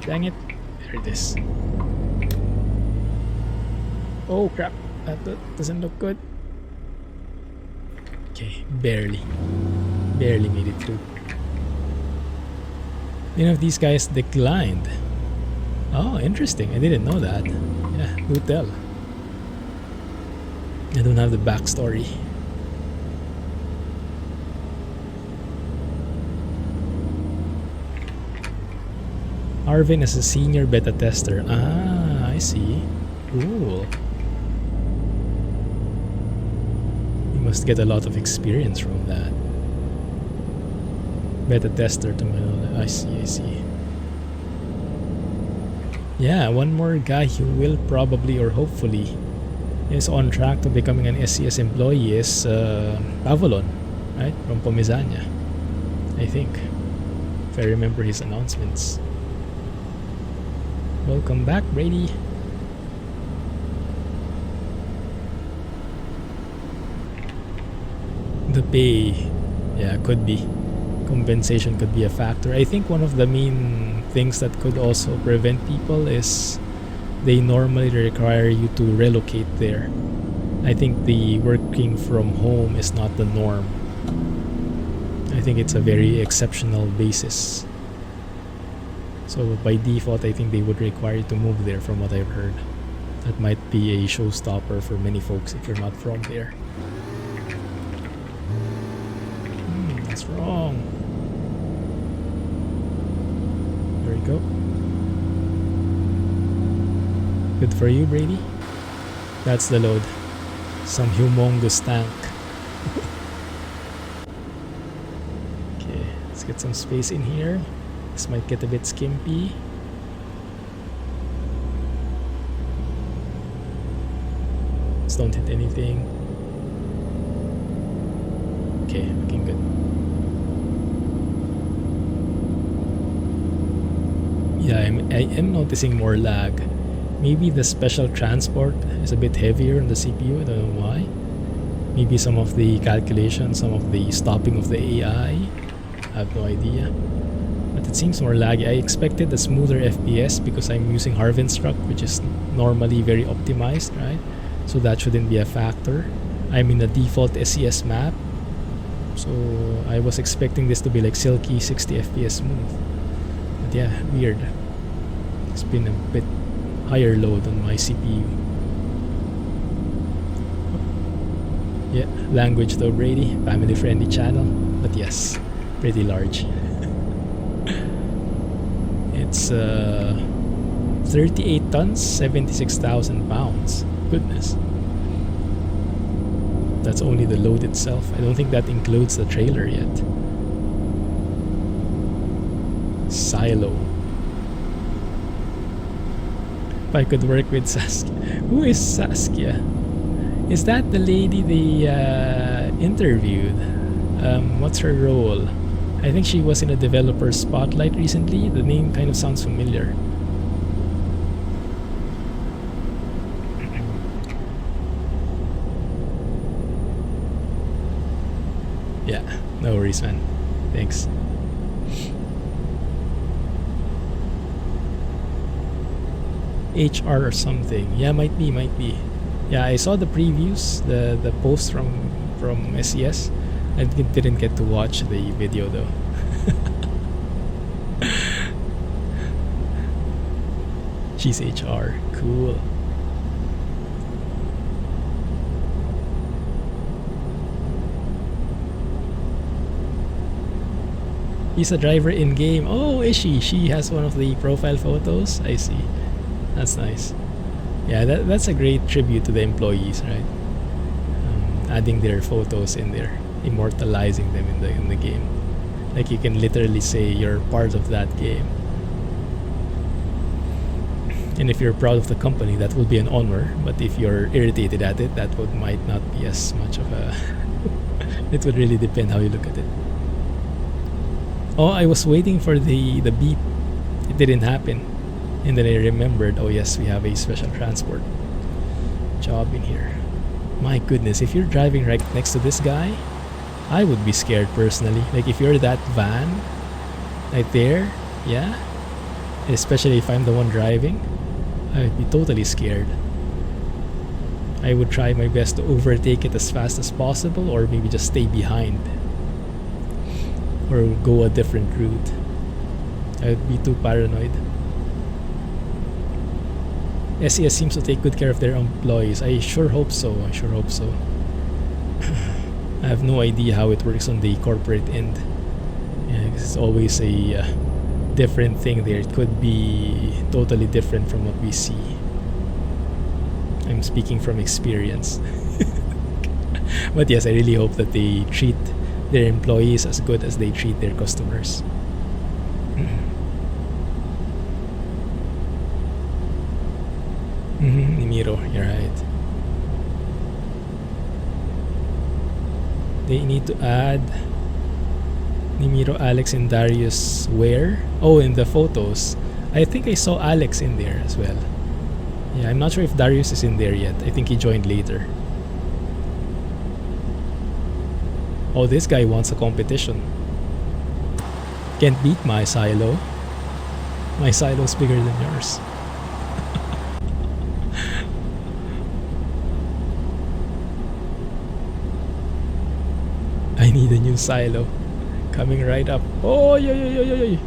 Dang it. There it is. Oh crap. That doesn't look good. Okay, barely made it through. You know, these guys declined. Oh, interesting. I didn't know that. Yeah, do tell. I don't have the backstory. Harven is a senior beta tester. Ah, I see. Cool. You must get a lot of experience from that. Beta tester to my knowledge. I see. Yeah, one more guy who will probably or hopefully is on track to becoming an SCS employee is Avalon, right? From Pomezania, I think. If I remember his announcements. Welcome back, Brady. The pay, yeah, could be. Compensation could be a factor. I think one of the main things that could also prevent people is they normally require you to relocate there. I think the working from home is not the norm. I think it's a very exceptional basis. So by default, I think they would require you to move there from what I've heard. That might be a showstopper for many folks if you're not from there. That's wrong. There we go. Good for you, Brady. That's the load. Some humongous tank. Okay, let's get some space in here. This might get a bit skimpy. Just don't hit anything. Okay, looking good. Yeah, I am noticing more lag. Maybe the special transport is a bit heavier on the CPU. I don't know why. Maybe some of the calculations, some of the stopping of the AI. I have no idea. But but it seems more laggy. I expected a smoother FPS because I'm using Harven's truck, which is normally very optimized, right? So that shouldn't be a factor. I'm in a default SCS map, so I was expecting this to be like silky 60 FPS smooth. But yeah, weird. It's been a bit higher load on my CPU. Yeah, language though, Brady. Family friendly channel, but yes, pretty large. It's 38 tons, 76,000 pounds. Goodness. That's only the load itself. I don't think that includes the trailer yet. Silo. If I could work with Saskia. Who is Saskia? Is that the lady they interviewed? What's her role? I think she was in a developer spotlight recently. The name kind of sounds familiar. Yeah, no worries, man. Thanks. HR or something. Yeah, might be. Yeah, I saw the previews, the post from SCS. I didn't get to watch the video though. She's HR. Cool. He's a driver in game. Oh, is she? She has one of the profile photos. I see. That's nice. Yeah, that's a great tribute to the employees, right? Adding their photos in there, immortalizing them in the game. Like you can literally say you're part of that game. And if you're proud of the company, that will be an honor. But if you're irritated at it, that might not be as much of a. It would really depend how you look at it. Oh, I was waiting for the beep. It didn't happen. And then I remembered, oh yes, we have a special transport job in here. My goodness, if you're driving right next to this guy, I would be scared personally. Like if you're that van right there, yeah, especially if I'm the one driving, I would be totally scared. I would try my best to overtake it as fast as possible, or maybe just stay behind, or go a different route. I would be too paranoid. SCS seems to take good care of their employees. I sure hope so. I have no idea how it works on the corporate end. Yeah, it's always a different thing there. It could be totally different from what we see. I'm speaking from experience. But yes, I really hope that they treat their employees as good as they treat their customers. Nimiro, you're right. They need to add Nimiro, Alex, and Darius where? Oh, in the photos. I think I saw Alex in there as well. Yeah, I'm not sure if Darius is in there yet. I think he joined later. Oh, this guy wants a competition. Can't beat my silo. My silo's bigger than yours. I need a new silo. Coming right up. Oh, yo.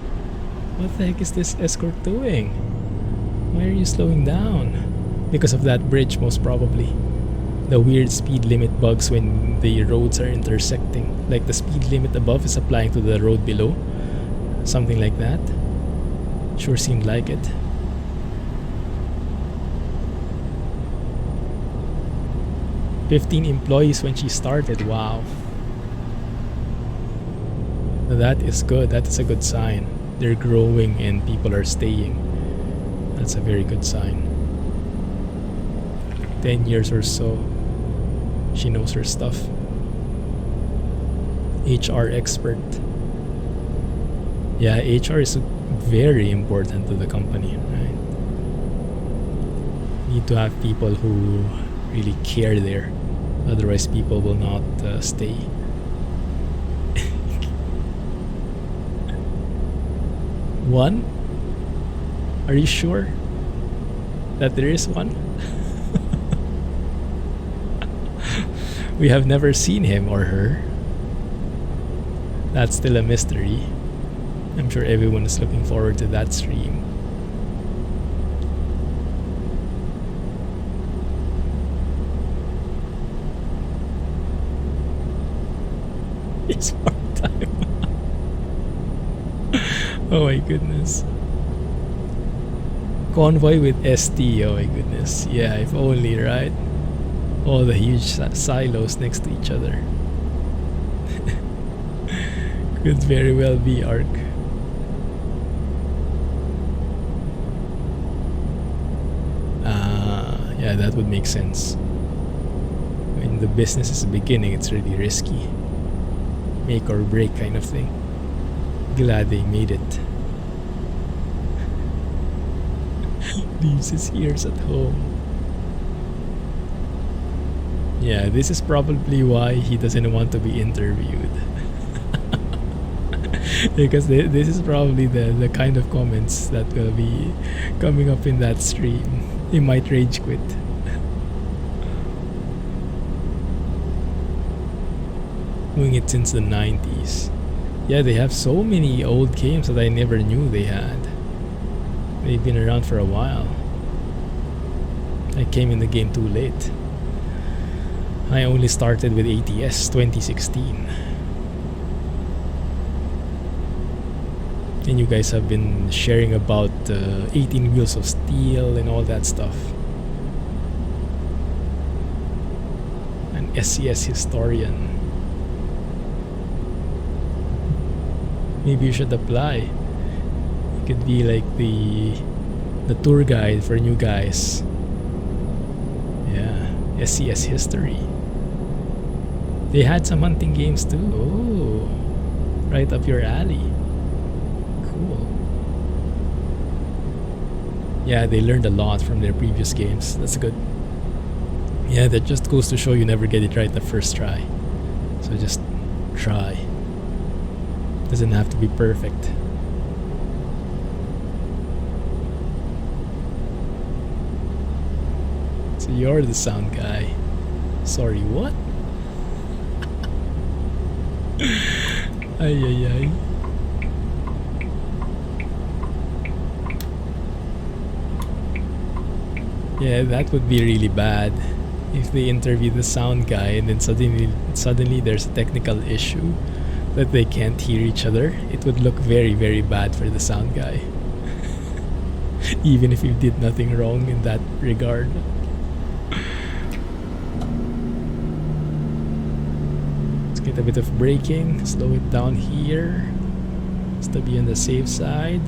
What the heck is this escort doing? Why are you slowing down? Because of that bridge, most probably. The weird speed limit bugs when the roads are intersecting. Like the speed limit above is applying to the road below. Something like that. Sure seemed like it. "15 employees when she started." Wow. That is good. That is a good sign. They're growing and people are staying. That's a very good sign. 10 years or so. She knows her stuff. HR expert. Yeah, HR is very important to the company, right? Need to have people who really care there. Otherwise, people will not stay. One? Are you sure that there is one? We have never seen him or her. That's still a mystery. I'm sure everyone is looking forward to that stream. It's part-time. Oh my goodness. Convoy with ST, oh my goodness. Yeah, if only, right? All the huge silos next to each other. Could very well be Arc. Yeah, that would make sense. When the business is beginning, it's really risky. Make or break kind of thing. Glad they made it. Leaves his ears at home. Yeah, this is probably why he doesn't want to be interviewed. Because this is probably the kind of comments that will be coming up in that stream. He might rage quit. Doing it since the 90s. Yeah, they have so many old games that I never knew they had. They've been around for a while. I came in the game too late. I only started with ATS 2016. And you guys have been sharing about 18 Wheels of Steel and all that stuff. An SCS historian. Maybe you should apply. You could be like the tour guide for new guys. Yeah, SCS history. They had some hunting games too. Oh, right up your alley. Cool. Yeah, they learned a lot from their previous games. That's good. Yeah, that just goes to show you never get it right the first try. So just try. Doesn't have to be perfect. So you're the sound guy. Sorry, what? Ay ay ay. Yeah, that would be really bad if they interview the sound guy and then suddenly there's a technical issue that they can't hear each other. It would look very, very bad for the sound guy. Even if you did nothing wrong in that regard. Let's get a bit of braking. Slow it down here. Just to be on the safe side.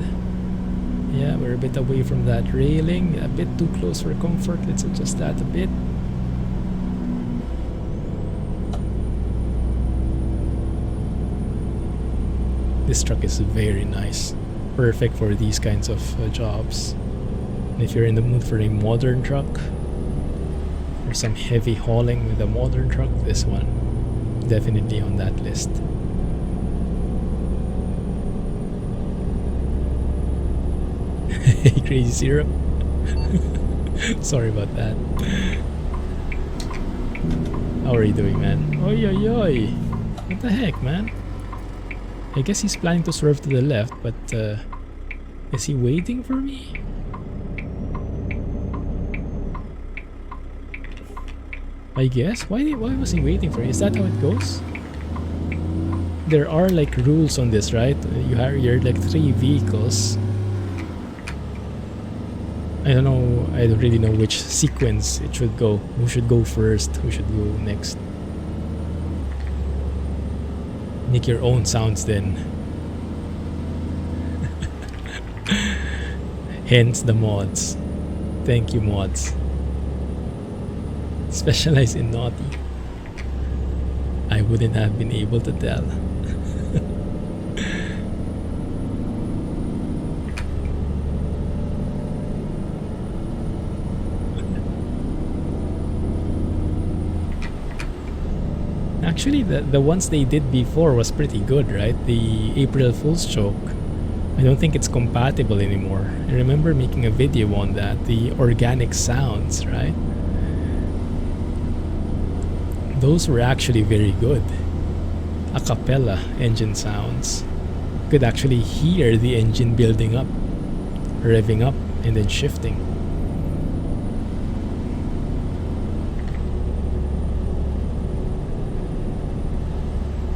Yeah, we're a bit away from that railing. A bit too close for comfort. Let's adjust that a bit. This truck is very nice. Perfect for these kinds of jobs. And if you're in the mood for a modern truck, or some heavy hauling with a modern truck, this one definitely on that list. Hey, Crazy Syrup. Sorry about that. How are you doing, man? Oi, oi, oi. What the heck, man? I guess he's planning to swerve to the left, but is he waiting for me? I guess. Why was he waiting for me? Is that how it goes? There are like rules on this, right? You're like 3 vehicles. I don't know. I don't really know which sequence it should go. Who should go first? Who should go next? Make your own sounds then. Hence the mods. Thank you, mods. Specialize in naughty. I wouldn't have been able to tell. Actually, the ones they did before was pretty good, right? The April Fool's joke. I don't think it's compatible anymore. I remember making a video on that, the organic sounds, right? Those were actually very good. A cappella engine sounds. You could actually hear the engine building up, revving up, and then shifting.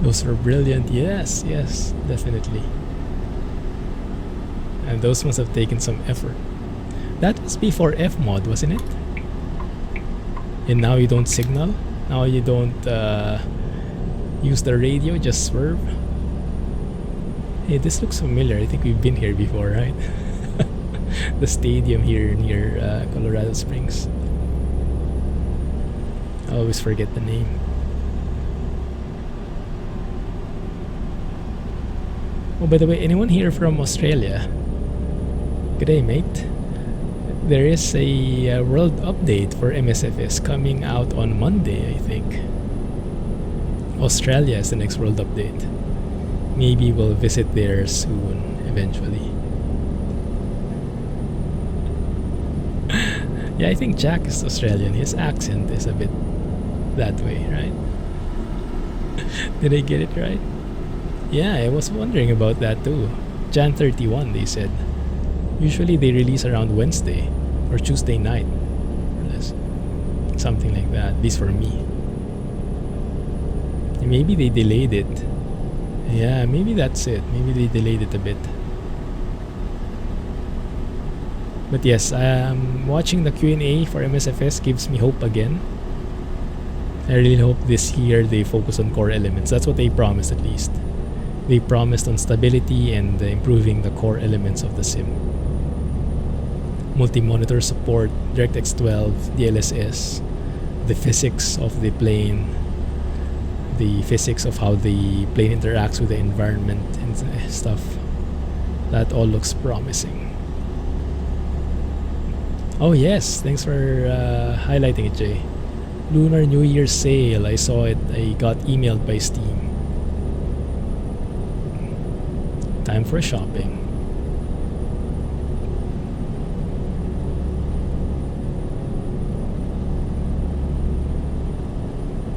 Those were brilliant. Yes, yes, definitely. And those must have taken some effort. That was before F-mod, wasn't it? And now you don't signal? Now you don't use the radio, just swerve? Hey, this looks familiar. I think we've been here before, right? The stadium here near Colorado Springs. I always forget the name. Oh, by the way, anyone here from Australia? G'day, mate. There is a world update for MSFS coming out on Monday, I think. Australia is the next world update. Maybe we'll visit there soon, eventually. Yeah, I think Jack is Australian. His accent is a bit that way, right? Did I get it right? Yeah, I was wondering about that too. Jan 31, they said. Usually they release around Wednesday or Tuesday night, more or less. Something like that, at least for me. Maybe they delayed it. Yeah, maybe that's it. Maybe they delayed it a bit. But yes, watching the Q&A for MSFS gives me hope again. I really hope this year they focus on core elements. That's what they promised, at least. They promised on stability and improving the core elements of the sim. Multi-monitor support, DirectX 12, DLSS, the physics of the plane, the physics of how the plane interacts with the environment and stuff. That all looks promising. Oh yes, thanks for highlighting it, Jay. Lunar New Year sale, I saw it. I got emailed by Steam. Time for shopping.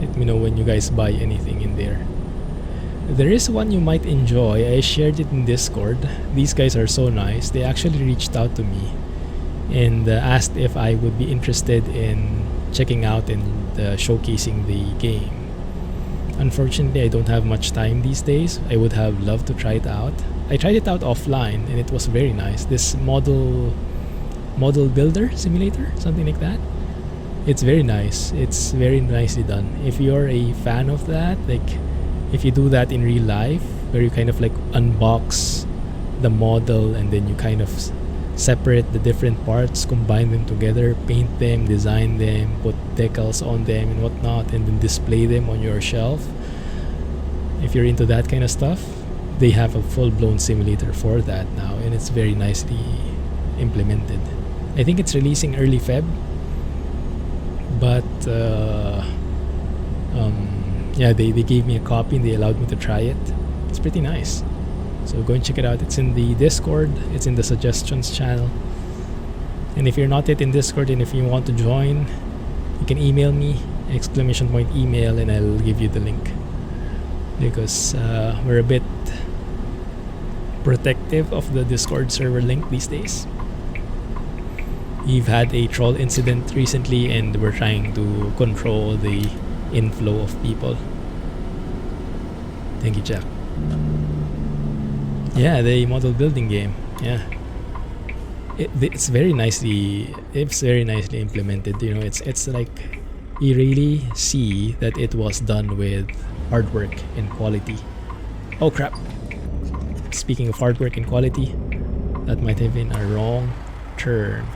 Let me know when you guys buy anything in there. There is one you might enjoy. I shared it in Discord. These guys are so nice. They actually reached out to me and asked if I would be interested in checking out and showcasing the game. Unfortunately, I don't have much time these days. I would have loved to try it out. I tried it out offline and it was very nice. This model builder simulator, something like that. It's very nice. It's very nicely done. If you're a fan of that, like if you do that in real life, where you kind of like unbox the model and then you kind of separate the different parts, combine them together, paint them, design them, put decals on them and whatnot, and then display them on your shelf. If you're into that kind of stuff, they have a full-blown simulator for that now, and it's very nicely implemented. I think it's releasing early Feb, but yeah, they gave me a copy and they allowed me to try it. It's pretty nice. So go and check it out. It's in the Discord. It's in the suggestions channel. And if you're not yet in Discord and if you want to join, you can email me, !email, and I'll give you the link. Because we're a bit protective of the Discord server link these days. We've had a troll incident recently and we're trying to control the inflow of people. Thank you, Jack. Yeah, the model building game. Yeah, it's very nicely implemented. You know, it's like you really see that it was done with hard work and quality. Oh crap! Speaking of hard work and quality, that might have been a wrong turn.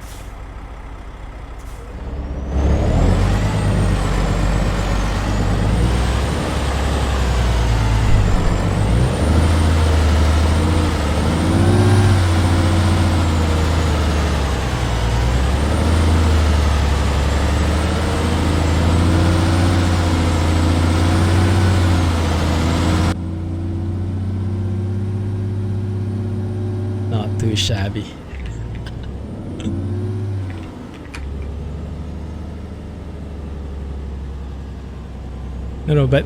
too shabby. No, but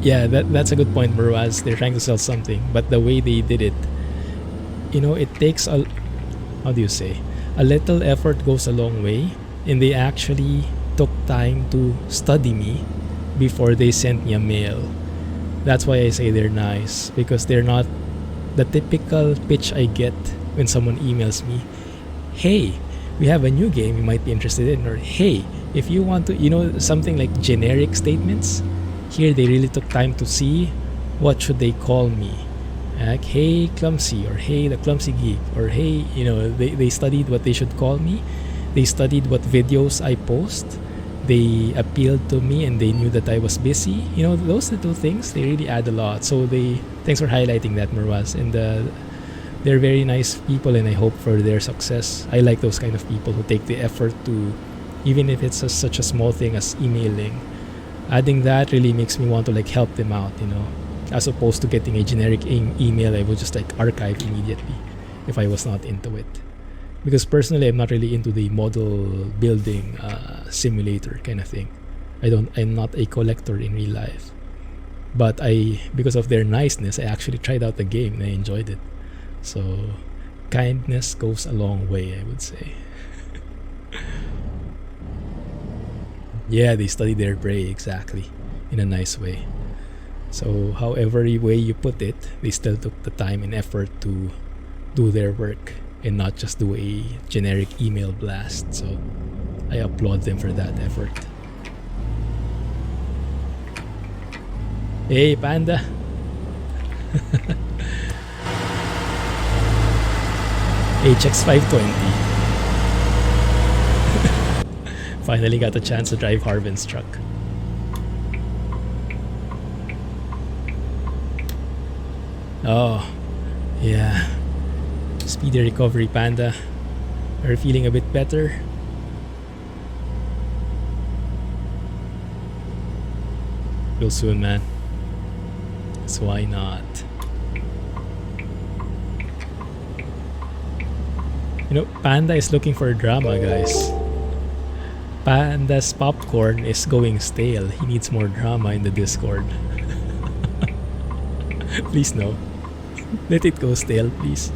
yeah, that's a good point, Marwaz. They're trying to sell something, but the way they did it, you know, it takes a, how do you say, a little effort goes a long way, and they actually took time to study me before they sent me a mail. That's why I say they're nice, because they're not the typical pitch I get when someone emails me, hey, we have a new game you might be interested in, or hey, if you want to, you know, something like generic statements. Here they really took time to see what should they call me, like hey Clumsy, or hey the Clumsy Geek, or hey, you know, they studied what they should call me. They studied what videos I post. They appealed to me, and they knew that I was busy. You know, those little things, they really add a lot. So thanks for highlighting that, Marwaz. And they're very nice people, and I hope for their success. I like those kind of people who take the effort to, even if it's such a small thing as emailing. Adding that really makes me want to like help them out, you know, as opposed to getting a generic email I would just like archive immediately if I was not into it. Because personally, I'm not really into the model building simulator kind of thing. I'm not a collector in real life. But because of their niceness, I actually tried out the game and I enjoyed it. So kindness goes a long way, I would say. Yeah, they study their prey, exactly, in a nice way. So however way you put it, they still took the time and effort to do their work and not just do a generic email blast. So I applaud them for that effort. Hey, Panda! HX520. Finally got a chance to drive Harven's truck. Oh, yeah. Speedy recovery, Panda. Are you feeling a bit better? Real soon, man. So why not? You know, Panda is looking for drama, guys. Panda's popcorn is going stale. He needs more drama in the Discord. Please no. Let it go stale, please.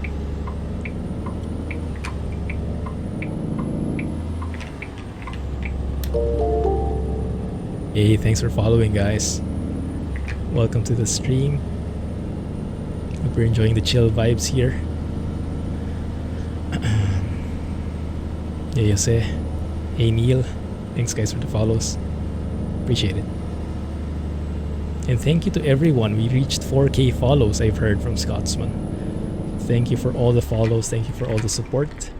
Hey, thanks for following, guys. Welcome to the stream. Hope you're enjoying the chill vibes here. Hey, Jose. Hey, Neil. Thanks, guys, for the follows. Appreciate it. And thank you to everyone. We reached 4K follows, I've heard from Scotsman. Thank you for all the follows. Thank you for all the support.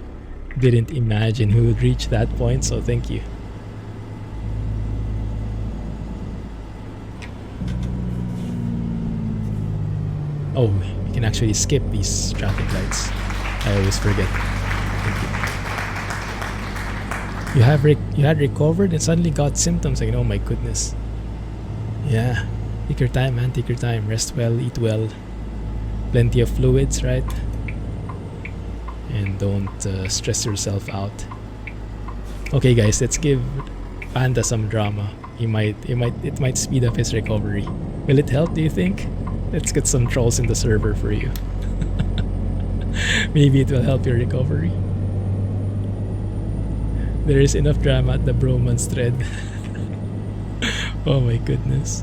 Didn't imagine who would reach that point, so thank you. Oh, we can actually skip these traffic lights. I always forget. Thank you. You had recovered and suddenly got symptoms. Like, oh my goodness. Yeah. Take your time, man. Take your time. Rest well, eat well. Plenty of fluids, right? And don't stress yourself out. Okay, guys, let's give Panda some drama. It might speed up his recovery. Will it help, do you think? Let's get some trolls in the server for you. Maybe it will help your recovery. There is enough drama at the bromance thread. Oh my goodness.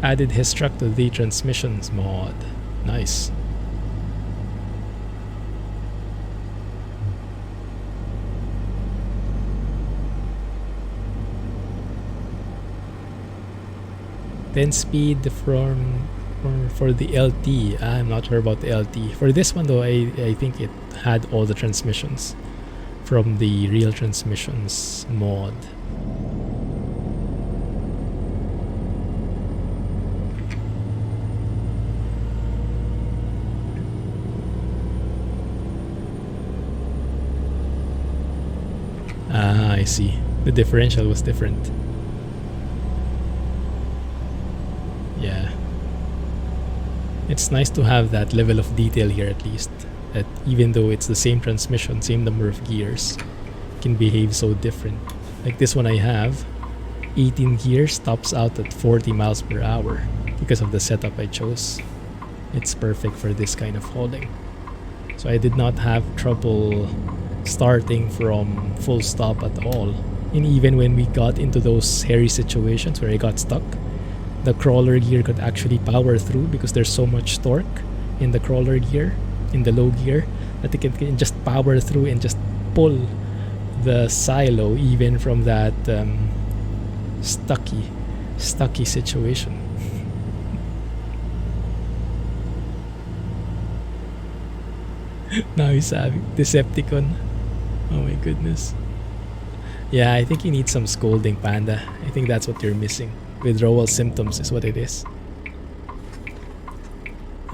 Added his truck to the transmissions mod. Nice. Then speed for the LT. I'm not sure about the LT. For this one though, I think it had all the transmissions from the real transmissions mod. Ah, I see. The differential was different. Yeah. It's nice to have that level of detail here at least. That even though it's the same transmission, same number of gears, it can behave so different. Like this one I have, 18 gears, tops out at 40 miles per hour because of the setup I chose. It's perfect for this kind of hauling. So I did not have trouble starting from full stop at all. And even when we got into those hairy situations where I got stuck, the crawler gear could actually power through because there's so much torque in the crawler gear, in the low gear, that it can just power through and just pull the silo even from that stucky situation. Now he's having Decepticon. Oh my goodness. Yeah, I think you need some scolding, Panda. I think that's what you're missing. Withdrawal symptoms is what it is.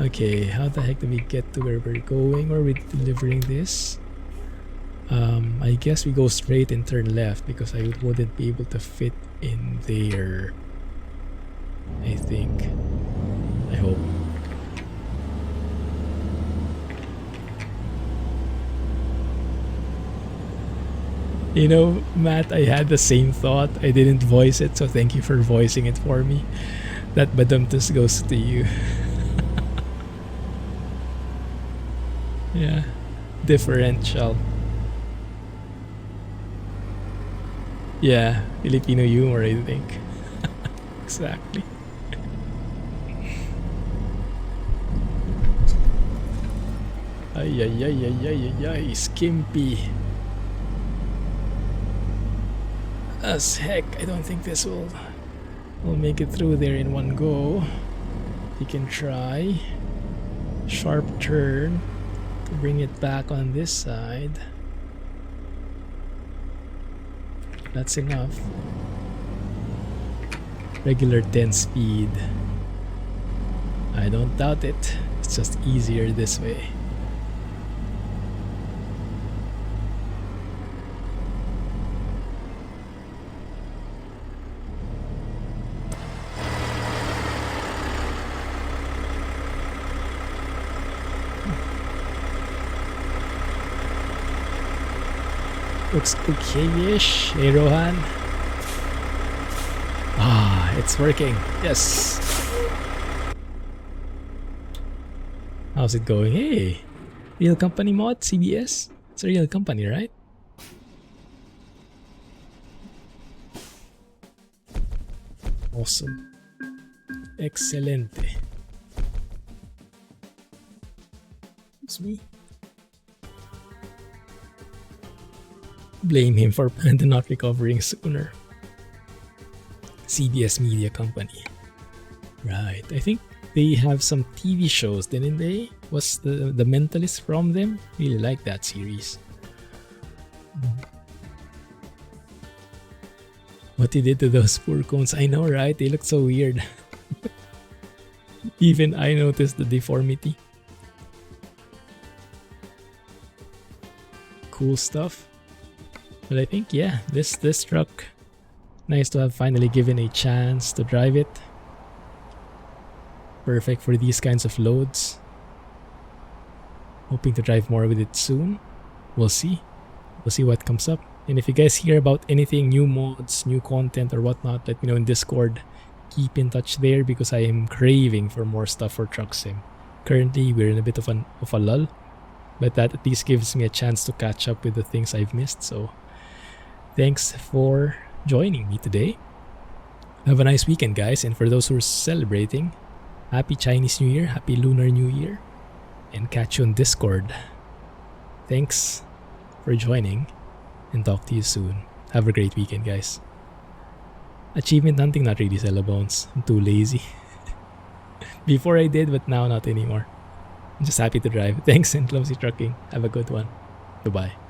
Okay, how the heck do we get to where we're going? Or are we delivering this? I guess we go straight and turn left because I wouldn't be able to fit in there. I think. I hope. You know, Matt, I had the same thought. I didn't voice it, so thank you for voicing it for me. That badumtus goes to you. Yeah. Differential. Yeah, Filipino humor, I think. Exactly. Ay, skimpy. As heck, I don't think this will make it through there in one go. You can try. Sharp turn to bring it back on this side. That's enough. Regular 10 speed. I don't doubt it. It's just easier this way. Looks okay-ish. Hey, Rohan. Ah, it's working. Yes. How's it going? Hey, real company mod, CBS. It's a real company, right? Awesome. Excelente. It's me. Blame him for Panda not recovering sooner. CBS Media Company. Right. I think they have some TV shows, didn't they? Was the Mentalist from them? Really like that series. What he did to those poor cones. I know, right? They look so weird. Even I noticed the deformity. Cool stuff. But I think, yeah, this truck, nice to have finally given a chance to drive it. Perfect for these kinds of loads. Hoping to drive more with it soon. We'll see. We'll see what comes up. And if you guys hear about anything, new mods, new content or whatnot, let me know in Discord. Keep in touch there because I am craving for more stuff for Truck Sim. Currently, we're in a bit of a lull. But that at least gives me a chance to catch up with the things I've missed. So thanks for joining me today. Have a nice weekend, guys. And for those who are celebrating, Happy Chinese New Year, Happy Lunar New Year. And catch you on Discord. Thanks for joining. And talk to you soon. Have a great weekend, guys. Achievement hunting, not really, Cellabones. I'm too lazy. Before I did, but now not anymore. I'm just happy to drive. Thanks, and Clumsy Trucking. Have a good one. Bye-bye.